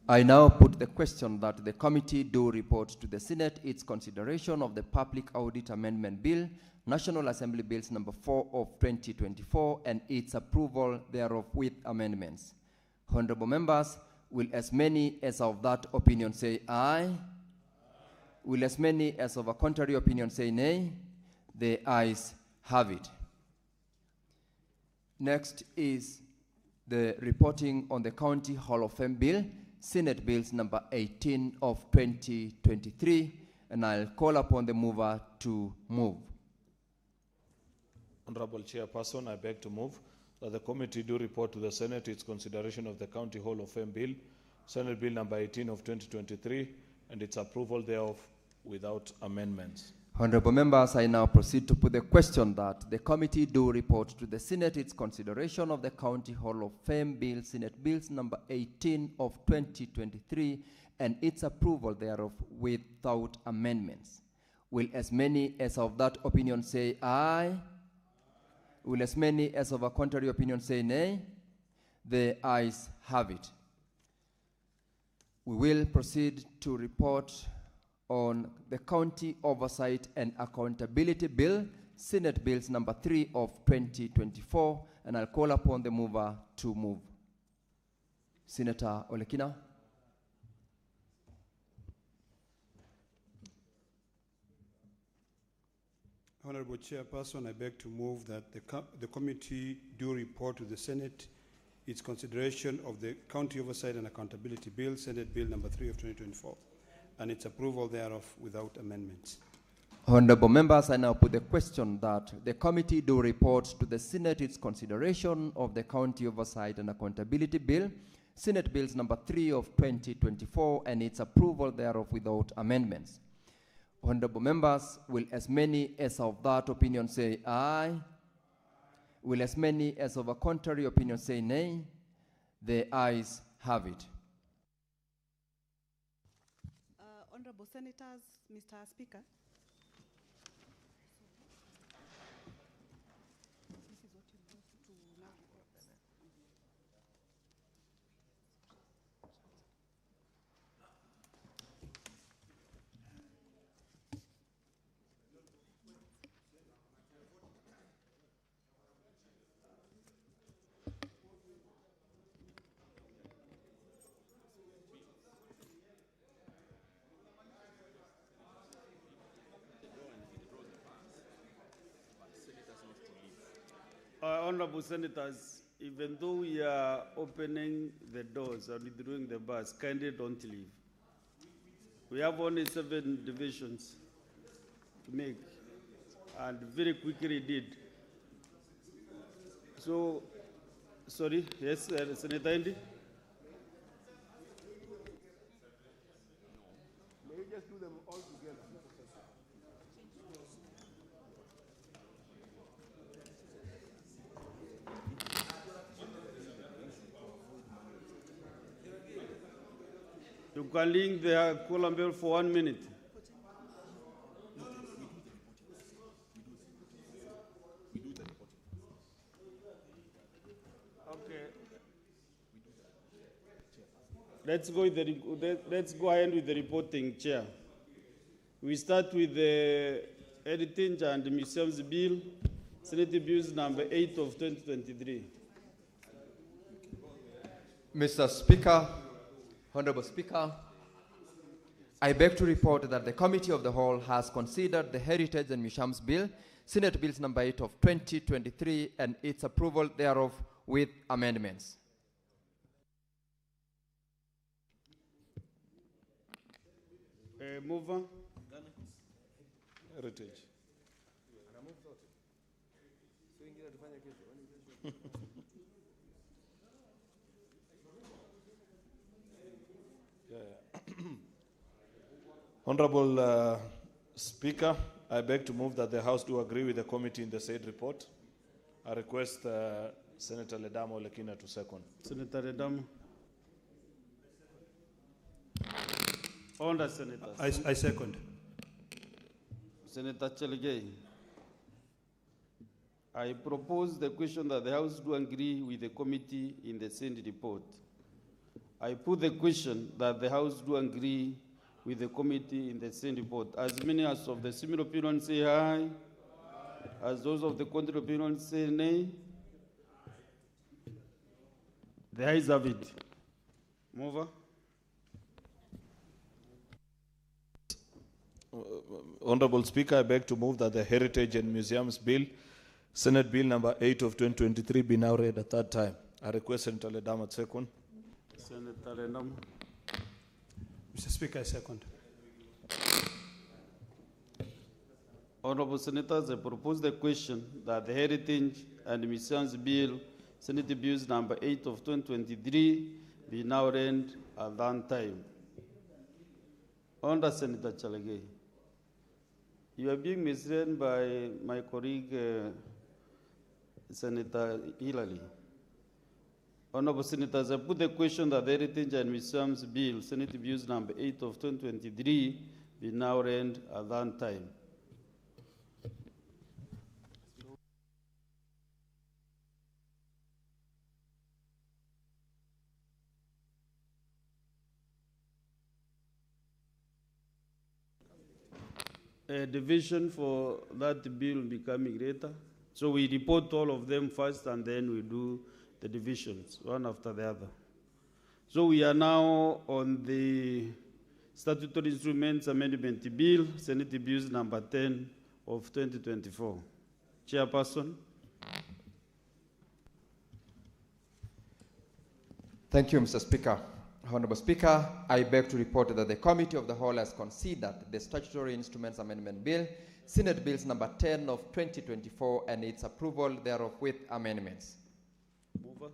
I now put the question that the committee do report to the Senate its consideration of the Public Audit Amendment Bill, National Assembly Bills number 4 of 2024, and its approval thereof with amendments. Honorable members, will as many as of that opinion say aye? Will as many as of a contrary opinion say nay? The ayes have it. Next is the reporting on the County Hall of Fame Bill, Senate Bills number 18 of 2023, and I'll call upon the mover to move. Honorable Chairperson, I beg to move that the committee do report to the Senate its consideration of the County Hall of Fame Bill, Senate Bill number 18 of 2023, and its approval thereof without amendments. Honorable members, I now proceed to put the question that the committee do report to the Senate its consideration of the County Hall of Fame Bill, Senate Bills number 18 of 2023, and its approval thereof without amendments. Will as many as of that opinion say aye? Will as many as of a contrary opinion say nay? The ayes have it. We will proceed to report on the County Oversight and Accountability Bill, Senate Bills number 3 of 2024, and I'll call upon the mover to move. Senator Olekina. Honorable Chairperson, I beg to move that the committee do report to the Senate its consideration of the County Oversight and Accountability Bill, Senate Bill number 3 of 2024, and its approval thereof without amendments. Honorable members, I now put the question that the committee do report to the Senate its consideration of the County Oversight and Accountability Bill, Senate Bills number 3 of 2024, and its approval thereof without amendments. Honorable members, will as many as of that opinion say aye? Will as many as of a contrary opinion say nay? The ayes have it. Honorable Senators, Mr. Speaker. Honorable Senators, even though we are opening the doors and withdrawing the bars, kindly don't leave. We have only 7 divisions to make, and very quickly did. So, sorry, yes, Senator Indy? May you just do them all together? You can link the column bill for 1 minute. Okay. Let's go ahead with the reporting, Chair. We start with the Heritage and Museums Bill, Senate Bills number 8 of 2023. Mr. Speaker, Honorable Speaker, I beg to report that the Committee of the Whole has considered the Heritage and Museums Bill, Senate Bills number 8 of 2023, and its approval thereof with amendments. Mover. Heritage. Honorable Speaker, I beg to move that the House do agree with the committee in the said report. I request Senator Ledamo Lekina to second. Senator Ledamo. Honourable Senators. I second. Senator Chelegei. I propose the question that the House do agree with the committee in the same report. I put the question that the House do agree with the committee in the same report. As many as of the similar opinion say aye, as those of the contrary opinion say nay. The ayes have it. Mover. Honorable Speaker, I beg to move that the Heritage and Museums Bill, Senate Bill number 8 of 2023, be now read a third time. I request Senator Ledamo to second. Senator Ledamo. Mr. Speaker, I second. Honorable Senators, I propose the question that the Heritage and Museums Bill, Senate Bills number 8 of 2023, be now read at that time. Honorable Senator Chelegei, you are being misread by my colleague, Senator Hillary. Honorable Senators, I put the question that the Heritage and Museums Bill, Senate Bills number 8 of 2023, be now read at that time. Division for that bill becoming greater. So we report all of them first and then we do the divisions, one after the other. So we are now on the Statutory Instruments Amendment Bill, Senate Bills number 10 of 2024. Chairperson. Thank you, Mr. Speaker. Honorable Speaker, I beg to report that the Committee of the Whole has considered the Statutory Instruments Amendment Bill, Senate Bills number 10 of 2024, and its approval thereof with amendments. Mover.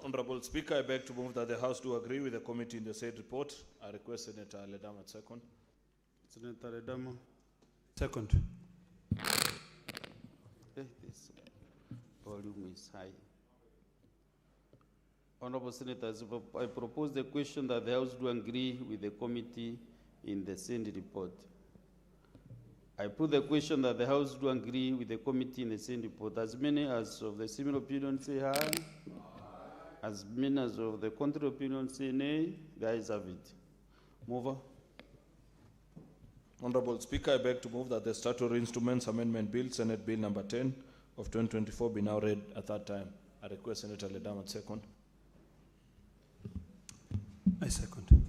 Honorable Speaker, I beg to move that the House do agree with the committee in the said report. I request Senator Ledamo to second. Senator Ledamo. Second. This volume is high. Honorable Senators, I propose the question that the House do agree with the committee in the same report. I put the question that the House do agree with the committee in the same report. As many as of the similar opinion say aye, as many as of the contrary opinion say nay, the ayes have it. Mover. Honorable Speaker, I beg to move that the Statutory Instruments Amendment Bill, Senate Bill number 10 of 2024, be now read a third time. I request Senator Ledamo to second. I second.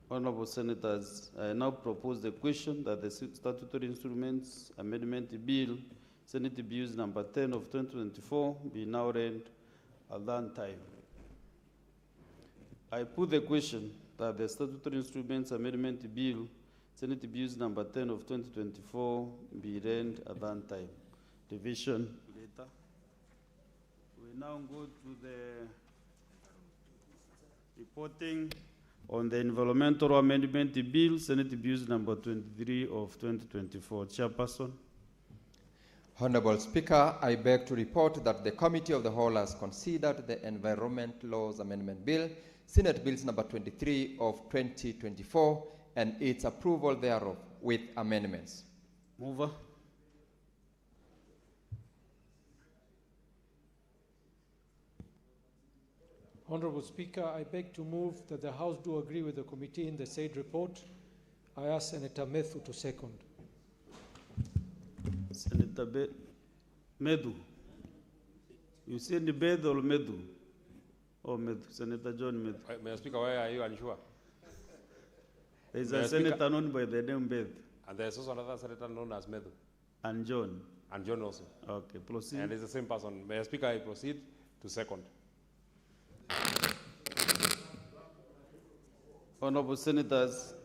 Honorable Senators, I now propose the question that the Statutory Instruments Amendment Bill, Senate Bills number 10 of 2024, be now read at that time. I put the question that the Statutory Instruments Amendment Bill, Senate Bills number 10 of 2024, be read at that time. Division later. We now go to the reporting on the Environmental Amendment Bill, Senate Bills number 23 of 2024. Chairperson. Honorable Speaker, I beg to report that the Committee of the Whole has considered the Environment Laws Amendment Bill, Senate Bills number 23 of 2024, and its approval thereof with amendments. Mover. Honorable Speaker, I beg to move that the House do agree with the committee in the said report. I ask Senator Methu to second. Senator Medu. You said the Bed or Medu? Oh, Medu. Senator John Medu. Mr. Speaker, why are you unsure? There is a senator known by the name Bed. And there's also another senator known as Medu. And John. And John also. Okay, proceed. And it's the same person. Mr. Speaker, I proceed to second. Honorable Senators,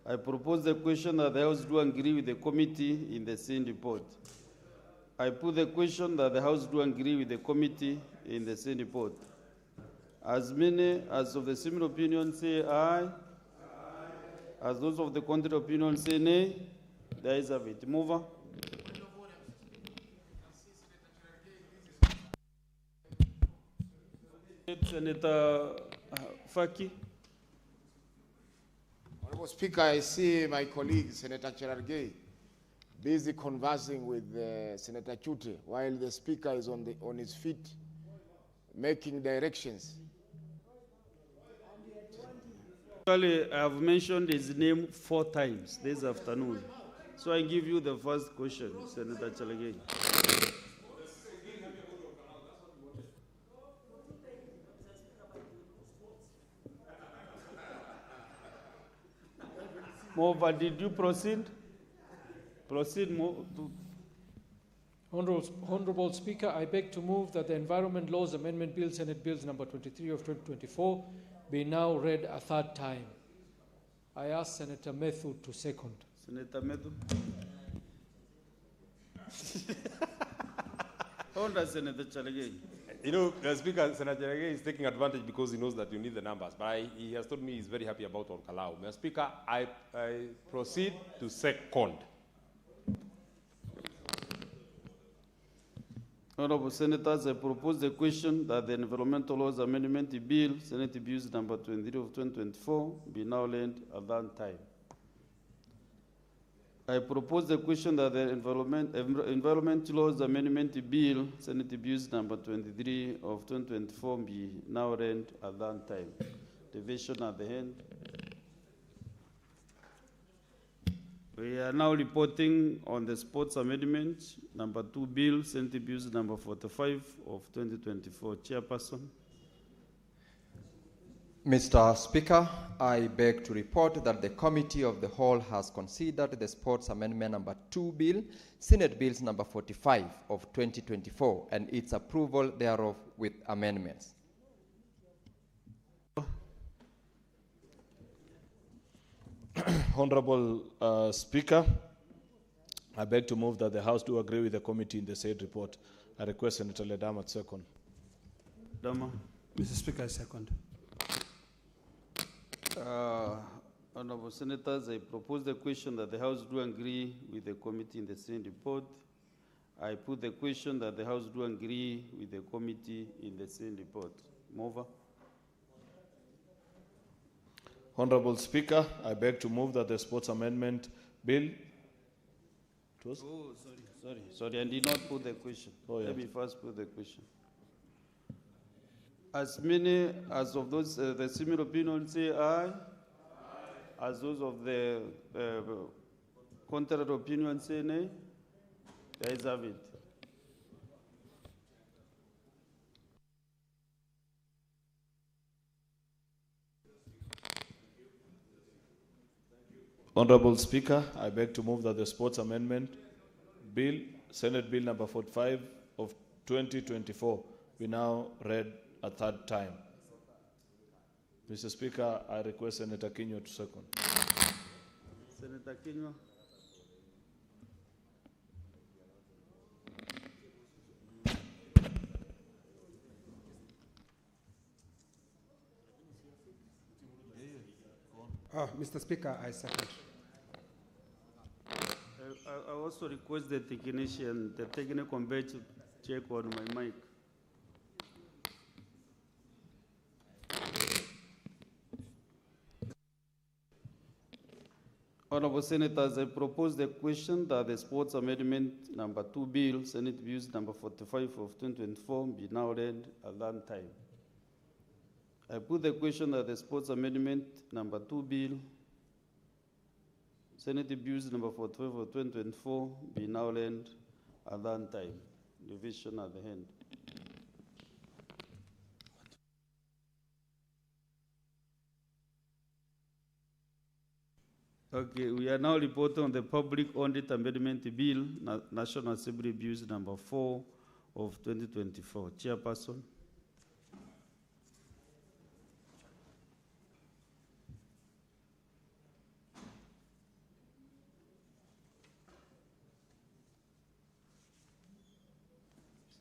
I propose the question that the House do agree with the committee in the same report. I put the question that the House do agree with the committee in the same report. As many as of the similar opinion say aye. As those of the contrary opinion say nay. The ayes have it. Mover. Senator Faki. Honorable Speaker, I see my colleague, Senator Cherargei, busy conversing with Senator Chute while the Speaker is on his feet making directions. Actually, I have mentioned his name 4 times this afternoon. So I give you the first question, Senator Cherargei. Moreover, did you proceed? Proceed more. Honorable Speaker, I beg to move that the Environment Laws Amendment Bill, Senate Bills number 23 of 2024, be now read a 3rd time. I ask Senator Methu to second. Senator Methu. Order, Senator Cherargei. You know, Speaker, Senator Cherargei is taking advantage because he knows that you need the numbers. But he has told me he's very happy about Orkalau. Mr. Speaker, I proceed to second. Honorable Senators, I propose the question that the Environmental Laws Amendment Bill, Senate Bills number 23 of 2024, be now laid at that time. I propose the question that the Environment Laws Amendment Bill, Senate Bills number 23 of 2024, be now read at that time. Division at the end. We are now reporting on the Sports Amendment number 2 Bill, Senate Bills number 45 of 2024. Chairperson. Mr. Speaker, I beg to report that the Committee of the Whole has considered the Sports Amendment number 2 Bill, Senate Bills number 45 of 2024, and its approval thereof with amendments. Honorable Speaker, I beg to move that the House do agree with the committee in the said report. I request Senator Ledama to second. Dama. Mr. Speaker, I second. Honorable Senators, I propose the question that the House do agree with the committee in the same report. I put the question that the House do agree with the committee in the same report. Mover. Honorable Speaker, I beg to move that the Sports Amendment Bill. Oh, sorry, I did not put the question. Oh, yeah. Let me first put the question. As many as of those, the similar opinion say aye. As those of the contrary opinion say nay. The ayes have it. Honorable Speaker, I beg to move that the Sports Amendment Bill, Senate Bill number 45 of 2024, be now read a 3rd time. Mr. Speaker, I request Senator Kinyo to second. Senator Kinyo. Mr. Speaker, I second. I also request the technician, the technical conveyor to check on my mic. Honorable Senators, I propose the question that the Sports Amendment number 2 Bill, Senate Bills number 45 of 2024, be now read at that time. I put the question that the Sports Amendment number 2 Bill, Senate Bills number 45 of 2024, be now read at that time. Division at the end. Okay, we are now reporting on the Public Audit Amendment Bill, National Assembly Bills number 4 of 2024. Chairperson.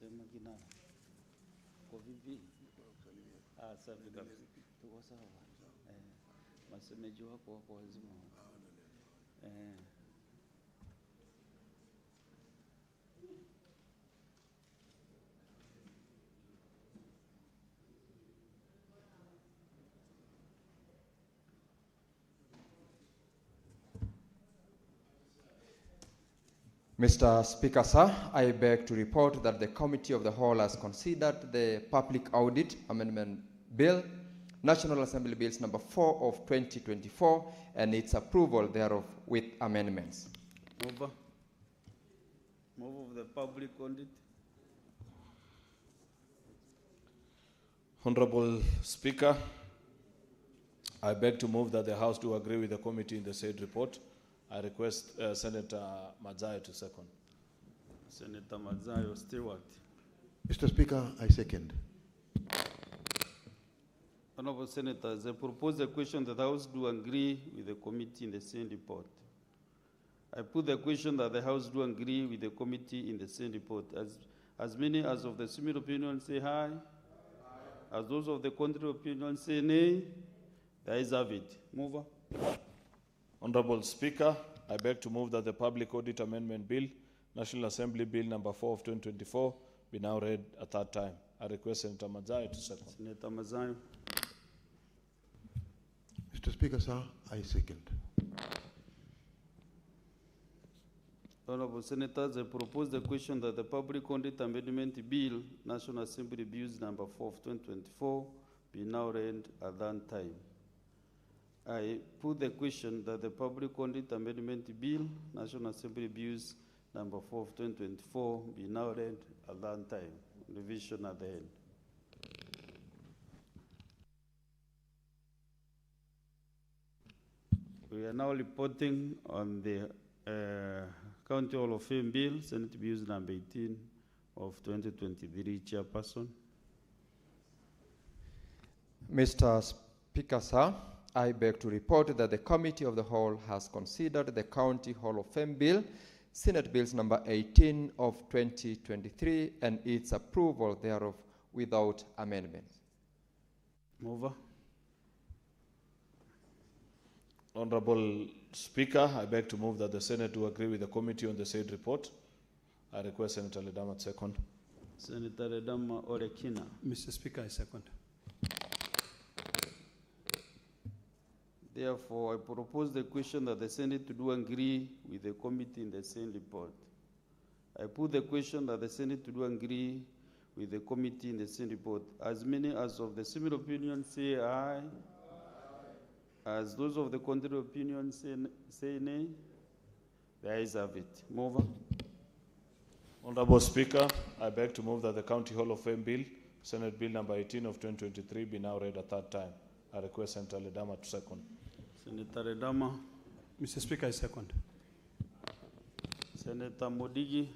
Sema kinara. Kwa vipi? Safi kabisa. Tuko sawa. Masemeji wako wako wazima. Mr. Speaker, sir, I beg to report that the Committee of the Whole has considered the Public Audit Amendment Bill, National Assembly Bills number 4 of 2024, and its approval thereof with amendments. Move. Move of the Public Audit. Honorable Speaker, I beg to move that the House do agree with the committee in the said report. I request Senator Mazayo to second. Senator Mazayo Stewart. Mr. Speaker, I second. Honorable Senators, I propose the question that the House do agree with the committee in the same report. I put the question that the House do agree with the committee in the same report. As many as of the similar opinion say aye. As those of the contrary opinion say nay. The ayes have it. Mover. Honorable Speaker, I beg to move that the Public Audit Amendment Bill, National Assembly Bill number 4 of 2024, be now read a third time. I request Senator Mazayo to second. Senator Mazayo. Mr. Speaker, sir, I second. Honorable Senators, I propose the question that the Public Audit Amendment Bill, National Assembly Bills number 4 of 2024, be now read at that time. I put the question that the Public Audit Amendment Bill, National Assembly Bills number 4 of 2024, be now read at that time. Revision at the end. We are now reporting on the County Hall of Fame Bill, Senate Bills number 18 of 2023, Chairperson. Mr. Speaker, sir, I beg to report that the Committee of the Whole has considered the County Hall of Fame Bill, Senate Bills number 18 of 2023, and its approval thereof without amendments. Mover. Honorable Speaker, I beg to move that the Senate do agree with the committee on the said report. I request Senator Ledama to second. Senator Ledama Orekina. Mr. Speaker, I second. Therefore, I propose the question that the Senate do agree with the committee in the same report. I put the question that the Senate do agree with the committee in the same report. As many as of the similar opinion say aye. As those of the contrary opinion say nay. The ayes have it. Mover. Honorable Speaker, I beg to move that the County Hall of Fame Bill, Senate Bill number 18 of 2023, be now read a third time. I request Senator Ledama to second. Senator Ledama. Mr. Speaker, I second. Senator Modigi.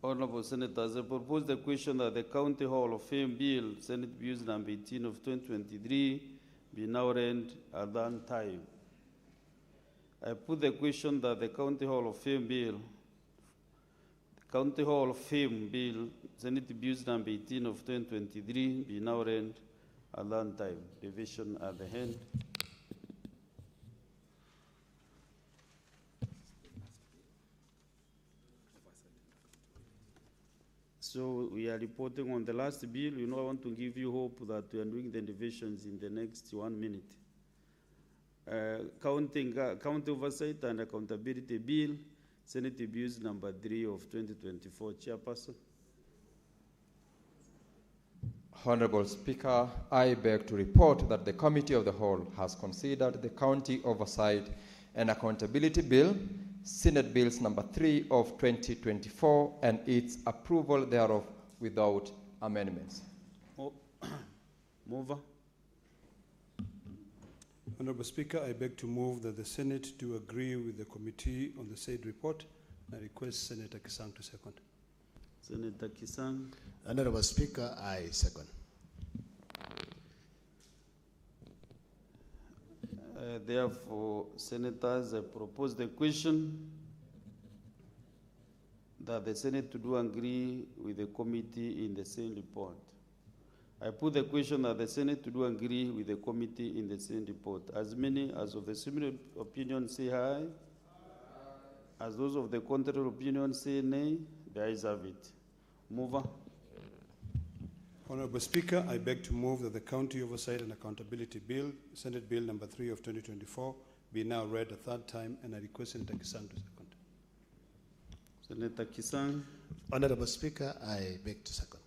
Honorable Senators, I propose the question that the County Hall of Fame Bill, Senate Bills number 18 of 2023, be now read at that time. I put the question that the County Hall of Fame Bill, County Hall of Fame Bill, Senate Bills number 18 of 2023, be now read at that time. Division at the end. So we are reporting on the last bill. You know, I want to give you hope that we are doing the divisions in the next 1 minute. County Oversight and Accountability Bill, Senate Bills number 3 of 2024. Chairperson. Honorable Speaker, I beg to report that the Committee of the Whole has considered the County Oversight and Accountability Bill, Senate Bills number 3 of 2024, and its approval thereof without amendments. Mover. Honorable Speaker, I beg to move that the Senate do agree with the committee on the said report. I request Senator Kisang to second. Senator Kisang. Honorable Speaker, I second. Therefore, Senators, I propose the question that the Senate to do agree with the committee in the same report. I put the question that the Senate to do agree with the committee in the same report. As many as of the similar opinion say aye. As those of the contrary opinion say nay, the ayes have it. Mover. Honorable Speaker, I beg to move that the County Oversight and Accountability Bill, Senate Bill number 3 of 2024, be now read a third time, and I request Senator Kisang to second. Senator Kisang. Honorable Speaker, I beg to second.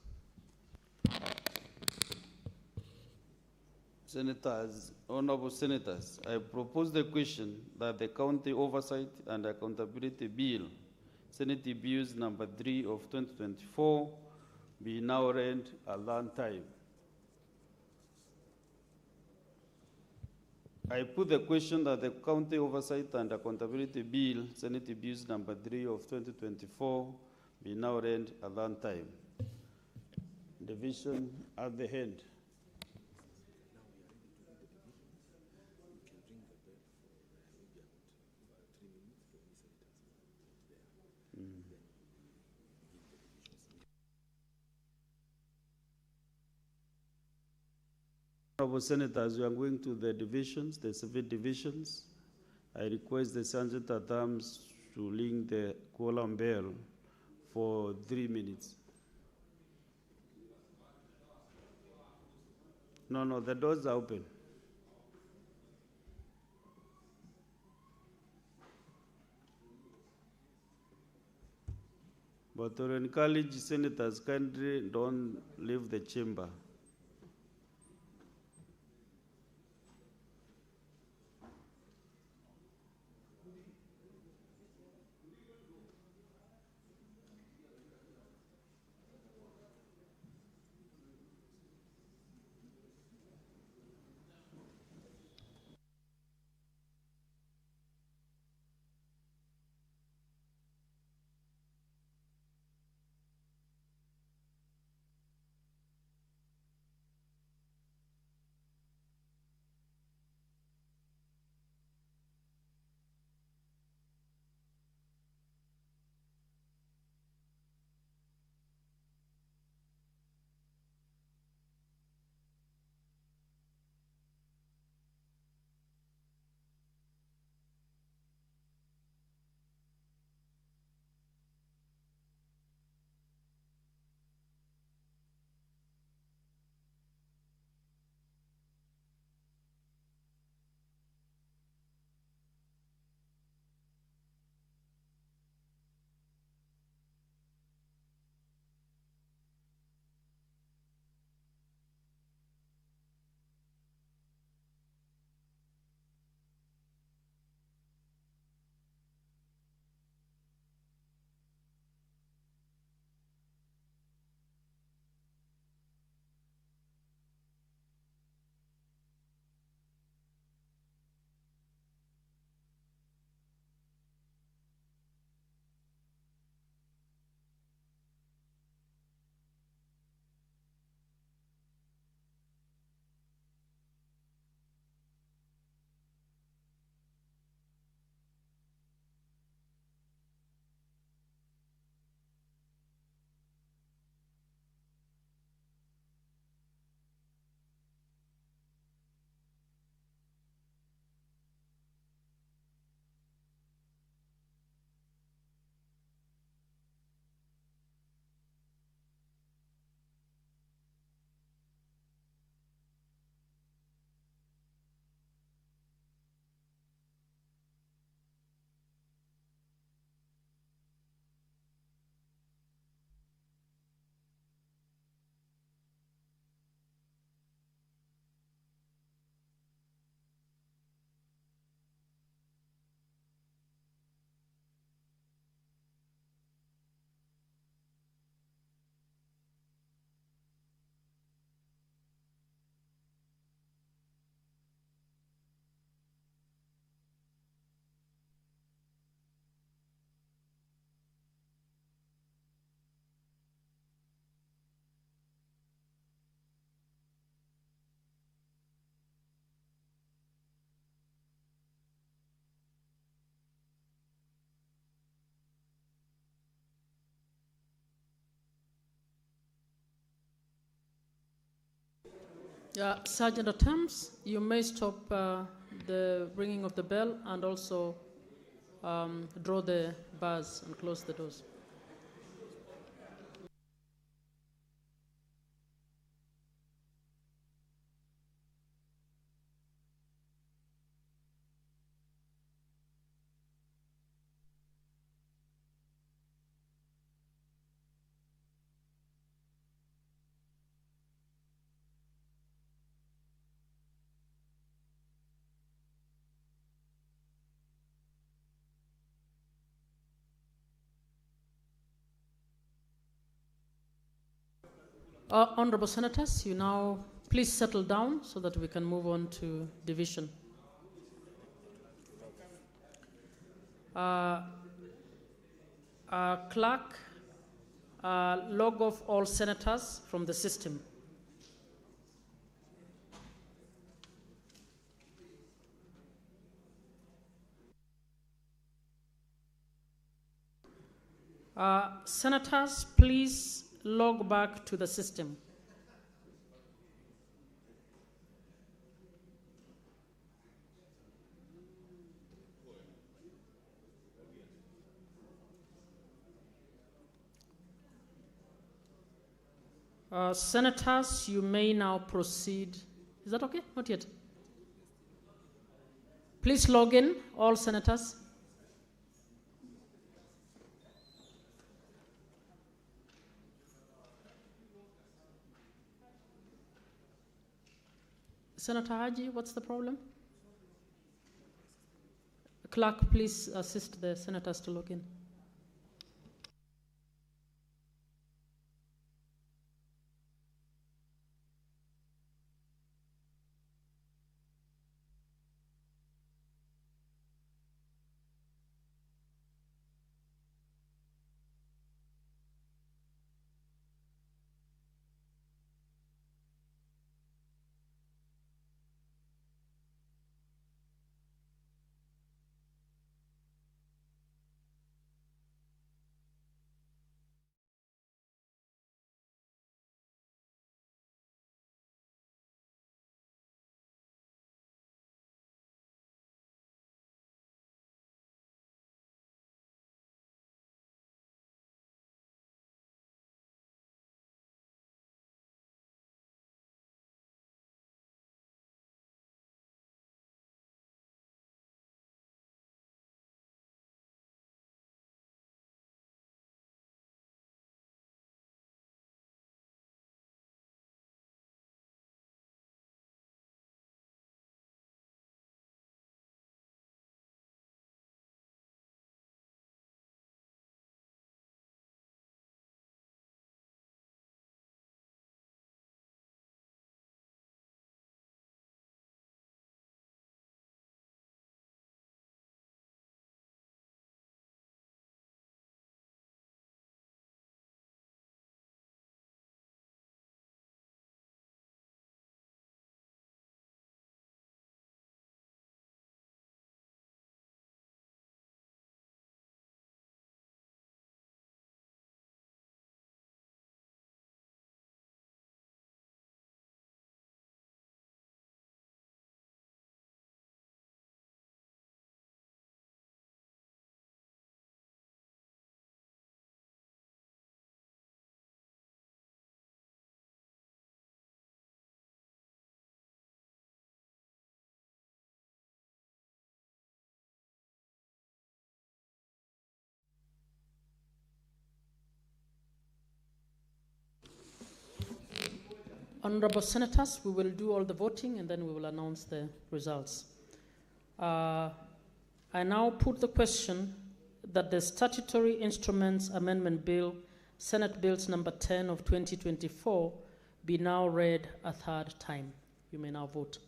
Senators, honorable senators, I propose the question that the County Oversight and Accountability Bill, Senate Bills number 3 of 2024, be now read a long time. I put the question that the County Oversight and Accountability Bill, Senate Bills number 3 of 2024, be now read a long time. Division at the end. Honorable Senators, we are going to the divisions, the 7 divisions. I request the Sergeant at Arms to ring the quorum bell for 3 minutes. No, the doors are open. But to encourage senators, kindly don't leave the chamber. Sergeant at Arms, you may stop the ringing of the bell and also draw the bars and close the doors. Honorable Senators, you now please settle down so that we can move on to division. Clerk, log off all senators from the system. Senators, please log back to the system. Senators, you may now proceed. Is that okay? Not yet. Please log in, all senators. Senator Haji, what's the problem? Clerk, please assist the senators to log in. Honorable Senators, we will do all the voting and then we will announce the results. I now put the question that the Statutory Instruments Amendment Bill, Senate Bills number 10 of 2024, be now read a third time. You may now vote.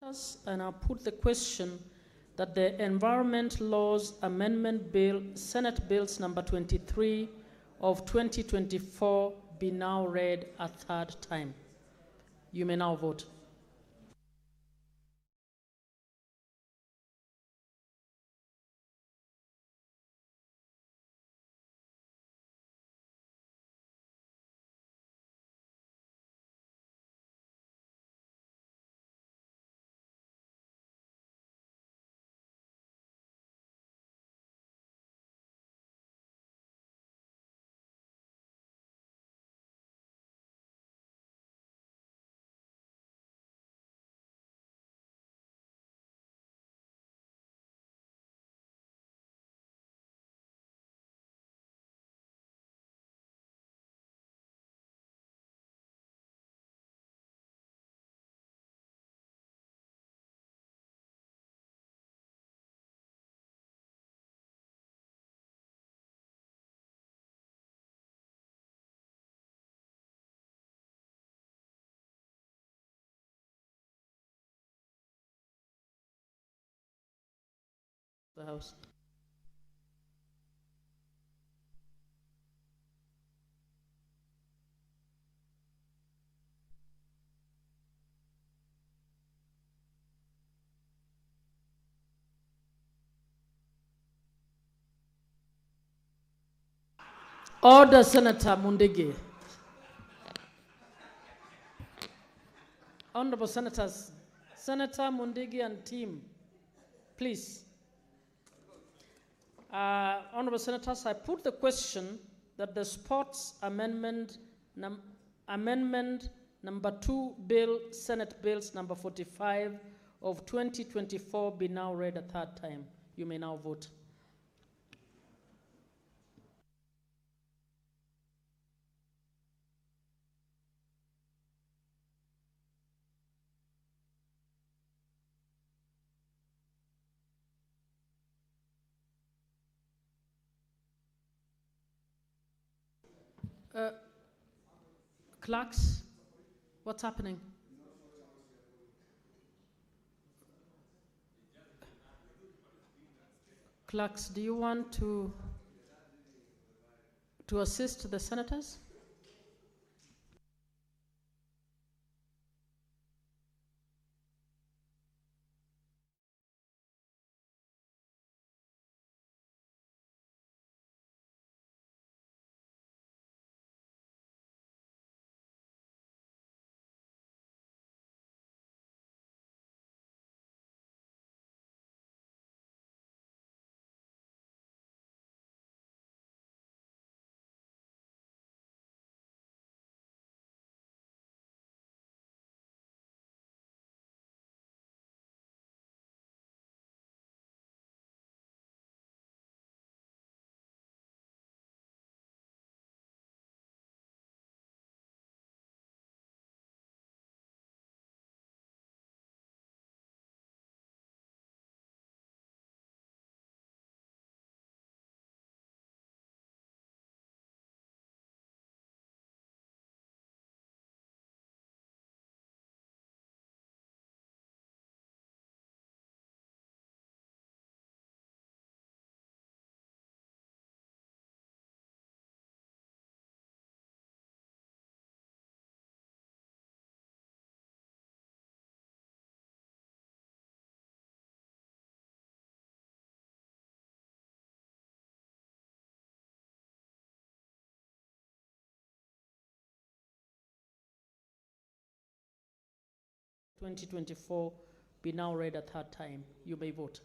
And I'll put the question that the Environment Laws Amendment Bill, Senate Bills number 23 of 2024 be now read a third time. You may now vote. The House. Order, Senator Mundege. Honorable Senators, Senator Mundege and team, please. Honorable Senators, I put the question that the Sports Amendment number 2 Bill, Senate Bills number 45 of 2024 be now read a third time. You may now vote. Clerks, what's happening? Clerks, do you want to assist the senators? (2024) be now read a third time. You may vote.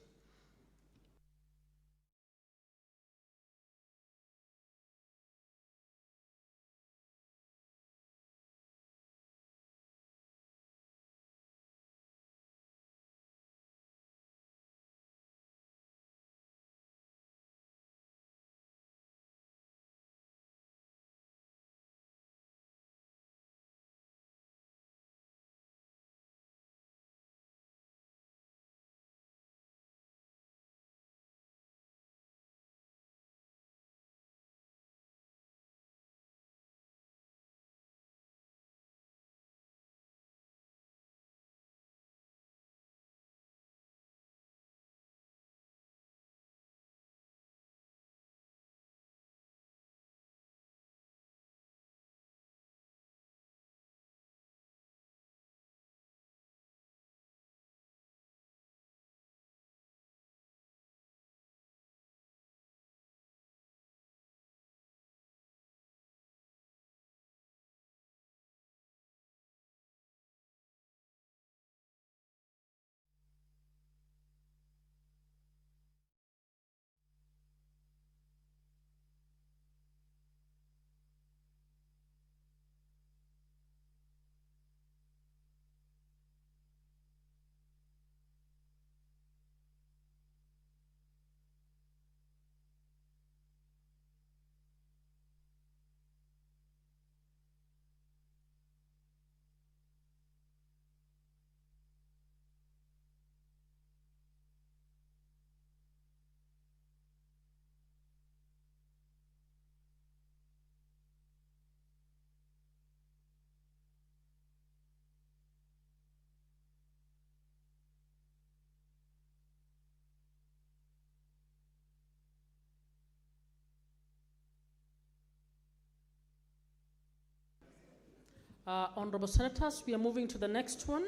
Honorable Senators, we are moving to the next one.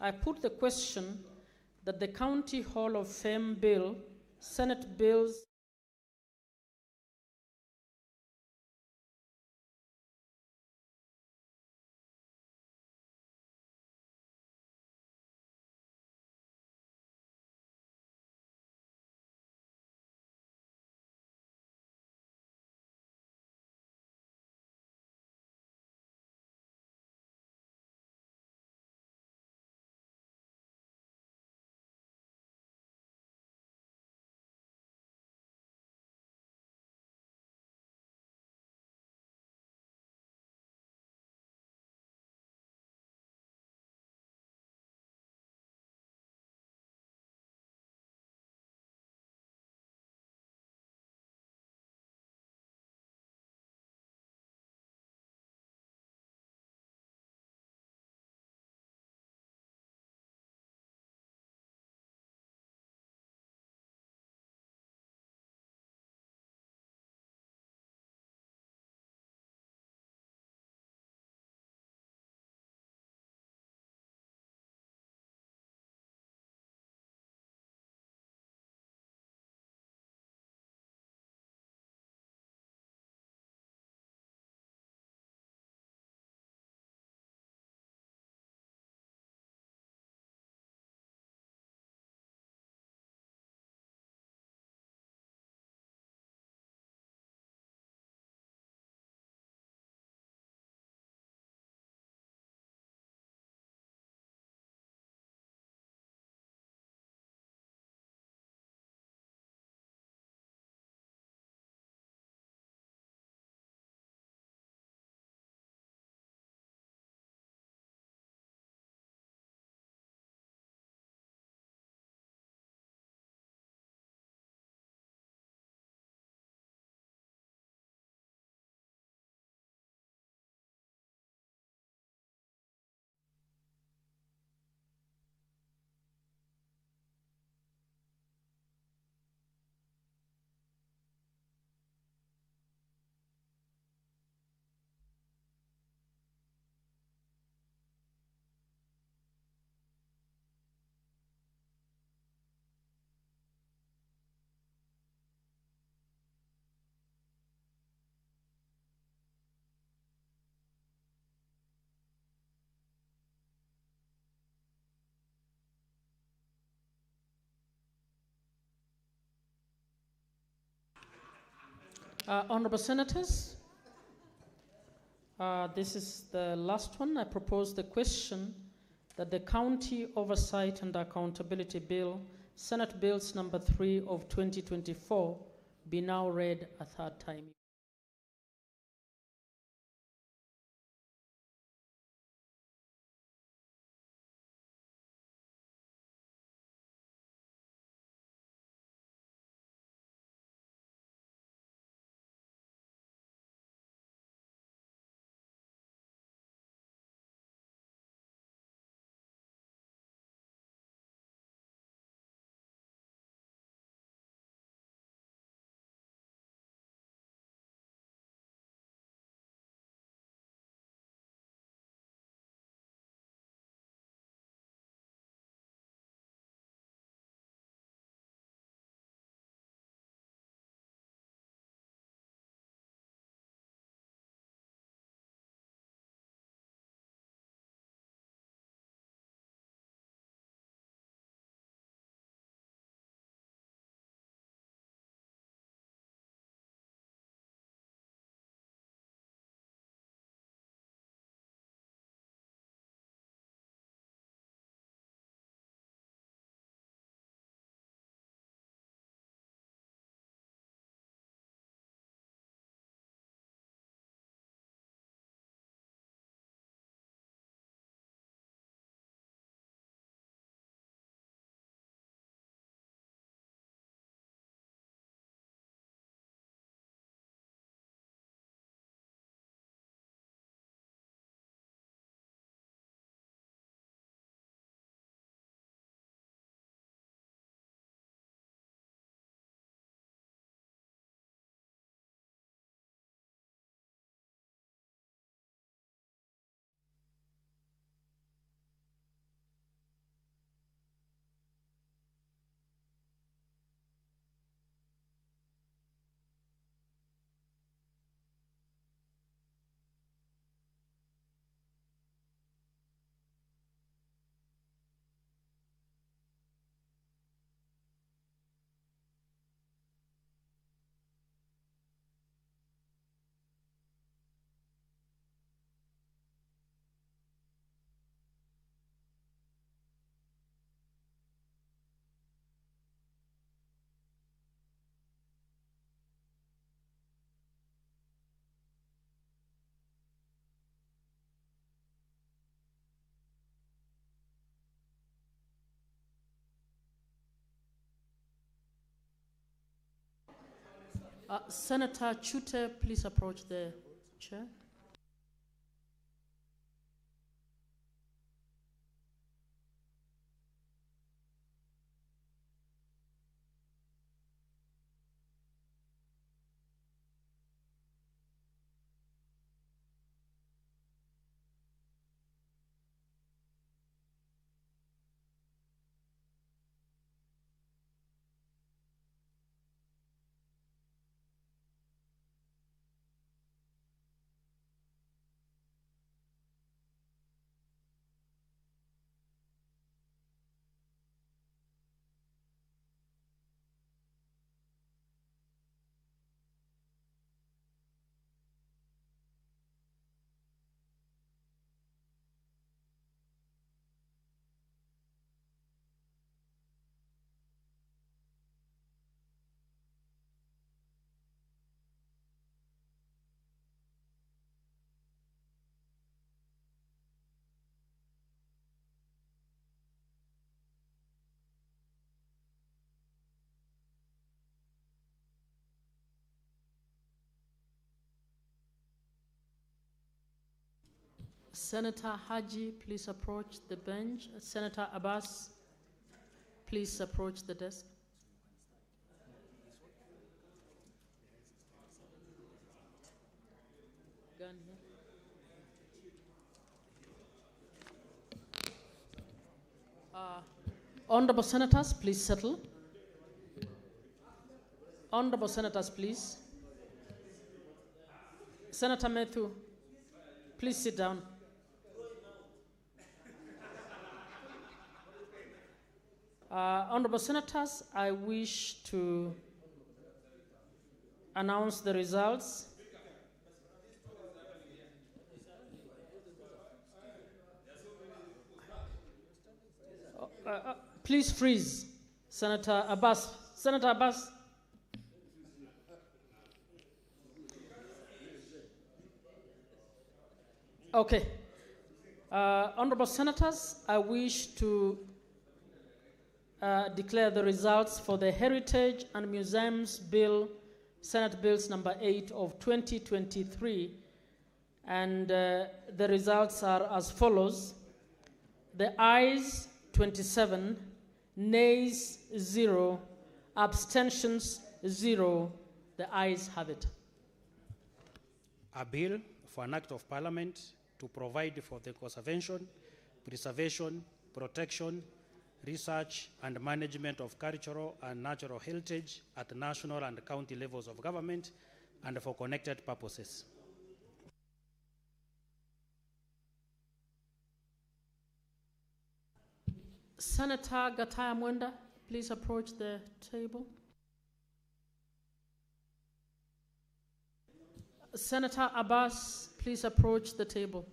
I put the question that the County Hall of Fame Bill, Senate Bills Honorable Senators, this is the last one. I propose the question that the County Oversight and Accountability Bill, Senate Bills number 3 of 2024, be now read a third time. Senator Chute, please approach the chair. Senator Haji, please approach the bench. Senator Abbas, please approach the desk. Gun here. Honorable Senators, please settle. Honorable Senators, please. Senator Matthew, please sit down. Honorable Senators, I wish to announce the results. Please freeze, Senator Abbas. Senator Abbas. Okay. Honorable Senators, I wish to declare the results for the Heritage and Museums Bill, Senate Bills number 8 of 2023. And the results are as follows. The ayes, 27, nays, 0, abstentions, 0. The ayes have it. A bill for an act of parliament to provide for the conservation, preservation, protection, research and management of cultural and natural heritage at the national and county levels of government and for connected purposes. Senator Gataya Mwenda, please approach the table. Senator Abbas, please approach the table.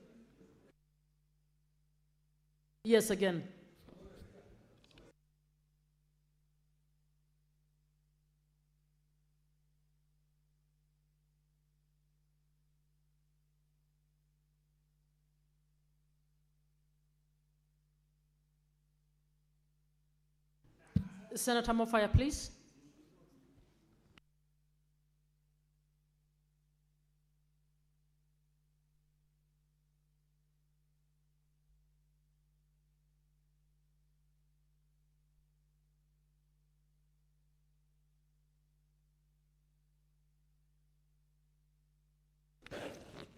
Yes, again. Senator Mofaya, please.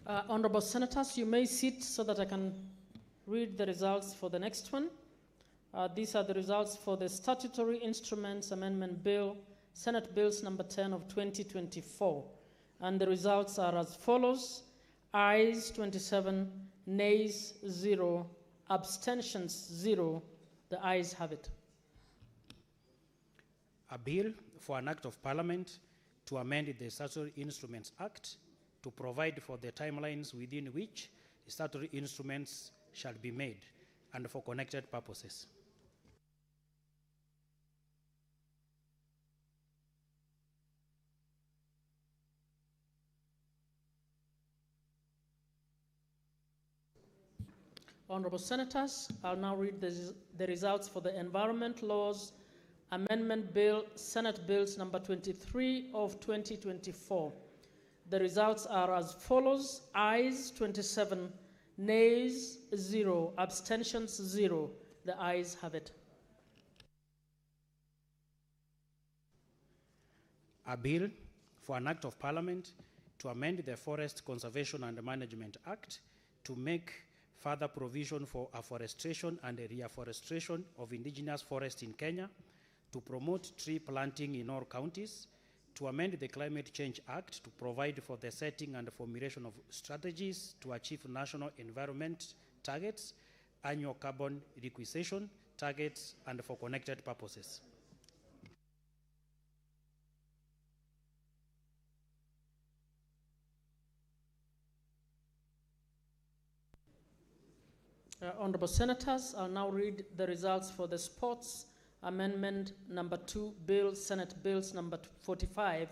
Honorable Senators, you may sit so that I can read the results for the next one. These are the results for the Statutory Instruments Amendment Bill, Senate Bills number 10 of 2024. And the results are as follows. Ayes 27, nays 0, abstentions 0. The ayes have it. A bill for an act of parliament to amend the Statutory Instruments Act to provide for the timelines within which the statutory instruments shall be made and for connected purposes. Honorable Senators, I'll now read the results for the Environment Laws Amendment Bill, Senate Bills number 23 of 2024. The results are as follows: ayes 27, nays 0, abstentions 0. The ayes have it. A bill for an act of parliament to amend the Forest Conservation and Management Act to make further provision for afforestation and reforestation of indigenous forests in Kenya, to promote tree planting in all counties, to amend the Climate Change Act to provide for the setting and formulation of strategies to achieve national environment targets, annual carbon requisition targets, and for connected purposes. Honorable Senators, I'll now read the results for the Sports Amendment number 2 Bill, Senate Bills number 45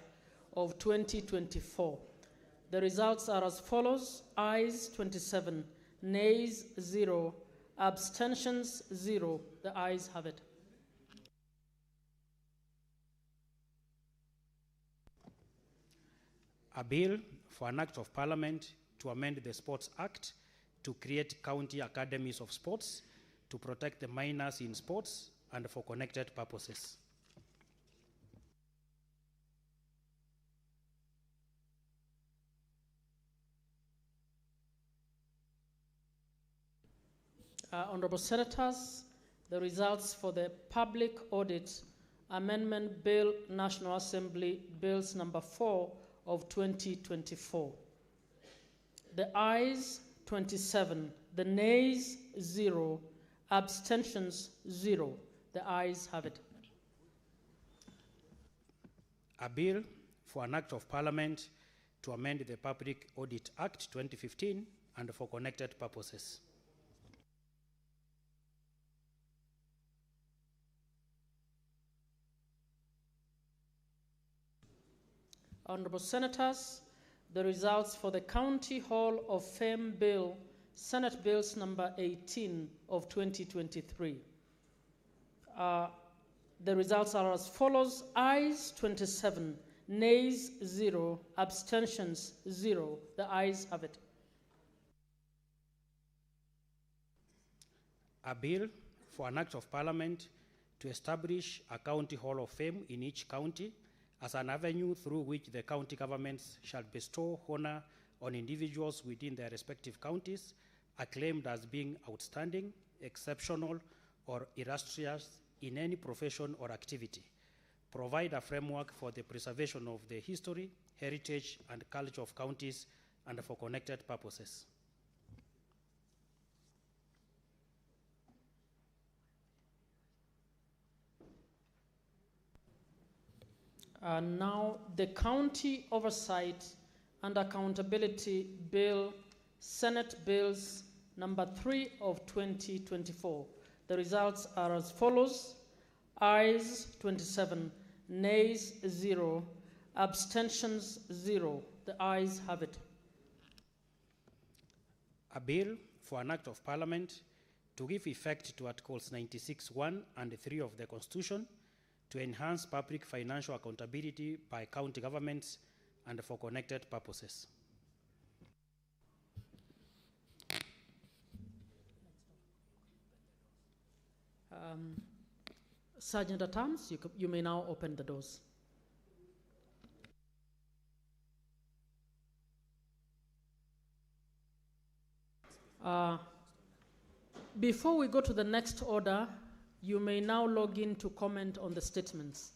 of 2024. The results are as follows: ayes 27, nays 0, abstentions 0. The ayes have it. A bill for an act of parliament to amend the Sports Act to create county academies of sports, to protect the minors in sports, and for connected purposes. Honorable Senators, the results for the Public Audit Amendment Bill, National Assembly Bills number 4 of 2024. The ayes 27, the nays 0, abstentions 0. The ayes have it. A bill for an act of parliament to amend the Public Audit Act 2015 and for connected purposes. Honorable Senators, the results for the County Hall of Fame Bill, Senate Bills number 18 of 2023. The results are as follows: ayes 27, nays 0, abstentions 0. The ayes have it. A bill for an act of parliament to establish a county hall of fame in each county as an avenue through which the county governments shall bestow honor on individuals within their respective counties acclaimed as being outstanding, exceptional, or illustrious in any profession or activity. Provide a framework for the preservation of the history, heritage, and culture of counties and for connected purposes. Now, the County Oversight and Accountability Bill, Senate Bills number 3 of 2024. The results are as follows: ayes 27, nays 0, abstentions 0. The ayes have it. A bill for an act of parliament to give effect to Articles 96(1) and 3 of the Constitution to enhance public financial accountability by county governments and for connected purposes. Sergeant at Arms, you may now open the doors. Before we go to the next order, you may now log in to comment on the statements.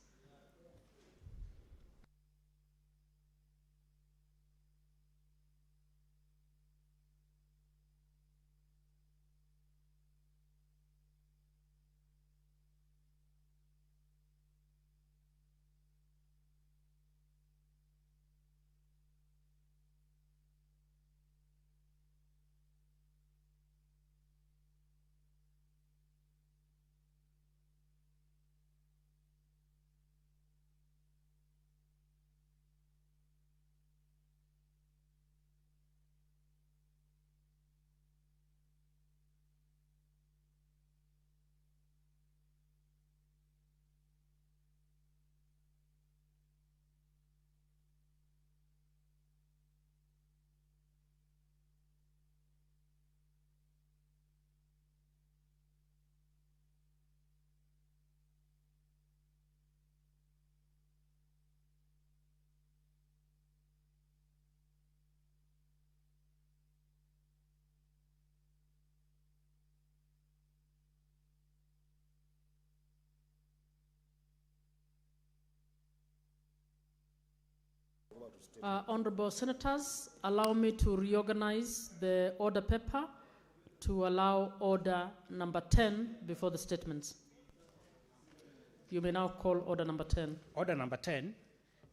Honorable Senators, allow me to reorganize the order paper to allow order number 10 before the statements. You may now call order number 10. Order number 10,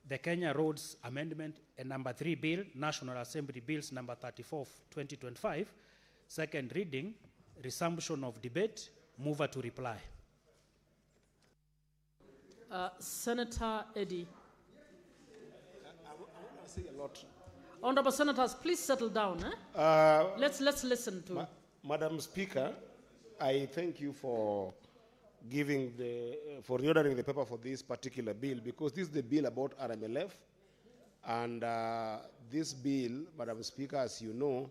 the Kenya Roads Amendment and number 3 bill, National Assembly Bills number 34 of 2025, second reading, resumption of debate, mover to reply. Senator Eddy. I want to say a lot. Honorable Senators, please settle down. Let's listen to. Madam Speaker, I thank you for giving for reordering the paper for this particular bill, because this is the bill about RMLF, and this bill, Madam Speaker, as you know,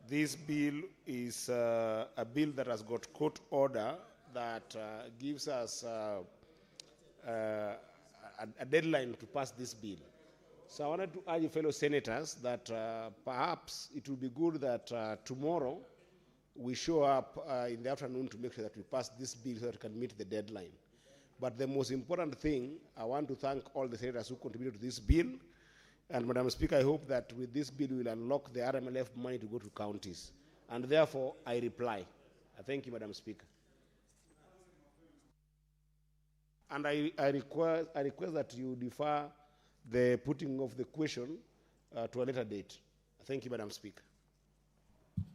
this bill is a bill that has got court order that gives us a deadline to pass this bill. So I wanted to urge fellow senators that perhaps it would be good that tomorrow we show up in the afternoon to make sure that we pass this bill so that we can meet the deadline. But the most important thing, I want to thank all the senators who contributed to this bill. And Madam Speaker, I hope that with this bill we will unlock the RMLF money to go to counties. And therefore, I reply. I thank you, Madam Speaker. And I request that you defer the putting of the question to a later date. Thank you, Madam Speaker.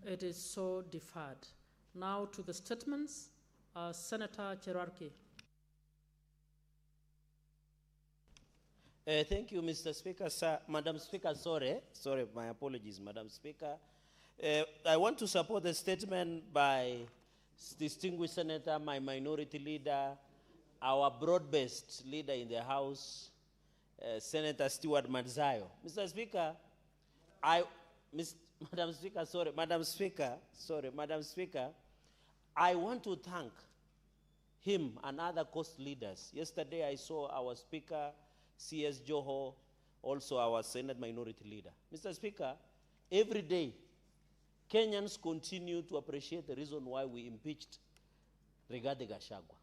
It is so deferred. Now to the statements. Senator Cherarki. Thank you, Mr. Speaker. Sir, Madam Speaker, sorry, my apologies, Madam Speaker. I want to support the statement by distinguished Senator, my minority leader, our broad-based leader in the House, Senator Stewart Madzayo. Mr. Speaker, Madam Speaker, I want to thank him and other coast leaders. Yesterday I saw our Speaker, C.S. Joho, also our Senate minority leader. Mr. Speaker, every day Kenyans continue to appreciate the reason why we impeached Rigathi Gachagua.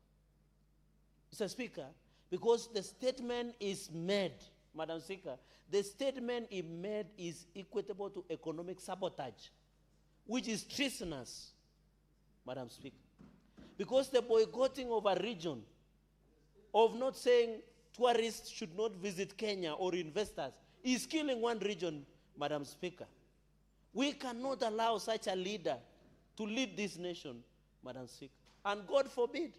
Mr. Speaker, because the statement is made, Madam Speaker, the statement he made is equatable to economic sabotage, which is treasonous, Madam Speaker. Because the boycotting of a region, of not saying tourists should not visit Kenya or investors, is killing one region, Madam Speaker. We cannot allow such a leader to lead this nation, Madam Speaker. And God forbid,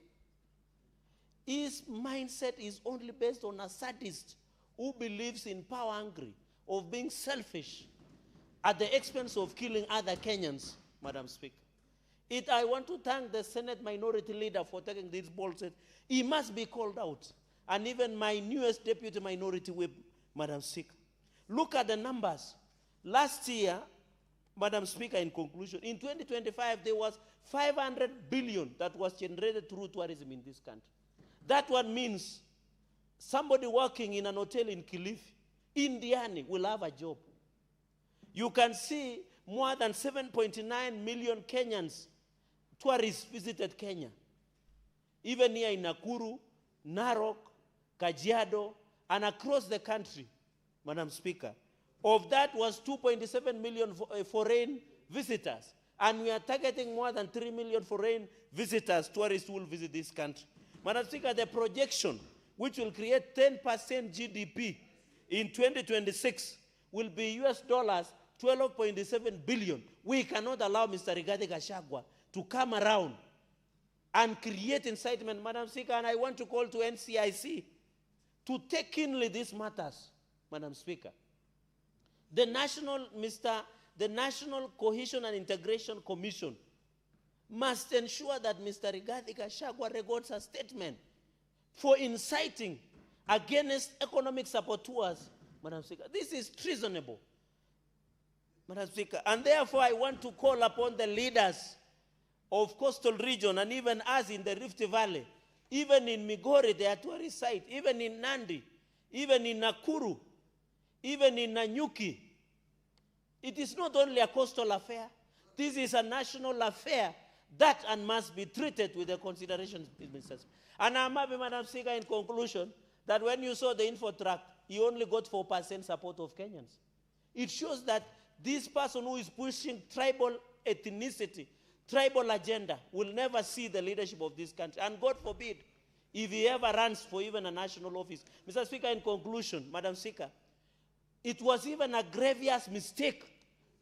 his mindset is only based on a sadist who believes in power hungry, of being selfish at the expense of killing other Kenyans, Madam Speaker. I want to thank the Senate minority leader for taking this bold step. He must be called out. And even my newest deputy minority whip, Madam Speaker. Look at the numbers. Last year, Madam Speaker, in conclusion, in 2025, there was 500 billion that was generated through tourism in this country. That one means somebody working in an hotel in Kilifi, Indiani, will have a job. You can see more than 7.9 million Kenyans, tourists visited Kenya. Even here in Nakuru, Narok, Kajiado, and across the country, Madam Speaker. Of that was 2.7 million foreign visitors. And we are targeting more than 3 million foreign visitors, tourists who will visit this country. Madam Speaker, the projection, which will create 10% GDP in 2026, will be US dollars 12.7 billion. We cannot allow Mr. Rigathi Gachagua to come around and create incitement, Madam Speaker, and I want to call to NCIC to take keenly these matters, Madam Speaker. The National Cohesion and Integration Commission must ensure that Mr. Rigathi Gachagua records a statement for inciting against economic saboteurs, Madam Speaker. This is treasonable, Madam Speaker. And therefore, I want to call upon the leaders of coastal region and even us in the Rift Valley, even in Migori, the tourist site, even in Nandi, even in Nakuru, even in Nanyuki. It is not only a coastal affair. This is a national affair that and must be treated with the consideration. And I'm happy, Madam Speaker, in conclusion, that when you saw the info track, he only got 4% support of Kenyans. It shows that this person who is pushing tribal ethnicity, tribal agenda, will never see the leadership of this country. And God forbid, if he ever runs for even a national office. Mr. Speaker, in conclusion, Madam Speaker, it was even a grievous mistake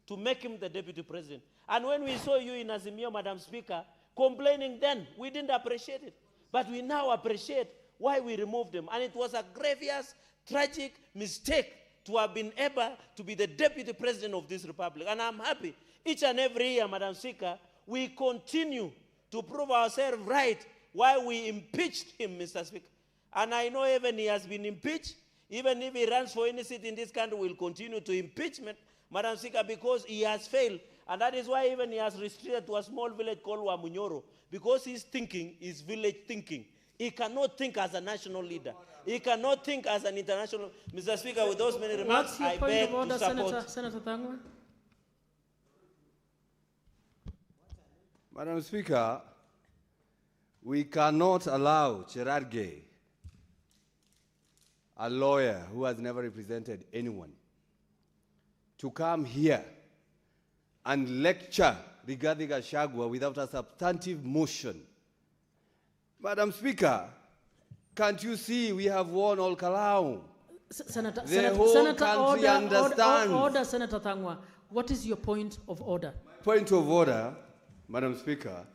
to make him the deputy president. And when we saw you in Azimio, Madam Speaker, complaining then, we didn't appreciate it. But we now appreciate why we removed him. And it was a grievous, tragic mistake to have been able to be the deputy president of this republic. And I'm happy each and every year, Madam Speaker, we continue to prove ourselves right while we impeached him, Mr. Speaker. And I know even he has been impeached. Even if he runs for any seat in this country, we'll continue to impeachment, Madam Speaker, because he has failed. And that is why even he has restricted to a small village called Wamunyoro, because his thinking is village thinking. He cannot think as a national leader. He cannot think as an international. Mr. Speaker, with those many remarks, I beg to support. Senator Thangwa? Madam Speaker, we cannot allow Cherargei, a lawyer who has never represented anyone, to come here and lecture Rigathi Gachagua without a substantive motion. Madam Speaker, can't you see we have won all Kalau? Senator, the whole country understands. Order, Senator Thangwa. What is your point of order? Point of order, Madam Speaker,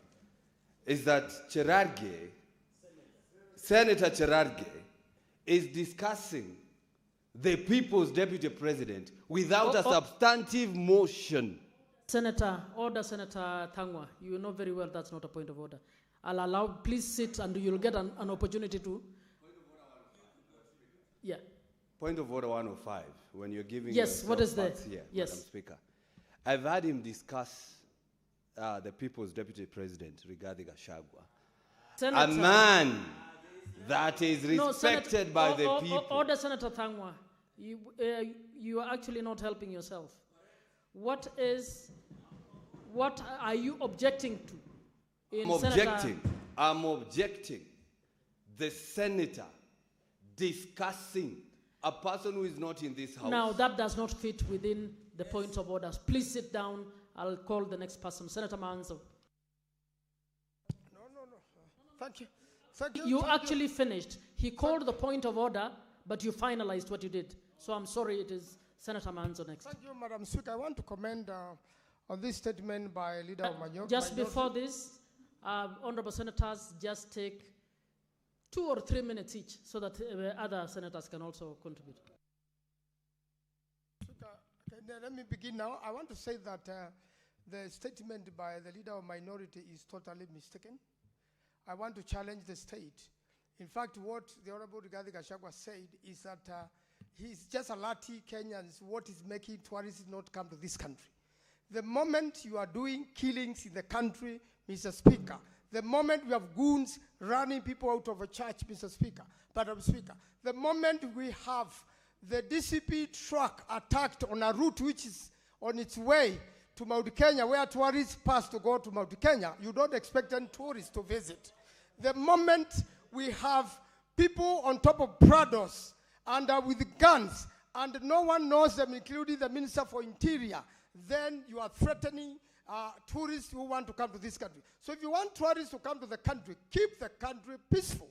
is that Senator Cherargei is discussing the people's deputy president without a substantive motion. Senator, order, Senator Thangwa. You know very well that's not a point of order. I'll allow, please sit and you'll get an opportunity to. Yeah. Point of order 105, when you're giving yes, what is that? Here, yes. Madam Speaker. I've had him discuss the people's deputy president, Rigathi Gachagua. Senator, a man that is respected by the people. Order, Senator Thangwa. You are actually not helping yourself. What are you objecting to? I'm objecting the senator discussing a person who is not in this house. Now, that does not fit within the points of orders. Please sit down. I'll call the next person. Senator Manzo. No. Thank you. Thank you. You actually finished. He called the point of order, but you finalized what you did. So I'm sorry, it is Senator Manzo next. Thank you, Madam Speaker. I want to comment on this statement by Leader Manyo. Just before this, honorable senators, just take 2 or 3 minutes each so that other senators can also contribute. Okay, let me begin now. I want to say that the statement by the Leader of Minority is totally mistaken. I want to challenge the state. In fact, what the Honorable Rigathi Gachagua said is that he's just alerting Kenyans what is making tourists not come to this country. The moment you are doing killings in the country, Mr. Speaker, the moment we have goons running people out of a church, Mr. Speaker, Madam Speaker, the moment we have the DCP truck attacked on a route which is on its way to Mount Kenya, where tourists pass to go to Mount Kenya, you don't expect any tourists to visit. The moment we have people on top of Prados and with guns, and no one knows them, including the Minister for Interior, then you are threatening tourists who want to come to this country. So if you want tourists to come to the country, keep the country peaceful.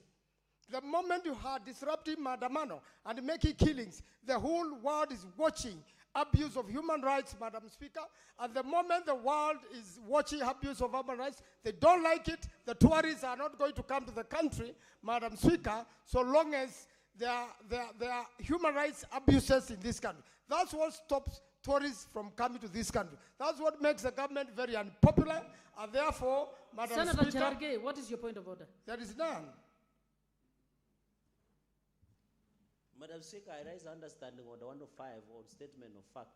The moment you are disrupting Madamano and making killings, the whole world is watching abuse of human rights, Madam Speaker. At the moment the world is watching abuse of human rights, they don't like it. The tourists are not going to come to the country, Madam Speaker, so long as there are human rights abuses in this country. That's what stops tourists from coming to this country. That's what makes the government very unpopular, and therefore, Madam Senator Speaker, Cherargei, what is your point of order? there is none. Madam Speaker, I raise understanding on the 105 on statement of fact.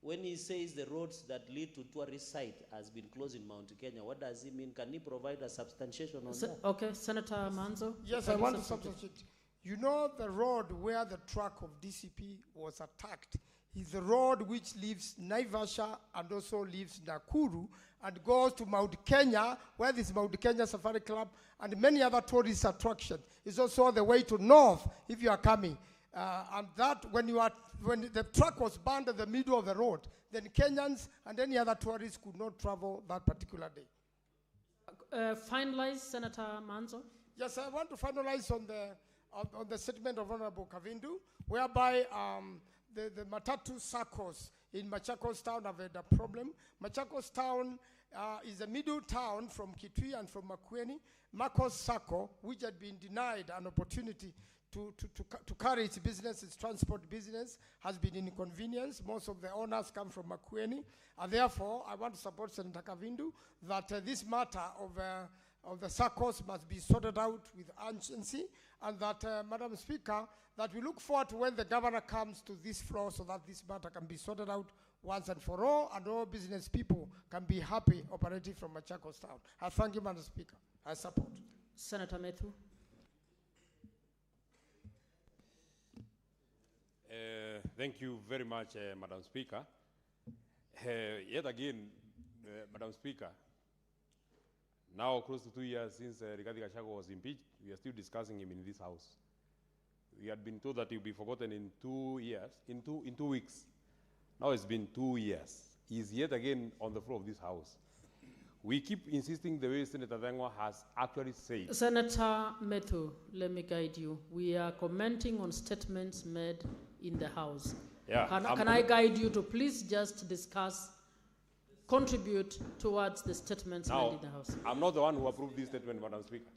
When he says the roads that lead to tourist site has been closed in Mount Kenya, what does he mean? Can he provide a substantiation on that? Okay, Senator Manzo. Yes, I want to substitute. You know the road where the truck of DCP was attacked is the road which leaves Naivasha and also leaves Nakuru and goes to Mount Kenya, where this Mount Kenya Safari Club and many other tourist attractions. It's also the way to north if you are coming. And that when the truck was burned in the middle of the road, then Kenyans and any other tourists could not travel that particular day. Finalize, Senator Manzo. Yes, I want to finalize on the statement of Honorable Kavindu, whereby the Matatu circles in Machakos town have had a problem. Machakos town is a middle town from Kitui and from Makueni. Makos Sacco, which had been denied an opportunity to carry its business, its transport business, has been inconvenienced. Most of the owners come from Makueni. And therefore, I want to support Senator Kavindu that this matter of the SACCOs must be sorted out with urgency, and that, Madam Speaker, that we look forward to when the governor comes to this floor so that this matter can be sorted out once and for all, and all business people can be happy operating from Machakos town. I thank you, Madam Speaker. I support. Senator Methu. Thank you very much, Madam Speaker. Yet again, Madam Speaker, now close to 2 years since Rigathi Gachagua was impeached, we are still discussing him in this house. We had been told that he will be forgotten in 2 years, in two weeks. Now it's been 2 years. He is yet again on the floor of this house. We keep insisting the way Senator Dengwa has actually said. Senator Methu, let me guide you. We are commenting on statements made in the House. Yeah, can I guide you to please just discuss, contribute towards the statements made in the House? I'm not the one who approved this statement, Madam Speaker.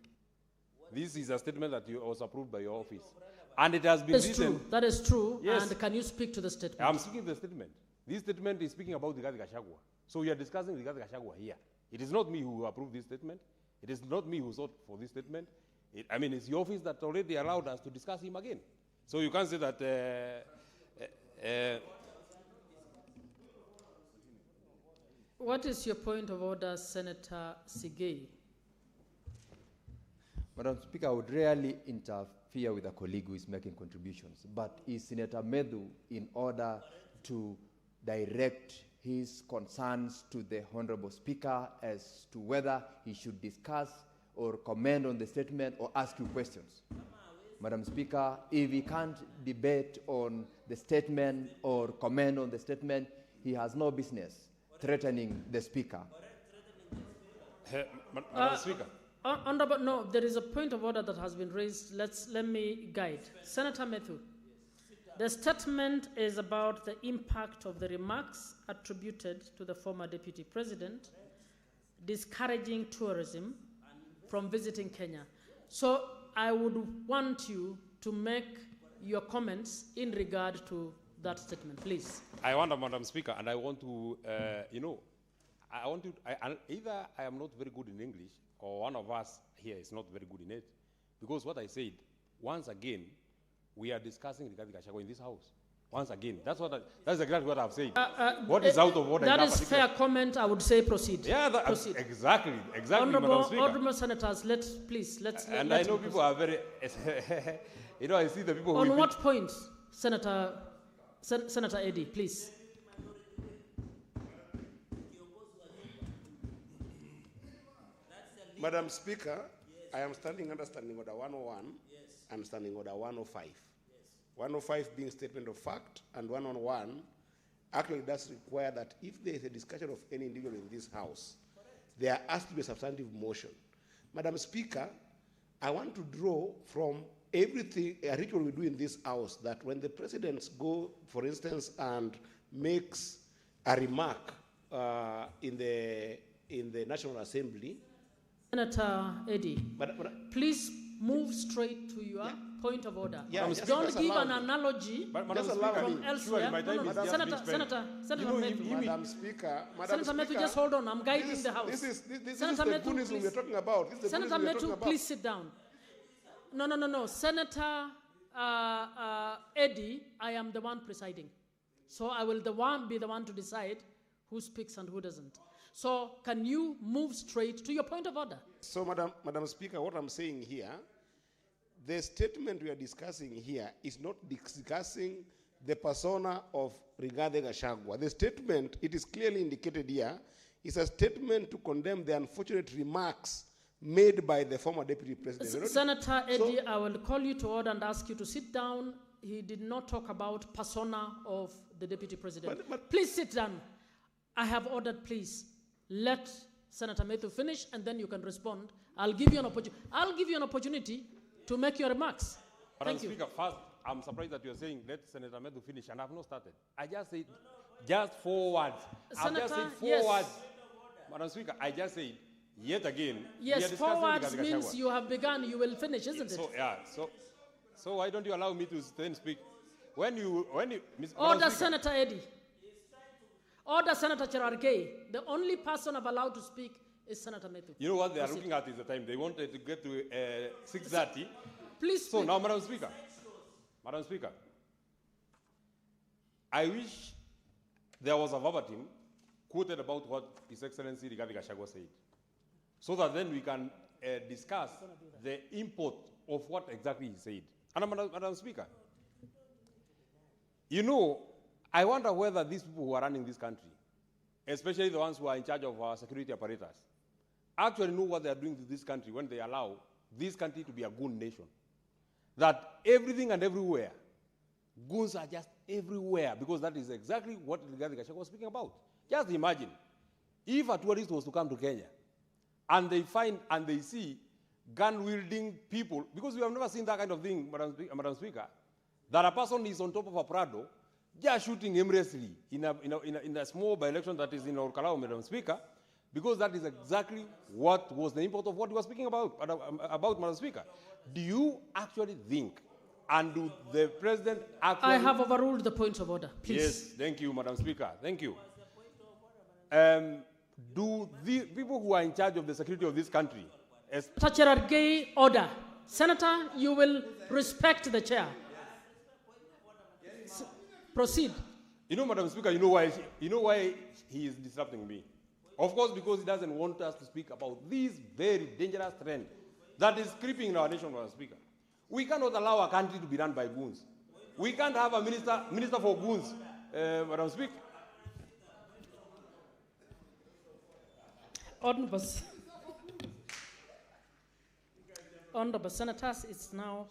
This is a statement that was approved by your office. And it has been written. That is true. Yes. And can you speak to the statement? I'm speaking to the statement. This statement is speaking about Rigathi Gachagua. So we are discussing Rigathi Gachagua here. It is not me who approved this statement. It is not me who sought for this statement. It's your office that already allowed us to discuss him again. So you can't say that. What is your point of order, Senator Sigei? Madam Speaker, I would rarely interfere with a colleague who is making contributions, but is Senator Methu in order to direct his concerns to the Honorable Speaker as to whether he should discuss or comment on the statement or ask you questions? Madam Speaker, if he can't debate on the statement or comment on the statement, he has no business threatening the Speaker. Madam Speaker. Honorable, no, there is a point of order that has been raised. Let me guide. Senator Methu, the statement is about the impact of the remarks attributed to the former Deputy President, discouraging tourism from visiting Kenya. So I would want you to make your comments in regard to that statement, please. I want, Madam Speaker, and I want to, either I am not very good in English, or one of us here is not very good in it, because what I said, once again, we are discussing Rigathi Gachagua in this house. Once again, that's exactly what I've said. What is out of order? That is fair comment. I would say proceed. Yeah, proceed. Exactly, Madam Speaker. Honorable senators, let's. And I know people are very, I see the people. On what point, Senator Eddy, please. Madam Speaker, I am standing under Standing Order 101 and Standing Order 105. 105 being statement of fact, and 101 actually does require that if there is a discussion of any individual in this house, there has to be a substantive motion. Madam Speaker, I want to draw from everything, a ritual we do in this house, that when the presidents go, for instance, and makes a remark in the National Assembly. Senator Eddy, please move straight to your point of order. Yeah, don't give an analogy from elsewhere. Senator Methu, just hold on. I'm guiding the House. This is the Buddhism we're talking about. Senator Methu, please sit down. No. Senator Eddy, I am the one presiding. So I will be the one to decide who speaks and who doesn't. So can you move straight to your point of order? So, Madam Speaker, what I'm saying here, the statement we are discussing here is not discussing the persona of Rigathi Gachagua. The statement, it is clearly indicated here, is a statement to condemn the unfortunate remarks made by the former Deputy President. Senator Eddy, I will call you to order and ask you to sit down he did not talk about persona of the deputy president. Please sit down. I have ordered, please, let Senator Methu finish and then you can respond. I'll give you an opportunity to make your remarks. Madam Thank you. Speaker, first, I'm surprised that you're saying let Senator Methu finish, and I've not started. I just said just 4 words. I've just said four yes. words. Madam Speaker, I just said yet again. Yes, we are 4 words discussing means you have begun, you will finish, isn't so, it? Yeah, so why don't you allow me to then speak? When you, Ms. Order, Madam Speaker, Senator Eddy. Order, Senator Cherargei. The only person I've allowed to speak is Senator Methu. you know what they are Proceed. looking at is the time. They wanted to get to 6:30. Please So speak. now, Madam Speaker, I wish there was a verbatim quoted about what His Excellency Rigathi Gachagua said, so that then we can discuss the import of what exactly he said. And Madam Speaker, you know, I wonder whether these people who are running this country, especially the ones who are in charge of our security apparatus, actually know what they are doing to this country when they allow this country to be a goon nation. That everything and everywhere, goons are just everywhere, because that is exactly what Rigathi Gachagua was speaking about. Just imagine, if a tourist was to come to Kenya, and they find and they see gun-wielding people, because we have never seen that kind of thing, Madam Speaker, that a person is on top of a Prado, just shooting aimlessly in a small by-election that is in Orkalau, Madam Speaker, because that is exactly what was the import of what he was speaking about, Madam Speaker. Do you actually think, and do the President actually... I have overruled the point of order, please. Yes, thank you, Madam Speaker. Thank you. Do the people who are in charge of the security of this country... Cherargei, order. Senator, you will respect the chair. Proceed. You know, Madam Speaker, you know why he is disrupting me? Of course, because he doesn't want us to speak about this very dangerous trend that is creeping in our nation, Madam Speaker. We cannot allow our country to be run by goons. We can't have a minister for goons, Madam Speaker. Honorable Senators, it's now...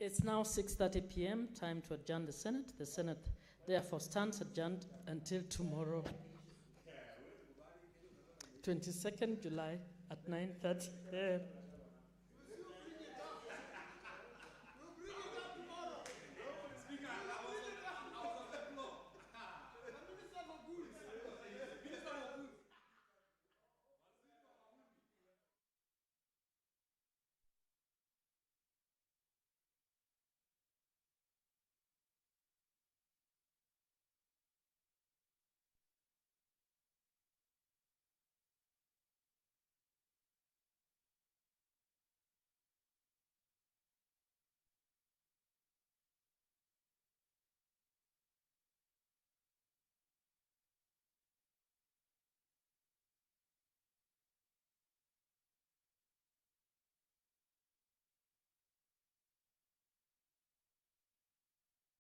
It's now 6:30 p.m., time to adjourn the Senate. The Senate therefore stands adjourned until tomorrow, 22nd July at 9:30 a.m.